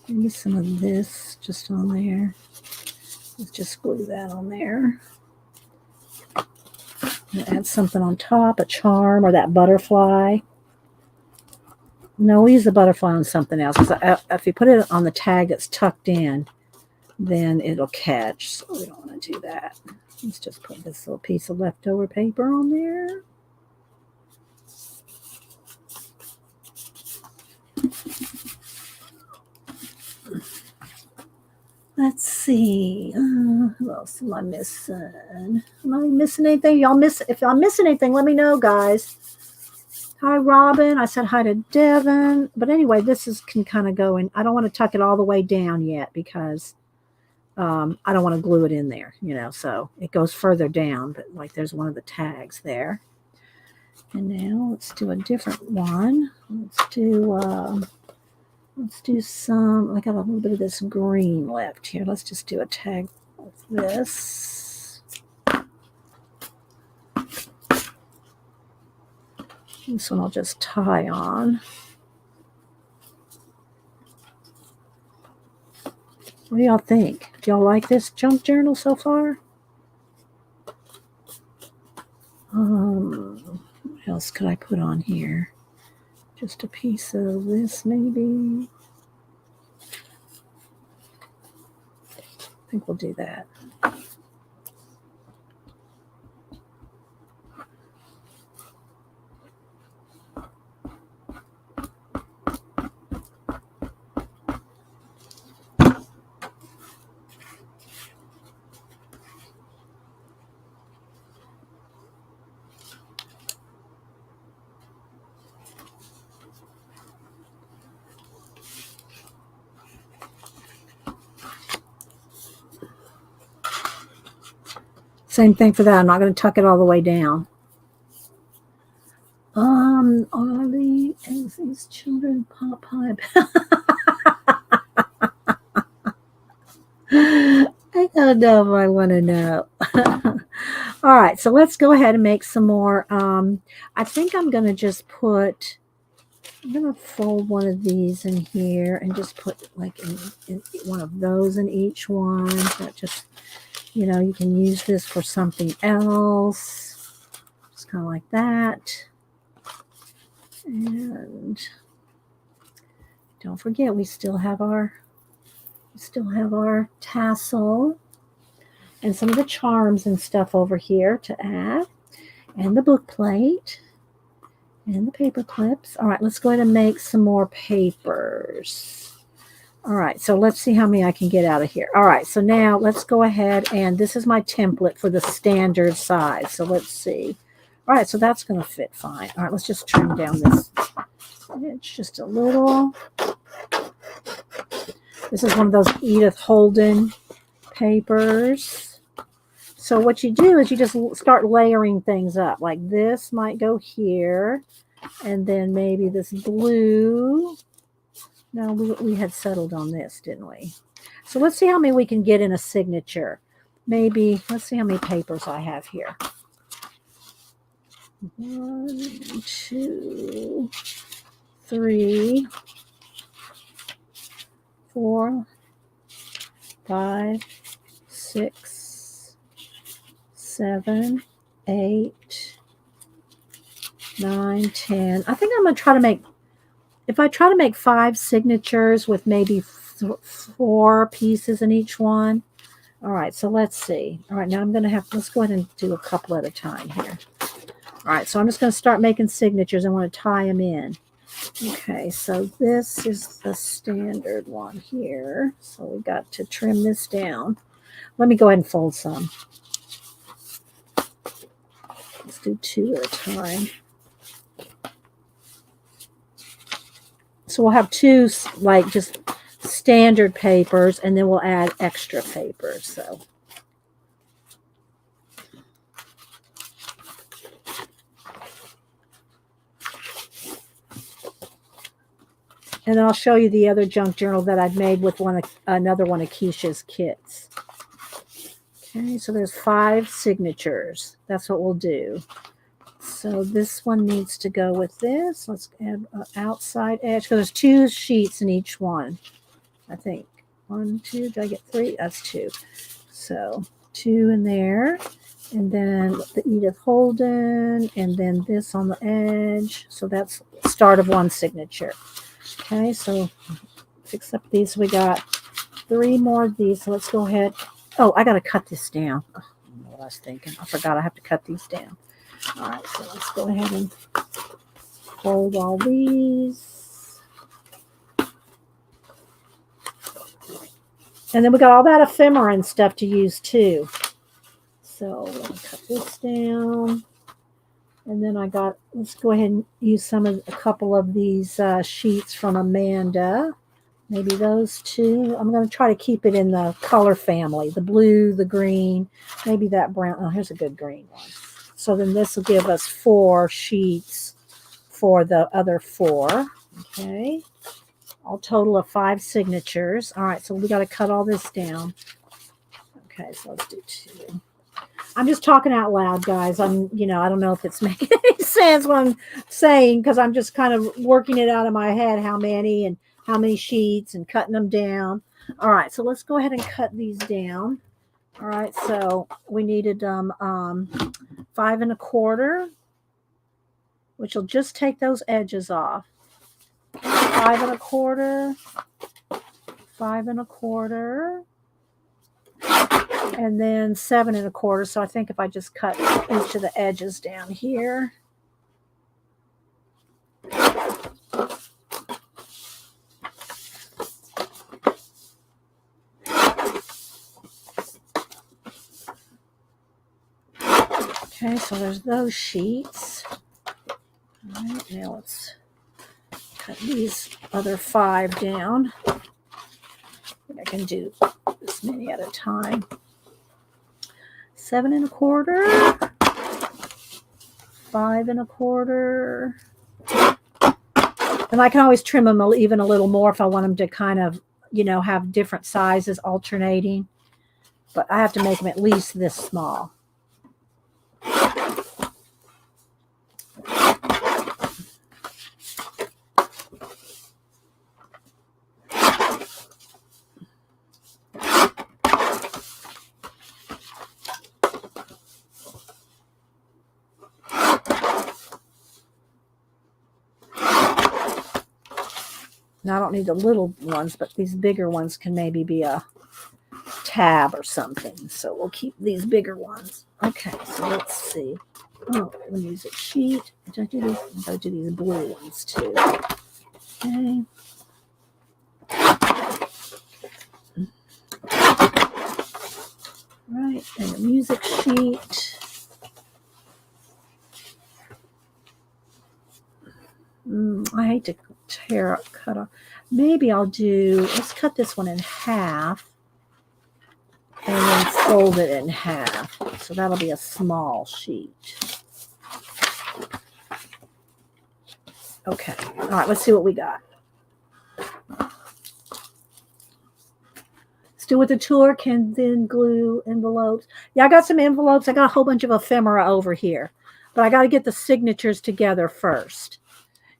[SPEAKER 1] maybe some of this just on there. Let's just glue that on there. And add something on top, a charm or that butterfly. No, we'll use the butterfly on something else. Because if you put it on the tag that's tucked in, then it'll catch. So we don't want to do that. Let's just put this little piece of leftover paper on there. Let's see. Who else am I missing? Am I missing anything? If I'm missing anything, let me know, guys. Hi, Robin. I said hi to Devin. But anyway, can kind of go in. I don't want to tuck it all the way down yet because I don't want to glue it in there, so it goes further down. But like there's one of the tags there. And now let's do a different one. Let's do some, I got a little bit of this green left here. Let's just do a tag with this. This one I'll just tie on. What do y'all think? Do y'all like this junk journal so far? What else could I put on here? Just a piece of this, maybe. I think we'll do that. Same thing for that. I'm not going to tuck it all the way down. Are these children pop pipe? I don't know if I want to know. All right, so let's go ahead and make some more. I think I'm going to just I'm going to fold one of these in here and just put like in one of those in each one. That just, you can use this for something else. Just kind of like that. And don't forget, we still have our tassel and some of the charms and stuff over here to add, and the book plate and the paper clips. All right, let's go ahead and make some more papers. All right, so let's see how many I can get out of here. All right, so now let's go ahead, and this is my template for the standard size. So let's see. All right, so that's going to fit fine. All right, let's just trim down this. It's just a little. This is one of those Edith Holden papers. So what you do is you just start layering things up. Like this might go here, and then maybe this blue. No, we had settled on this, didn't we? So let's see how many we can get in a signature. Maybe, let's see how many papers I have here. 1, 2, 3, 4, 5, 6, 7, 8, 9, 10. I think I'm going to try to make, if I try to make 5 signatures with maybe 4 pieces in each one. All right, so let's see. All right, now I'm going to have, let's go ahead and do a couple at a time here. All right, so I'm just going to start making signatures. I want to tie them in. Okay, so this is the standard one here. So we got to trim this down. Let me go ahead and fold some. Let's do 2 at a time. So we'll have 2 like just standard papers, and then we'll add extra papers. So and then I'll show you the other junk journal that I've made with another one of Keisha's kits. Okay, so there's 5 signatures. That's what we'll do. So this one needs to go with this. Let's add an outside edge, because there's 2 sheets in each one. I think 1, 2. Did I get 3? That's 2. So 2 in there, and then the Edith Holden, and then this on the edge. So that's the start of one signature. Okay, so fix up these. We got 3 more of these. So let's go ahead. Oh, I got to cut this down. Oh, I don't know what I was thinking. I forgot I have to cut these down. All right, so let's go ahead and fold all these. And then we got all that ephemera and stuff to use too. So we're going to cut this down. And then I got, let's go ahead and use a couple of these sheets from Amanda. Maybe those 2. I'm going to try to keep it in the color family. The blue, the green, maybe that brown. Oh, here's a good green one. So then this will give us 4 sheets for the other 4. Okay. All total of 5 signatures. All right, so we got to cut all this down. Okay, so let's do 2. I'm just talking out loud, guys. I don't know if it's making any sense what I'm saying, because I'm just kind of working it out in my head, how many sheets and cutting them down. All right, so let's go ahead and cut these down. All right, so we needed 5 1/4, which will just take those edges off. 5 1/4, 5 1/4, and then 7 1/4. So I think if I just cut each of the edges down here. Okay, so there's those sheets. All right, now let's cut these other 5 down. I can do this many at a time. 7 1/4, 5 1/4, and I can always trim them even a little more if I want them to kind of, have different sizes alternating. But I have to make them at least this small. Now I don't need the little ones, but these bigger ones can maybe be a tab or something. So we'll keep these bigger ones. Okay, so let's see. Oh, the music sheet. Did I do these? I'm going to do these blue ones too. Okay. Right, and the music sheet. I hate to cut off. Maybe I'll let's cut this one in half and then fold it in half. So that'll be a small sheet. Okay. All right, let's see what we got. Still with the tour, can then glue envelopes. Yeah, I got some envelopes. I got a whole bunch of ephemera over here. But I got to get the signatures together first.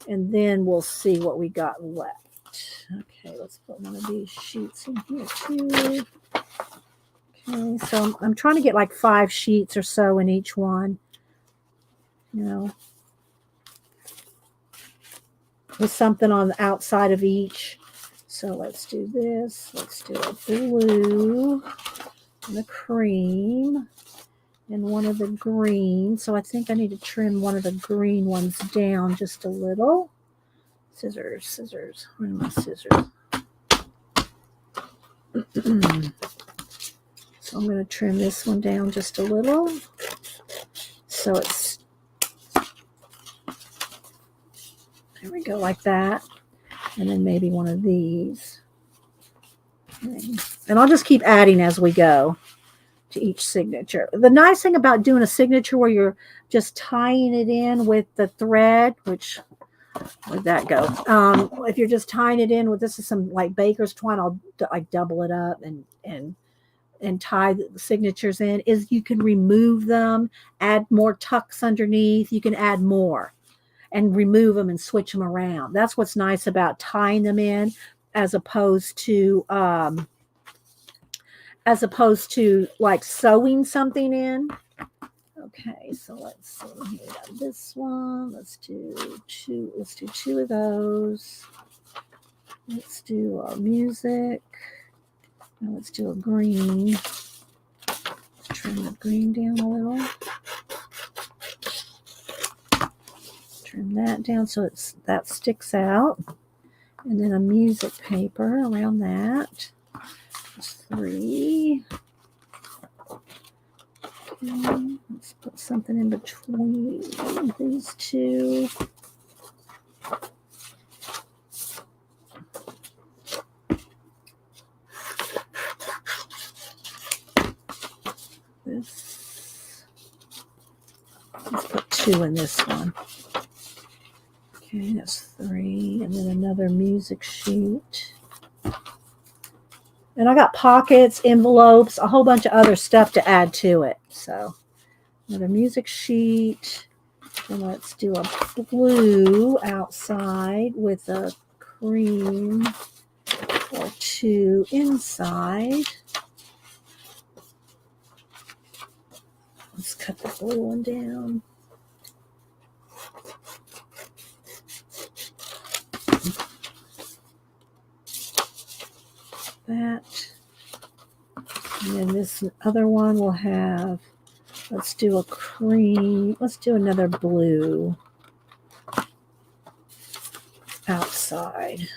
[SPEAKER 1] And then we'll see what we got left. Okay, let's put one of these sheets in here too. Okay, so I'm trying to get like 5 sheets or so in each one, you know, with something on the outside of each. So let's do this. Let's do a blue and a cream and one of the green. So I think I need to trim one of the green ones down just a little. Scissors, scissors. Where are my scissors? So I'm going to trim this one down just a little. So it's, there we go, like that. And then maybe one of these. And I'll just keep adding as we go to each signature. The nice thing about doing a signature where you're just tying it in with the thread, which, where'd that go? If you're just tying it in with, this is some like baker's twine, I'll like double it up and tie the signatures in, is you can remove them, add more tucks underneath. You can add more and remove them and switch them around. That's what's nice about tying them in as opposed to like sewing something in. Okay, so let's see here. This one, let's do two of those. Let's do our music. Now let's do a green. Let's trim the green down a little. Trim that down so that sticks out. And then a music paper around that. That's 3. Okay, let's put something in between these two. Let's put 2 in this one. Okay, that's 3. And then another music sheet. And I got pockets, envelopes, a whole bunch of other stuff to add to it. So another music sheet. And let's do a blue outside with a cream or 2 inside. Let's cut the blue one down. That. And then this other one will have, let's do a cream. Let's do another blue outside.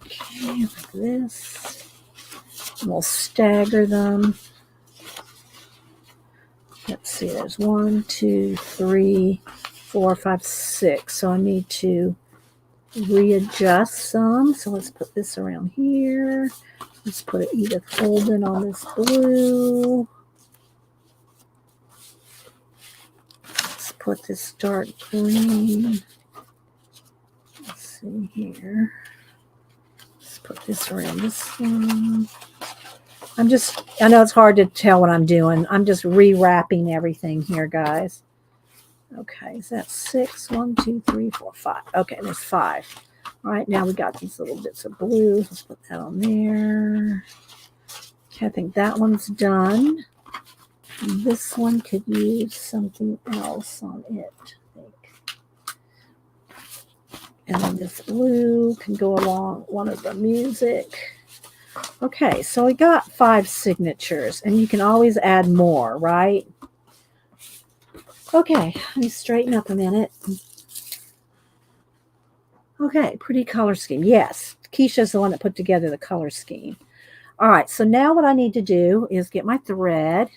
[SPEAKER 1] Okay, like this. And we'll stagger them. Let's see, there's 1, 2, 3, 4, 5, 6. So I need to readjust some. So let's put this around here. Let's put Edith Holden on this blue. Let's put this dark green. Let's see here. Let's put this around this one. I know it's hard to tell what I'm doing. I'm just rewrapping everything here, guys. Okay, is that 6? 1, 2, 3, 4, 5. Okay, there's 5. All right, now we got these little bits of blue. Let's put that on there. Okay, I think that one's done. This one could use something else on it, I think. And then this blue can go along one of the music. Okay, so we got 5 signatures, and you can always add more, right? Okay, let me straighten up a minute. Okay, pretty color scheme. Yes, Keisha's the one that put together the color scheme. All right, so now what I need to do is get my thread,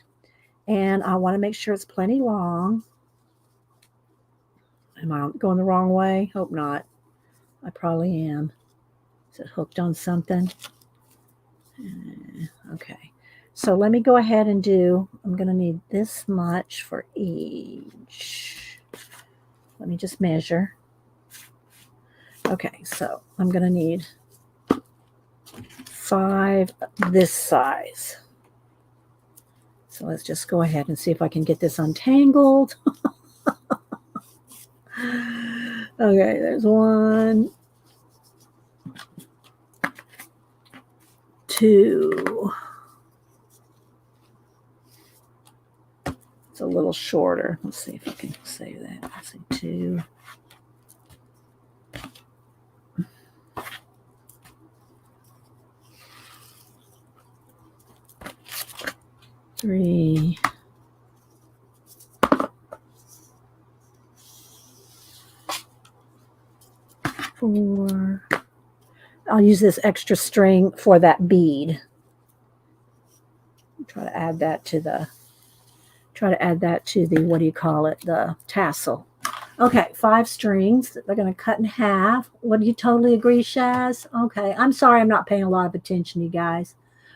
[SPEAKER 1] and I want to make sure it's plenty long. Am I going the wrong way? Hope not. I probably am. Is it hooked on something? Okay, so let me go ahead and I'm going to need this much for each. Let me just measure. Okay, so I'm going to need 5 this size. So let's just go ahead and see if I can get this untangled. Okay, there's 1, 2. It's a little shorter. Let's see if I can save that. Let's see, 2. 3. 4. I'll use this extra string for that bead. Try to add that to the, what do you call it? The tassel. Okay, 5 strings that they're going to cut in half. What, do you totally agree, Shaz? Okay, I'm sorry I'm not paying a lot of attention, you guys.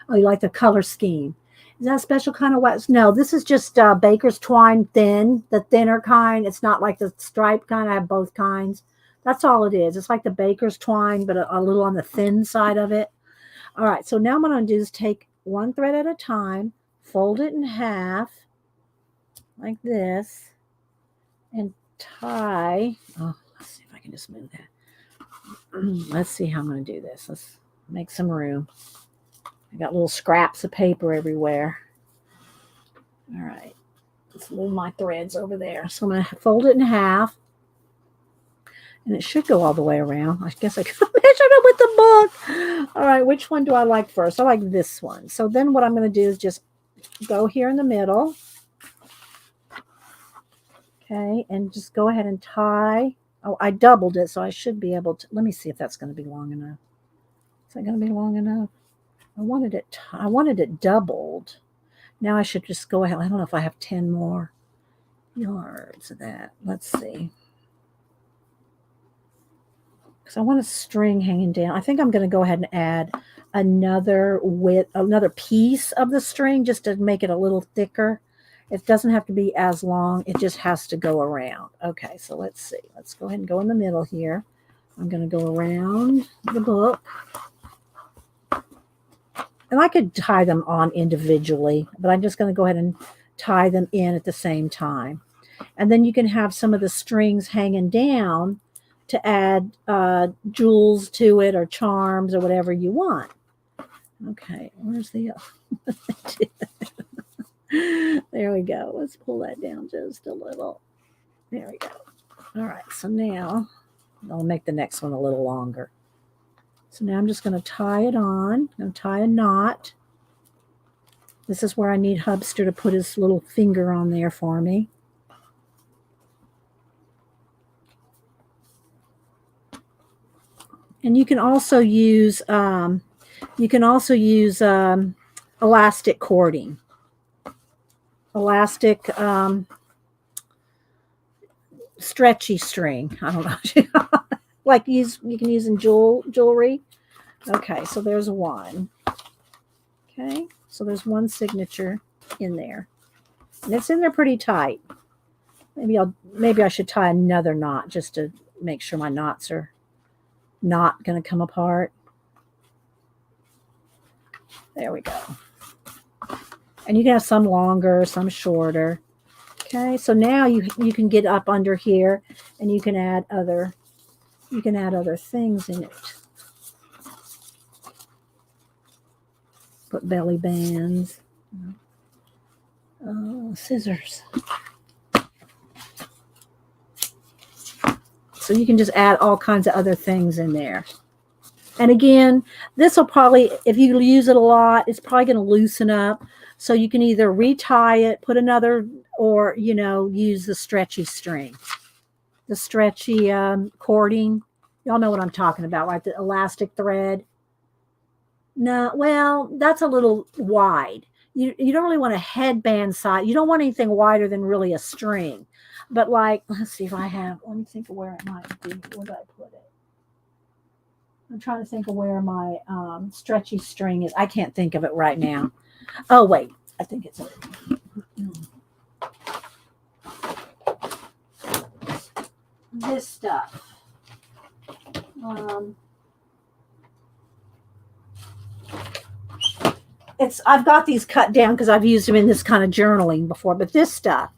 [SPEAKER 1] Oh, you like the color scheme. Is that a special kind of wax? No, this is just baker's twine thin, the thinner kind. It's not like the striped kind. I have both kinds. That's all it is. It's like the baker's twine, but a little on the thin side of it. All right, so now what I'm going to do is take one thread at a time, fold it in half like this, and tie. Oh, let's see if I can just move that. Let's see how I'm going to do this. Let's make some room. I got little scraps of paper everywhere. All right, let's move my threads over there. So I'm going to fold it in half. And it should go all the way around. I guess I could have measured it with the book. All right, which one do I like first? I like this one. So then what I'm going to do is just go here in the middle. Okay, and just go ahead and tie. Oh, I doubled it, so I should be able to. Let me see if that's going to be long enough. Is that going to be long enough? I wanted it doubled. Now I should just go ahead. I don't know if I have 10 more yards of that. Let's see. Because I want a string hanging down. I think I'm going to go ahead and add another piece of the string just to make it a little thicker. It doesn't have to be as long. It just has to go around. Okay, so let's see. Let's go ahead and go in the middle here. I'm going to go around the book. And I could tie them on individually, but I'm just going to go ahead and tie them in at the same time. And then you can have some of the strings hanging down to add jewels to it or charms or whatever you want. Okay, where's the there we go. Let's pull that down just a little. There we go. All right, so now I'll make the next one a little longer. So now I'm just going to tie it on. I'm going to tie a knot. This is where I need Hubster to put his little finger on there for me. And you can also use elastic cording, elastic stretchy string. I don't know, like you can use in jewelry. Okay, so there's one. Okay, so there's one signature in there, and it's in there pretty tight. Maybe I should tie another knot just to make sure my knots are not going to come apart. There we go. And you can have some longer, some shorter. Okay, so now you can get up under here and you can add other things in it. Put belly bands. Oh, scissors. So you can just add all kinds of other things in there. And again, this will probably, if you use it a lot, it's probably going to loosen up. So you can either retie it, put another, or, use the stretchy string. The stretchy cording. Y'all know what I'm talking about, right? The elastic thread. No, well, that's a little wide. You don't really want a headband side. You don't want anything wider than really a string. But like, let's see if I have, let me think of where it might be. Where did I put it? I'm trying to think of where my stretchy string is. I can't think of it right now. Oh, wait. I think it's this stuff. I've got these cut down because I've used them in this kind of journaling before. But this stuff,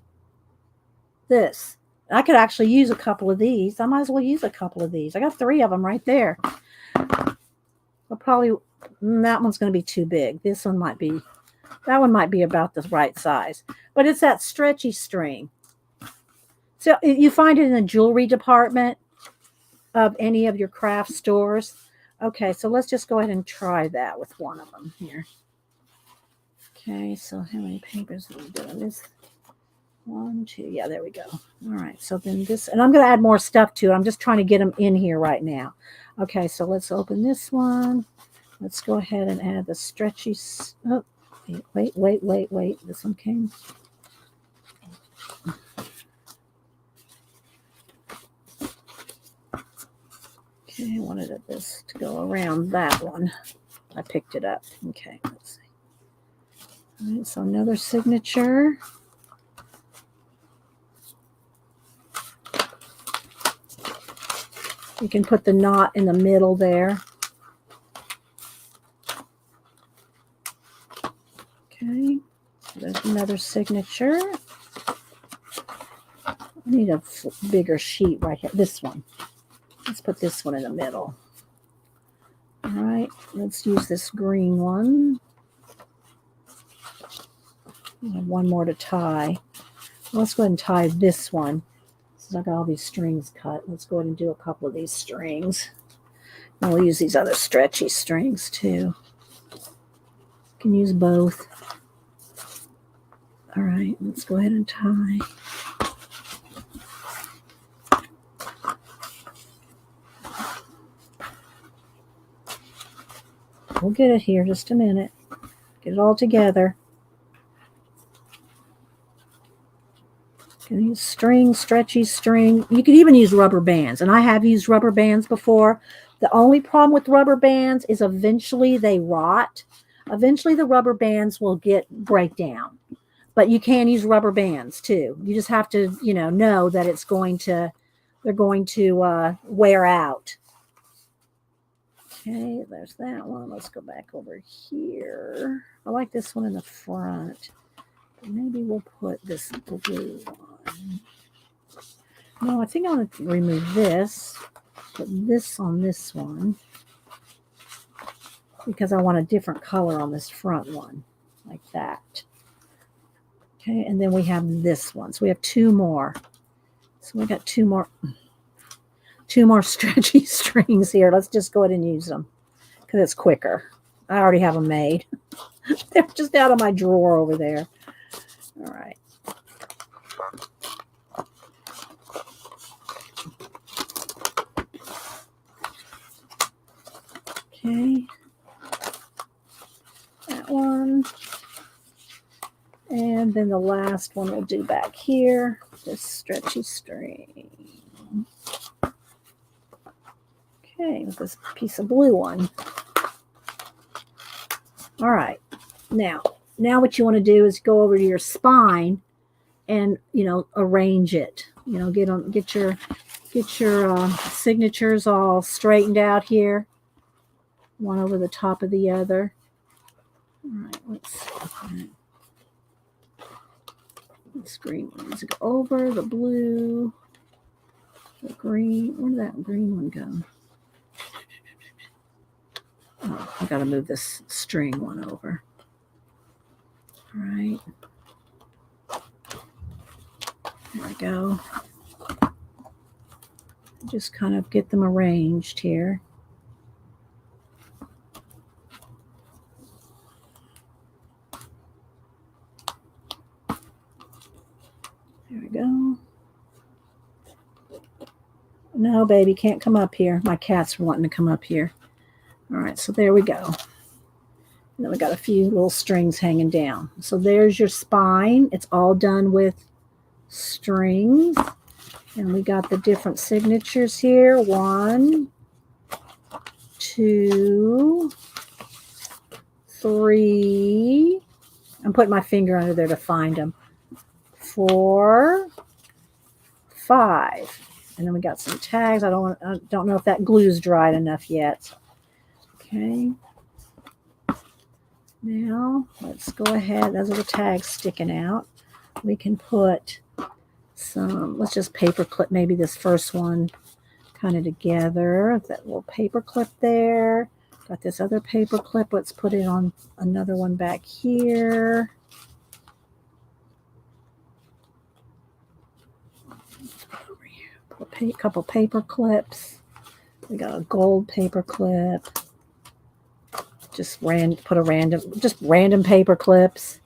[SPEAKER 1] I could actually use a couple of these. I might as well use a couple of these. I got 3 of them right there. I'll probably That one's going to be too big. This one might be, that one might be about the right size. But it's that stretchy string. So you find it in the jewelry department of any of your craft stores. Okay, so let's just go ahead and try that with one of them here. Okay, so how many papers are we doing? This 1, 2, yeah, there we go. All right, so then this, and I'm going to add more stuff to it. I'm just trying to get them in here right now. Okay, so let's open this one. Let's go ahead and add the stretchy. Oh, wait. This one came. Okay, I wanted this to go around that one. I picked it up. Okay, let's see. All right, so another signature. You can put the knot in the middle there. Okay, there's another signature. I need a bigger sheet right here. This one. Let's put this one in the middle. All right, let's use this green one. I have one more to tie. Let's go ahead and tie this one. Since I got all these strings cut, let's go ahead and do a couple of these strings. And we'll use these other stretchy strings too. You can use both. All right, let's go ahead and tie. We'll get it here, just a minute. Get it all together. You can use string, stretchy string. You could even use rubber bands, and I have used rubber bands before. The only problem with rubber bands is eventually they rot. Eventually the rubber bands will break down. But you can use rubber bands too. You just have to, know that they're going to wear out. Okay, there's that one. Let's go back over here. I like this one in the front. Maybe we'll put this blue one. No, I think I want to remove this. Put this on this one. Because I want a different color on this front one. Like that. Okay, and then we have this one. So we have two more. So we got two more stretchy strings here. Let's just go ahead and use them because it's quicker. I already have them made. They're just out of my drawer over there. All right. Okay. That one. And then the last one we'll do back here. This stretchy string. Okay, with this piece of blue one. All right. Now what you want to do is go over to your spine and, arrange it. Get your signatures all straightened out here. One over the top of the other. All right, let's see. This green one needs to go over the blue, the green. Where did that green one go? Oh, I got to move this string one over. All right. There we go. Just kind of get them arranged here. There we go. No, baby, can't come up here. My cat's wanting to come up here. All right, so there we go. And then we got a few little strings hanging down. So there's your spine. It's all done with strings. And we got the different signatures here. 1, 2, 3. I'm putting my finger under there to find them. 4, 5. And then we got some tags. I don't know if that glue's dried enough yet. Okay. Now, let's go ahead. Those are the tags sticking out. We can put some, let's just paper clip maybe this first one kind of together. That little paper clip there. Got this other paper clip. Let's put it on another one back here. Put a couple paper clips. We got a gold paper clip. Just random paper clips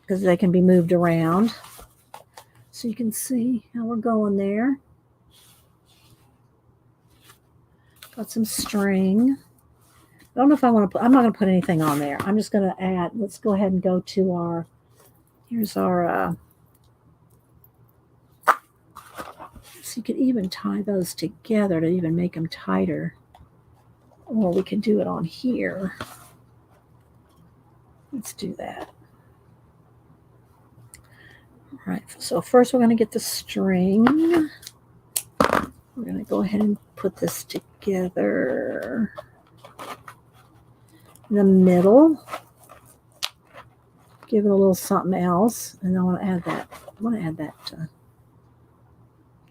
[SPEAKER 1] because they can be moved around. So you can see how we're going there. Got some string. I don't know if I want to put, I'm not going to put anything on there. I'm just going to add, let's go ahead and go to our, here's our, so you could even tie those together to even make them tighter. Or we could do it on here. Let's do that. All right, so first we're going to get the string. We're going to go ahead and put this together in the middle. Give it a little something else. And I want to add that. I want to add that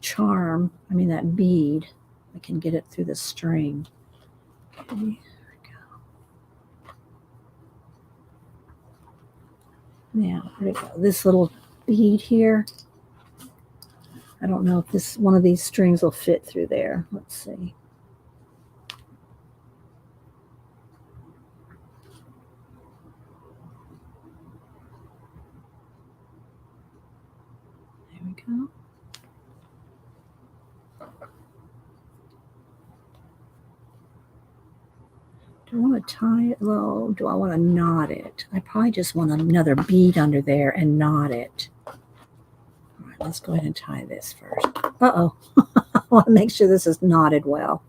[SPEAKER 1] charm. I mean that bead. I can get it through the string. Okay, there we go. Now, there we go. This little bead here. I don't know if this one of these strings will fit through there. Let's see. There we go. Do I want to tie it low? Do I want to knot it? I probably just want another bead under there and knot it. All right, let's go ahead and tie this first. Uh-oh. I want to make sure this is knotted well.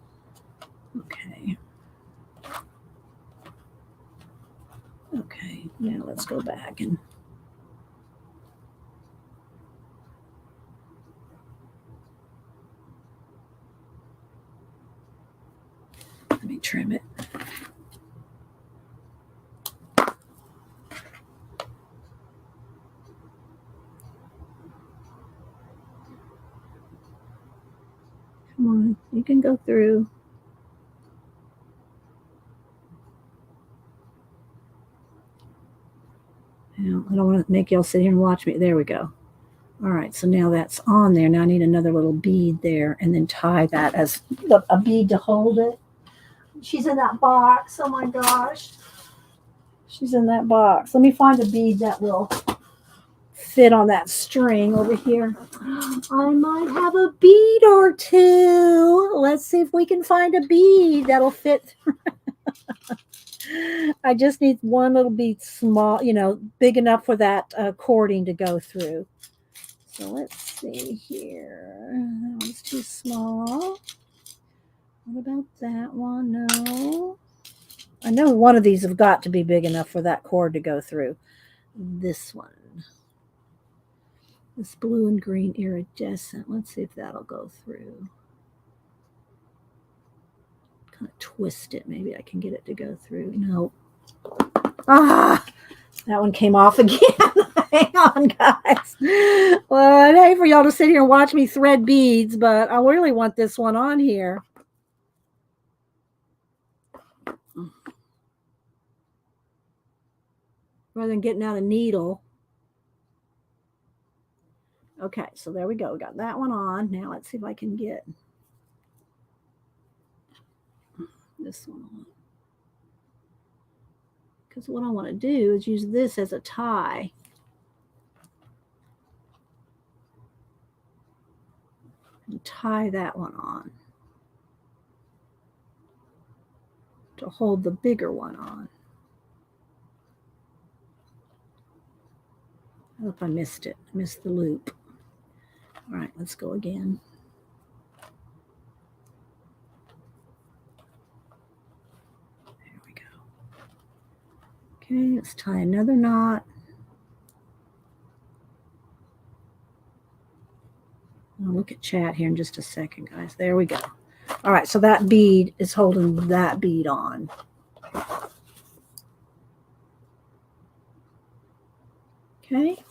[SPEAKER 1] Okay. Okay, now let's go back and let me trim it. Come on, you can go through. Now, I don't want to make y'all sit here and watch me. There we go. All right, so now that's on there. Now I need another little bead there and then tie that as a bead to hold it. She's in that box. Oh my gosh. She's in that box. Let me find a bead that will fit on that string over here. I might have a bead or two. Let's see if we can find a bead that'll fit. I just need one little bead small, big enough for that cording to go through. So let's see here. That one's too small. What about that one? No. I know one of these have got to be big enough for that cord to go through. This one. This blue and green iridescent. Let's see if that'll go through. Kind of twist it. Maybe I can get it to go through. No. Ah! That one came off again. Hang on, guys. Well, I'd hate for y'all to sit here and watch me thread beads, but I really want this one on here. Rather than getting out a needle. Okay, so there we go. We got that one on. Now let's see if I can get this one on. Because what I want to do is use this as a tie. And tie that one on to hold the bigger one on. I hope I missed it. I missed the loop. All right, let's go again. There we go. Okay, let's tie another knot. I'll look at chat here in just a second, guys. There we go. All right, so that bead is holding that bead on. Okay.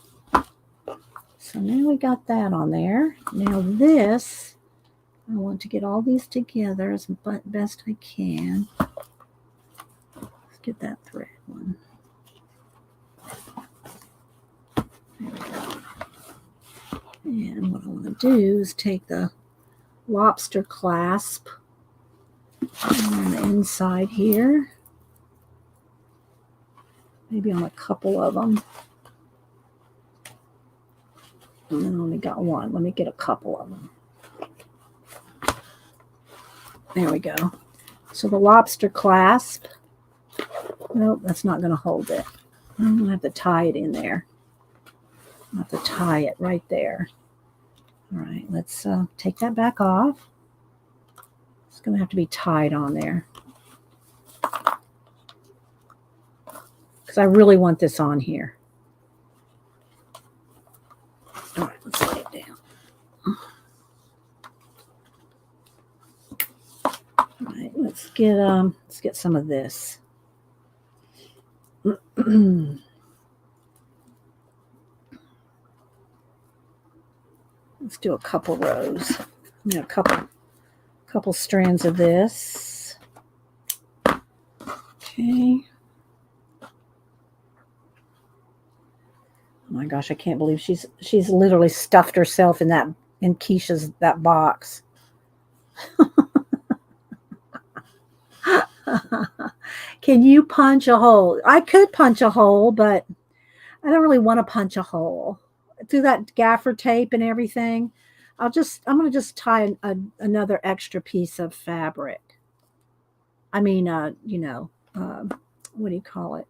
[SPEAKER 1] So now we got that on there. Now this, I want to get all these together as best I can. get that thread one. There we go. And what I want to do is take the lobster clasp on the inside here. Maybe on a couple of them. And then I only got one. Let me get a couple of them. There we go. So the lobster clasp. Nope, that's not going to hold it. I'm going to have to tie it in there. I'll have to tie it right there. All right, let's take that back off. It's going to have to be tied on there. Because I really want this on here. All right, let's lay it down. All right, let's get some of this. Let's do a couple rows. A couple strands of this. Okay. Oh my gosh, I can't believe she's literally stuffed herself in Keisha's that box. Can you punch a hole? I could punch a hole, but I don't really want to punch a hole. Through that gaffer tape and everything, I'm going to just tie another extra piece of fabric. I mean, what do you call it?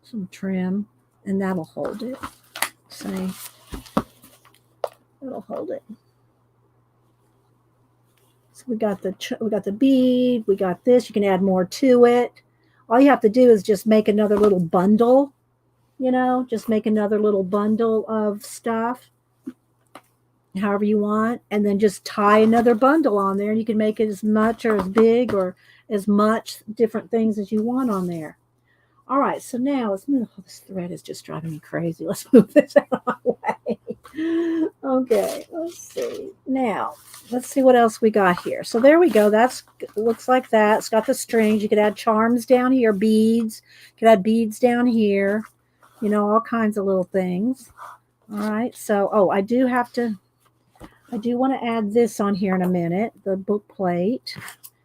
[SPEAKER 1] Some trim, and that'll hold it. See? That'll hold it. So we got the bead, we got this. You can add more to it. All you have to do is just make another little bundle. Just make another little bundle of stuff, however you want, and then just tie another bundle on there. And you can make it as much or as big or as much different things as you want on there. All right, so now let's move. Oh, this thread is just driving me crazy. Let's move this out of my way. Okay, let's see. Now, let's see what else we got here. So there we go. Looks like that. It's got the strings. You could add charms down here, beads. You could add beads down here. All kinds of little things. All right. So, I do want to add this on here in a minute. The book plate.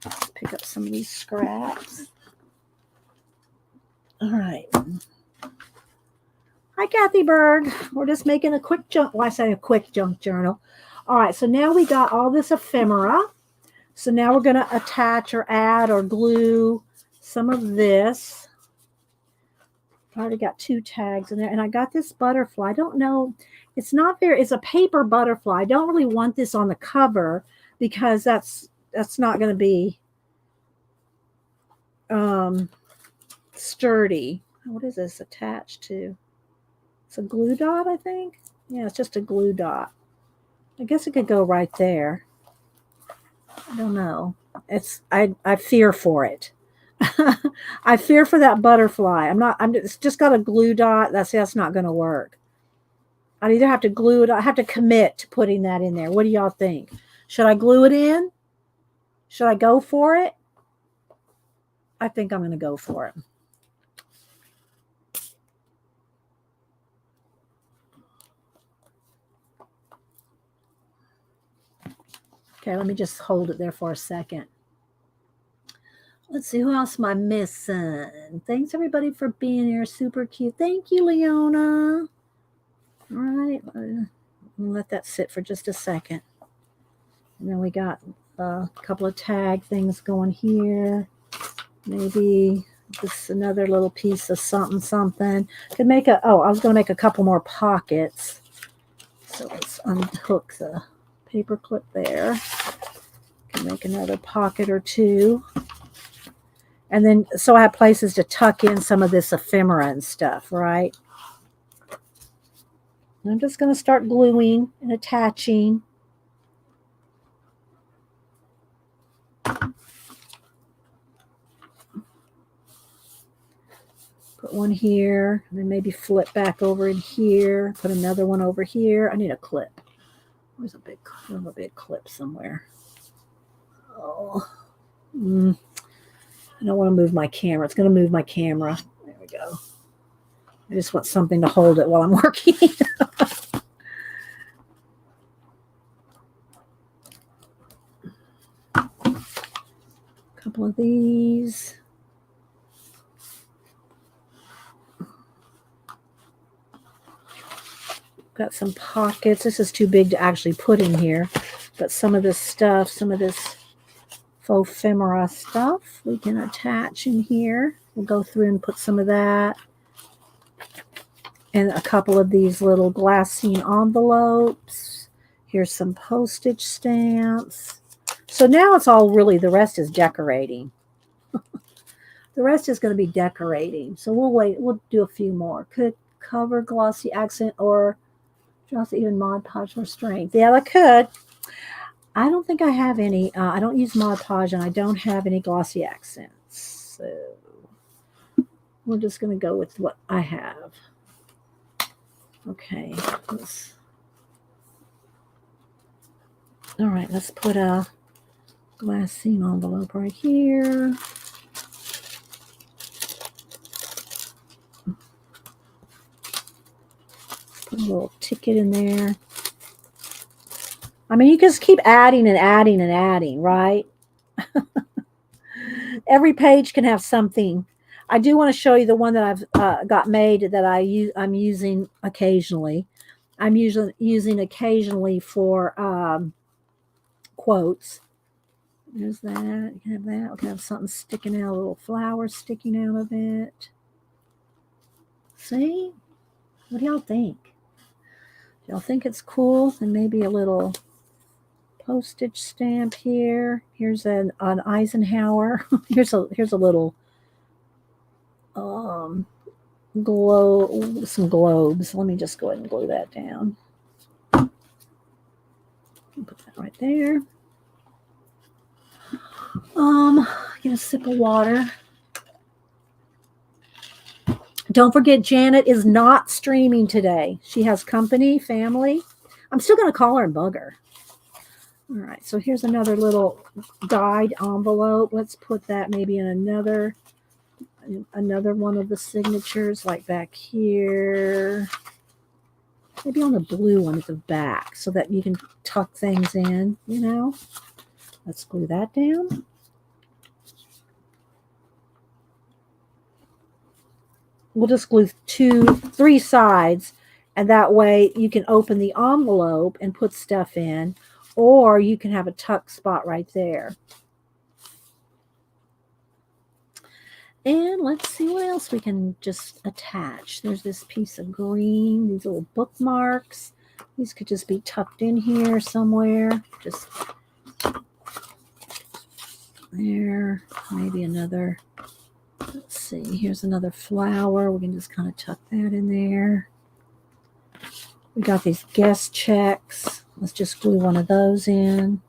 [SPEAKER 1] Let's pick up some of these scraps. All right. Hi, Kathy Berg. We're just making a quick junk. Well, I say a quick junk journal. All right. So now we got all this ephemera. So now we're going to attach or add or glue some of this. I already got 2 tags in there, and I got this butterfly. I don't know. It's a paper butterfly. I don't really want this on the cover because that's not going to be sturdy. What is this attached to? It's a glue dot, I think. Yeah, it's just a glue dot. I guess it could go right there. I don't know. I fear for it. I fear for that butterfly. It's just got a glue dot. That's not going to work. I'd either have to glue it. I have to commit to putting that in there. What do y'all think? Should I glue it in? Should I go for it? I think I'm going to go for it. Okay, let me just hold it there for a second. Let's see, who else am I missing? Thanks, everybody, for being here. Super cute. Thank you, Leona. All right. I'm going to let that sit for just a second. And then we got a couple of tag things going here. Maybe just another little piece of something. Could make I was going to make a couple more pockets. So let's unhook the paper clip there. Can make another pocket or 2. And then, so I have places to tuck in some of this ephemera and stuff, right? And I'm just going to start gluing and attaching. Put one here, and then maybe flip back over in here. Put another one over here. I need a clip. Where's a big clip somewhere? Oh. I don't want to move my camera. It's going to move my camera. There we go. I just want something to hold it while I'm working. A couple of these. Got some pockets. This is too big to actually put in here. But some of this stuff, some of this faux ephemera stuff, we can attach in here. We'll go through and put some of that. And a couple of these little glassine envelopes. Here's some postage stamps. So now it's all really, the rest is decorating. The rest is going to be decorating. So we'll wait. We'll do a few more. Could cover, glossy accent, or just even Mod Podge for strength. Yeah, I could. I don't think I have any. I don't use Mod Podge, and I don't have any glossy accents. So we're just going to go with what I have. Okay. All right, let's put a glassine envelope right here. Put a little ticket in there. I mean, you just keep adding and adding and adding, right? Every page can have something. I do want to show you the one that I've got made that I'm using occasionally. I'm using occasionally for quotes. There's that. You can have that. We can have something sticking out, a little flower sticking out of it. See? What do y'all think? Do y'all think it's cool? And maybe a little postage stamp here. Here's an Eisenhower. here's a little some globes. Let me just go ahead and glue that down. Put that right there. Get a sip of water. Don't forget, Janet is not streaming today. She has company, family. I'm still going to call her and bug her. All right, so here's another little dyed envelope. Let's put that maybe in another one of the signatures, like back here. Maybe on the blue one at the back, so that you can tuck things in, you know. Let's glue that down. We'll just glue 3 sides, and that way you can open the envelope and put stuff in, or you can have a tuck spot right there. And let's see what else we can just attach. There's this piece of green, these little bookmarks. These could just be tucked in here somewhere. Just there. Maybe another, let's see, here's another flower. We can just kind of tuck that in there. We got these guest checks. Let's just glue one of those in.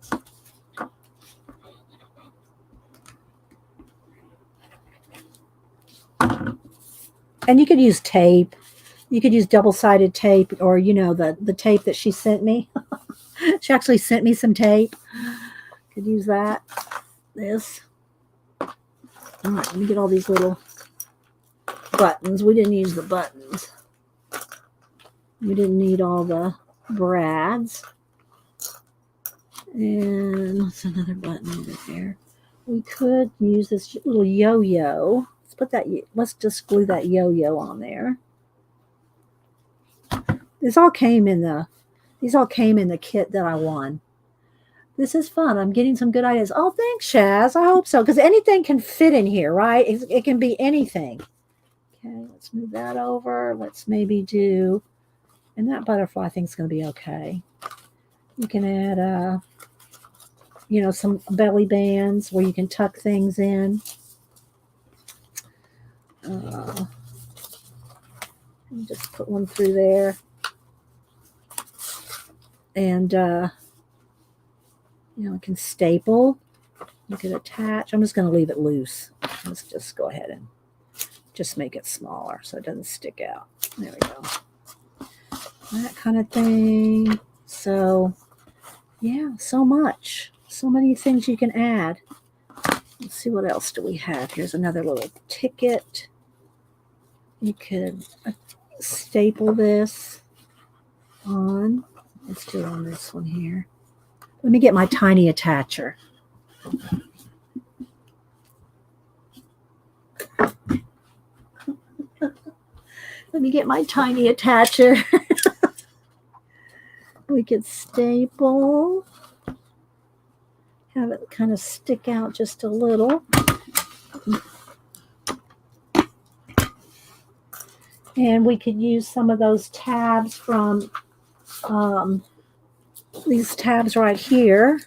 [SPEAKER 1] And you could use tape. You could use double-sided tape, or, you know, the tape that she sent me. She actually sent me some tape. Could use that. This. All right, let me get all these little buttons. We didn't use the buttons. We didn't need all the brads. And what's another button over there? We could use this little yo-yo. Let's just glue that yo-yo on there. These all came in the kit that I won. This is fun. I'm getting some good ideas. Oh, thanks, Shaz. I hope so, because anything can fit in here, right? It can be anything. Okay, let's move that over. Let's maybe do, and that butterfly thing's going to be okay. You can add, you know, some belly bands where you can tuck things in. Just put one through there. And, you know, it can staple. You can attach. I'm just going to leave it loose. Let's just go ahead and just make it smaller so it doesn't stick out. There we go. That kind of thing. So, yeah, so much. So many things you can add. Let's see, what else do we have? Here's another little ticket. You could staple this on. Let's do it on this one here. Let me get my tiny attacher. Let me get my tiny attacher. We could staple. Have it kind of stick out just a little. And we could use some of those tabs from these tabs right here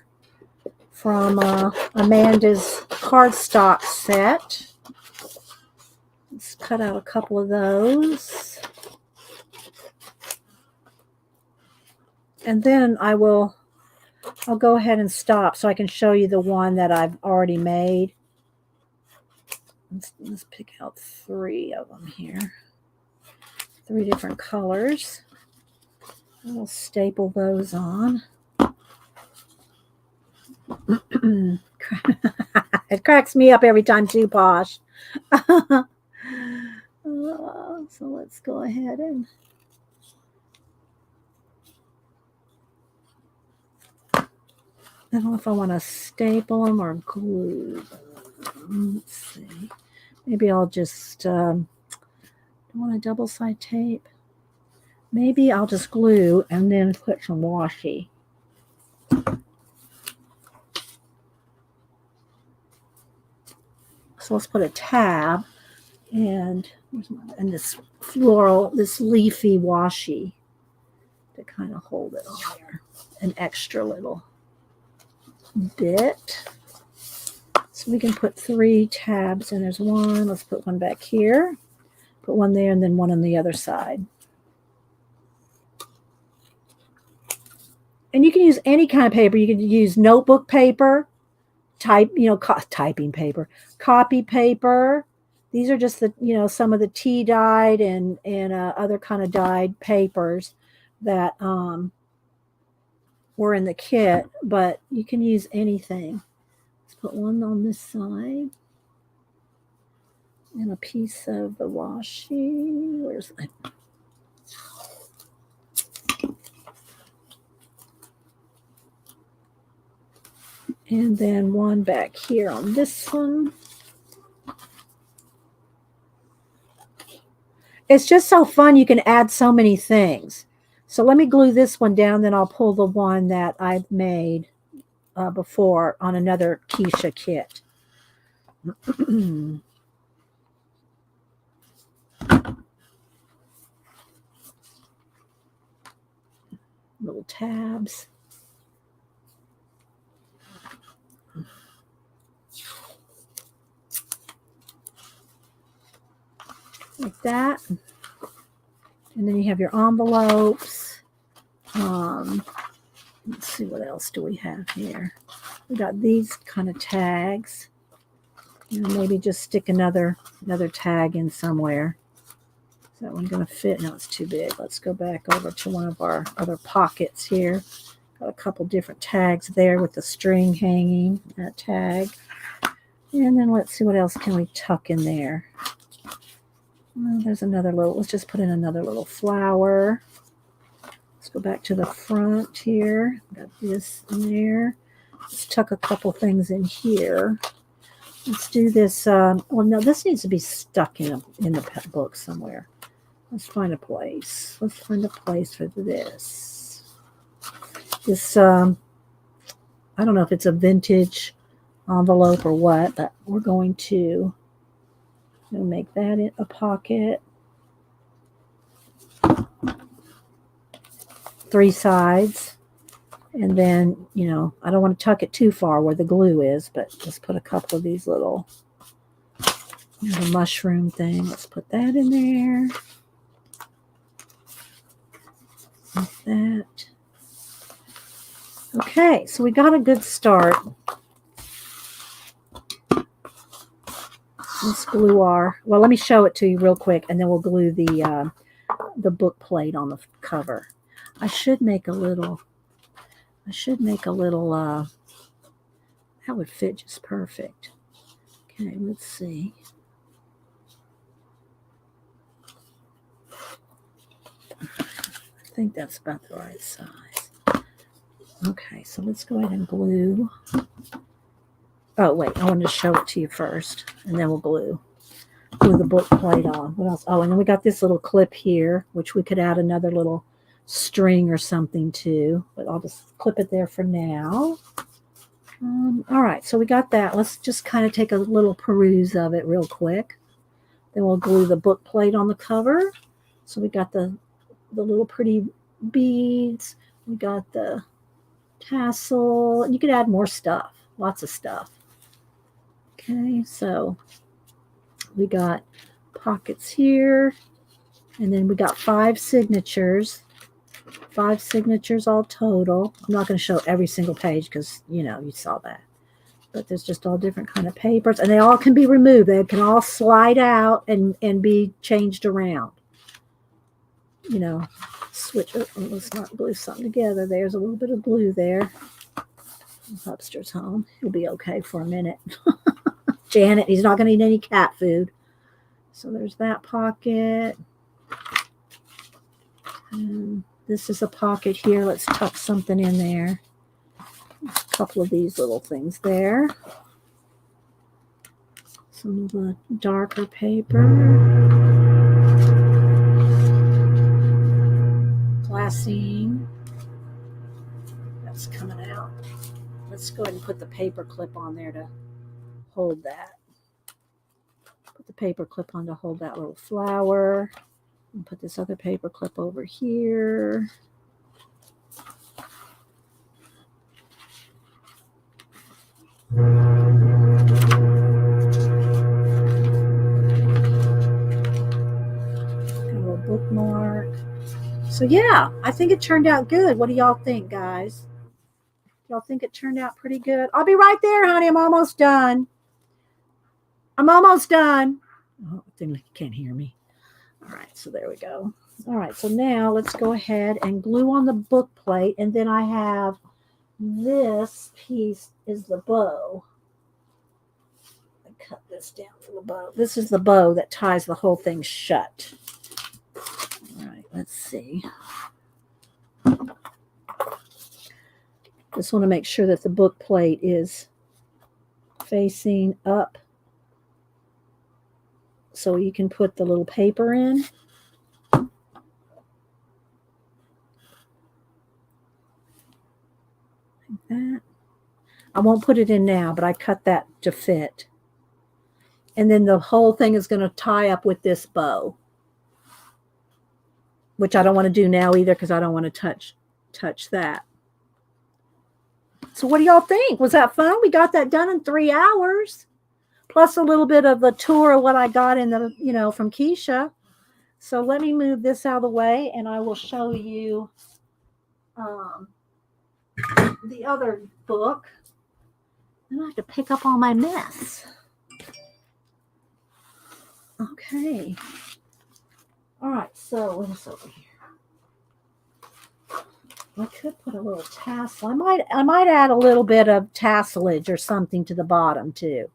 [SPEAKER 1] from Amanda's cardstock set. Let's cut out a couple of those. And then I'll go ahead and stop so I can show you the one that I've already made. Let's pick out 3 of them here. 3 different colors. I'll staple those on. It cracks me up every time too, Posh. So let's go ahead and I don't know if I want to staple them or glue them. Let's see. Maybe I'll just do I want a double side tape? Maybe I'll just glue and then put some washi. So let's put a tab and this floral, this leafy washi to kind of hold it on there. An extra little bit. So we can put 3 tabs, and there's one. Let's put one back here, put one there, and then one on the other side. And you can use any kind of paper. You can use notebook paper, typing paper, copy paper. These are just the, some of the tea dyed and other kind of dyed papers that were in the kit, but you can use anything. Let's put one on this side and a piece of the washi. Where's that? And then one back here on this one. It's just so fun. You can add so many things. So let me glue this one down, then I'll pull the one that I've made before on another Keisha kit. Little tabs. Like that. And then you have your envelopes. Let's see, what else do we have here? We got these kind of tags. Maybe just stick another tag in somewhere. Is that one going to fit? No, it's too big. Let's go back over to one of our other pockets here. Got a couple different tags there with the string hanging, that tag. And then let's see, what else can we tuck in there? Well, there's another little, let's just put in another little flower. Let's go back to the front here. Got this in there. Let's tuck a couple things in here. Let's do this. Well, no, this needs to be stuck in the pet book somewhere. Let's find a place. Let's find a place for this. This, I don't know if it's a vintage envelope or what, but we're going to make that a pocket. 3 sides. And then, I don't want to tuck it too far where the glue is, but just put a couple of these little mushroom thing. Let's put that in there. Like that. Okay, so we got a good start. Let's glue well, let me show it to you real quick, and then we'll glue the book plate on the cover. I should make a little, that would fit just perfect. Okay, let's see. I think that's about the right size. Okay, so let's go ahead and glue. Oh, wait, I wanted to show it to you first, and then we'll glue the book plate on. What else? Oh, and then we got this little clip here, which we could add another little string or something to, but I'll just clip it there for now. All right, so we got that. Let's just kind of take a little peruse of it real quick. Then we'll glue the book plate on the cover. So we got the little pretty beads. We got the tassel, and you could add more stuff, lots of stuff. Okay, so we got pockets here, and then we got 5 signatures. 5 signatures all total. I'm not going to show every single page because, you saw that. But there's just all different kind of papers, and they all can be removed. They can all slide out and be changed around. Switch. Oh, let's not glue something together. There's a little bit of glue there. Hubster's home. He'll be okay for a minute. Janet, he's not going to eat any cat food. So there's that pocket. And this is a pocket here. Let's tuck something in there. A couple of these little things there. Some of the darker paper. Glassine. That's coming out. Let's go ahead and put the paper clip on there to hold that. Put the paper clip on to hold that little flower. And put this other paper clip over here. Got a little bookmark. So yeah, I think it turned out good. What do y'all think, guys? Y'all think it turned out pretty good? I'll be right there, honey. I'm almost done. I'm almost done. Oh, I think you can't hear me. All right, so there we go. All right, so now let's go ahead and glue on the book plate. And then I have this piece is the bow. I cut this down for the bow. This is the bow that ties the whole thing shut. All right, let's see. Just want to make sure that the book plate is facing up so you can put the little paper in. Like that. I won't put it in now, but I cut that to fit. And then the whole thing is going to tie up with this bow, which I don't want to do now either because I don't want to touch that. So what do y'all think? Was that fun? We got that done in 3 hours. Plus a little bit of a tour of what I got in the, from Keisha. So let me move this out of the way and I will show you the other book. And I have to pick up all my mess. Okay. All right, so what is over here? I could put a little tassel. I might add a little bit of tasselage or something to the bottom too.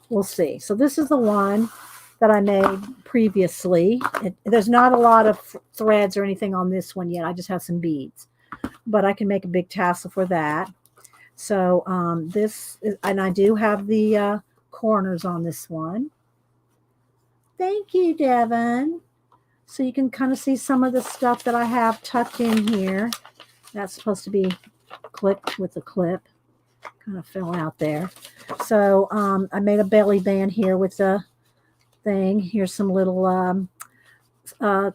[SPEAKER 1] We'll see. So this is the one that I made previously. There's not a lot of threads or anything on this one yet. I just have some beads. But I can make a big tassel for that. So this is, and I do have the corners on this one. Thank you, Devin. So you can kind of see some of the stuff that I have tucked in here. That's supposed to be clipped with a clip. Kind of fell out there. So I made a belly band here with the thing. Here's some little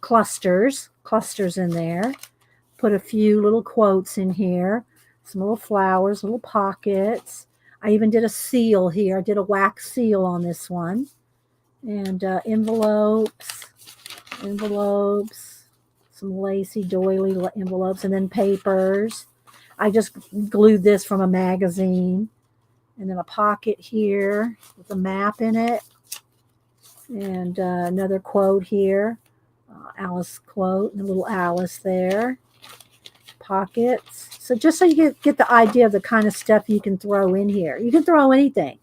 [SPEAKER 1] clusters in there. Put a few little quotes in here. Some little flowers, little pockets. I even did a seal here. I did a wax seal on this one. And envelopes, some lacy doily envelopes, and then papers. I just glued this from a magazine. And then a pocket here with a map in it. And another quote here. Alice quote, and a little Alice there. Pockets. So just so you get the idea of the kind of stuff you can throw in here. You can throw anything.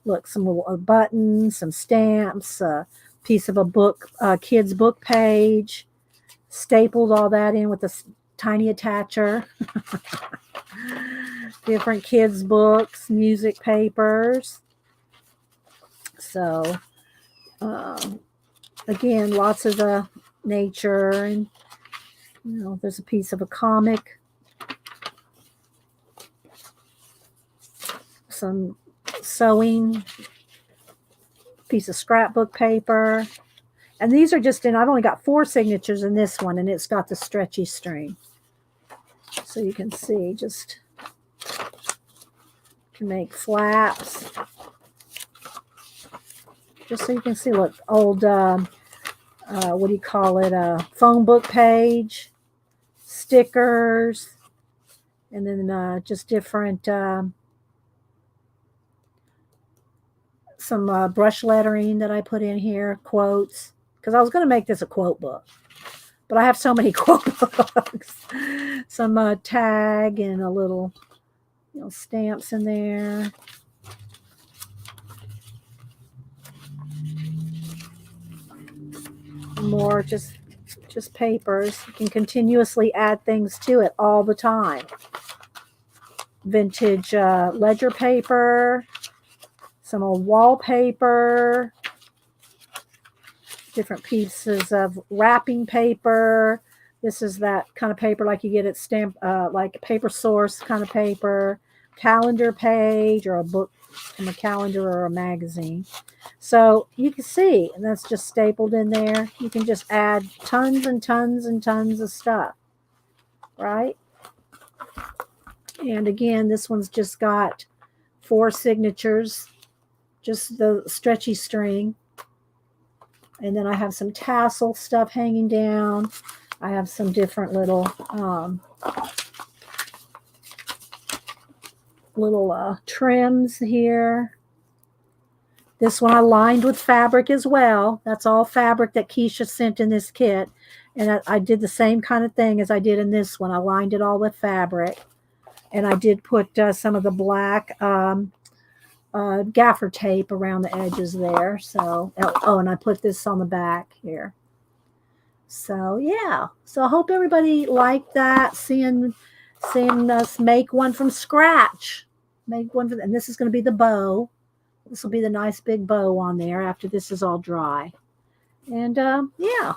[SPEAKER 1] look, some little buttons, some stamps, a piece of a book, kid's book page, stapled all that in with a tiny attacher. Different kids' books, music papers. So, again, lots of the nature, and there's a piece of a comic, some sewing, piece of scrapbook paper. And these are just I've only got 4 signatures in this one, and it's got the stretchy string. So you can see, just can make flaps. Just so you can see, look, old, what do you call it, phone book page, stickers, and then just different, some brush lettering that I put in here, quotes, because I was going to make this a quote book, but I have so many quote books. Some tag and a little, stamps in there. More just papers. You can continuously add things to it all the time. Vintage ledger paper, some old wallpaper, different pieces of wrapping paper. This is that kind of paper like you get at stamp, like Paper Source kind of paper, calendar page, or a book from a calendar or a magazine. So you can see, and that's just stapled in there. You can just add tons and tons and tons of stuff, right? And again, this one's just got 4 signatures, just the stretchy string. And then I have some tassel stuff hanging down. I have some different little trims here. This one I lined with fabric as well. That's all fabric that Keisha sent in this kit. And I did the same kind of thing as I did in this one. I lined it all with fabric. And I did put some of the black gaffer tape around the edges there. So, and I put this on the back here. So, yeah. So I hope everybody liked that, seeing us make one from scratch. Make one, and this is going to be the bow. This will be the nice big bow on there after this is all dry. And, yeah.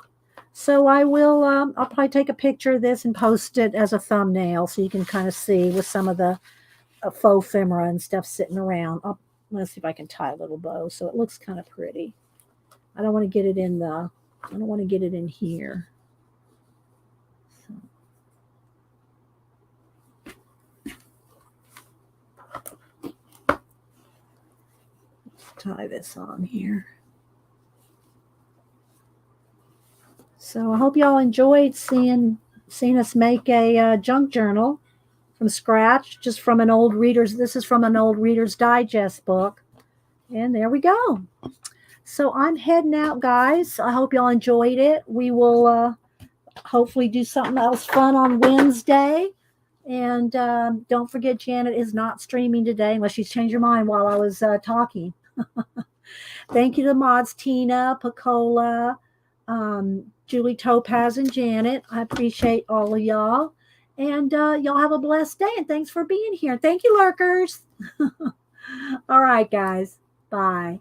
[SPEAKER 1] So I will, I'll probably take a picture of this and post it as a thumbnail so you can kind of see with some of the faux ephemera and stuff sitting around. Let's see if I can tie a little bow so it looks kind of pretty. I don't want to get it in here. So. Let's tie this on here. So I hope y'all enjoyed seeing us make a junk journal from scratch, just from an old reader's. This is from an old Reader's Digest book. And there we go. So I'm heading out, guys. I hope y'all enjoyed it. We will hopefully do something else fun on Wednesday. And don't forget, Janet is not streaming today unless she's changed her mind while I was talking. Thank you to the mods, Tina, Pacola, Julie, Topaz, and Janet. I appreciate all of y'all. And y'all have a blessed day. And thanks for being here. Thank you, lurkers. All right, guys. Bye.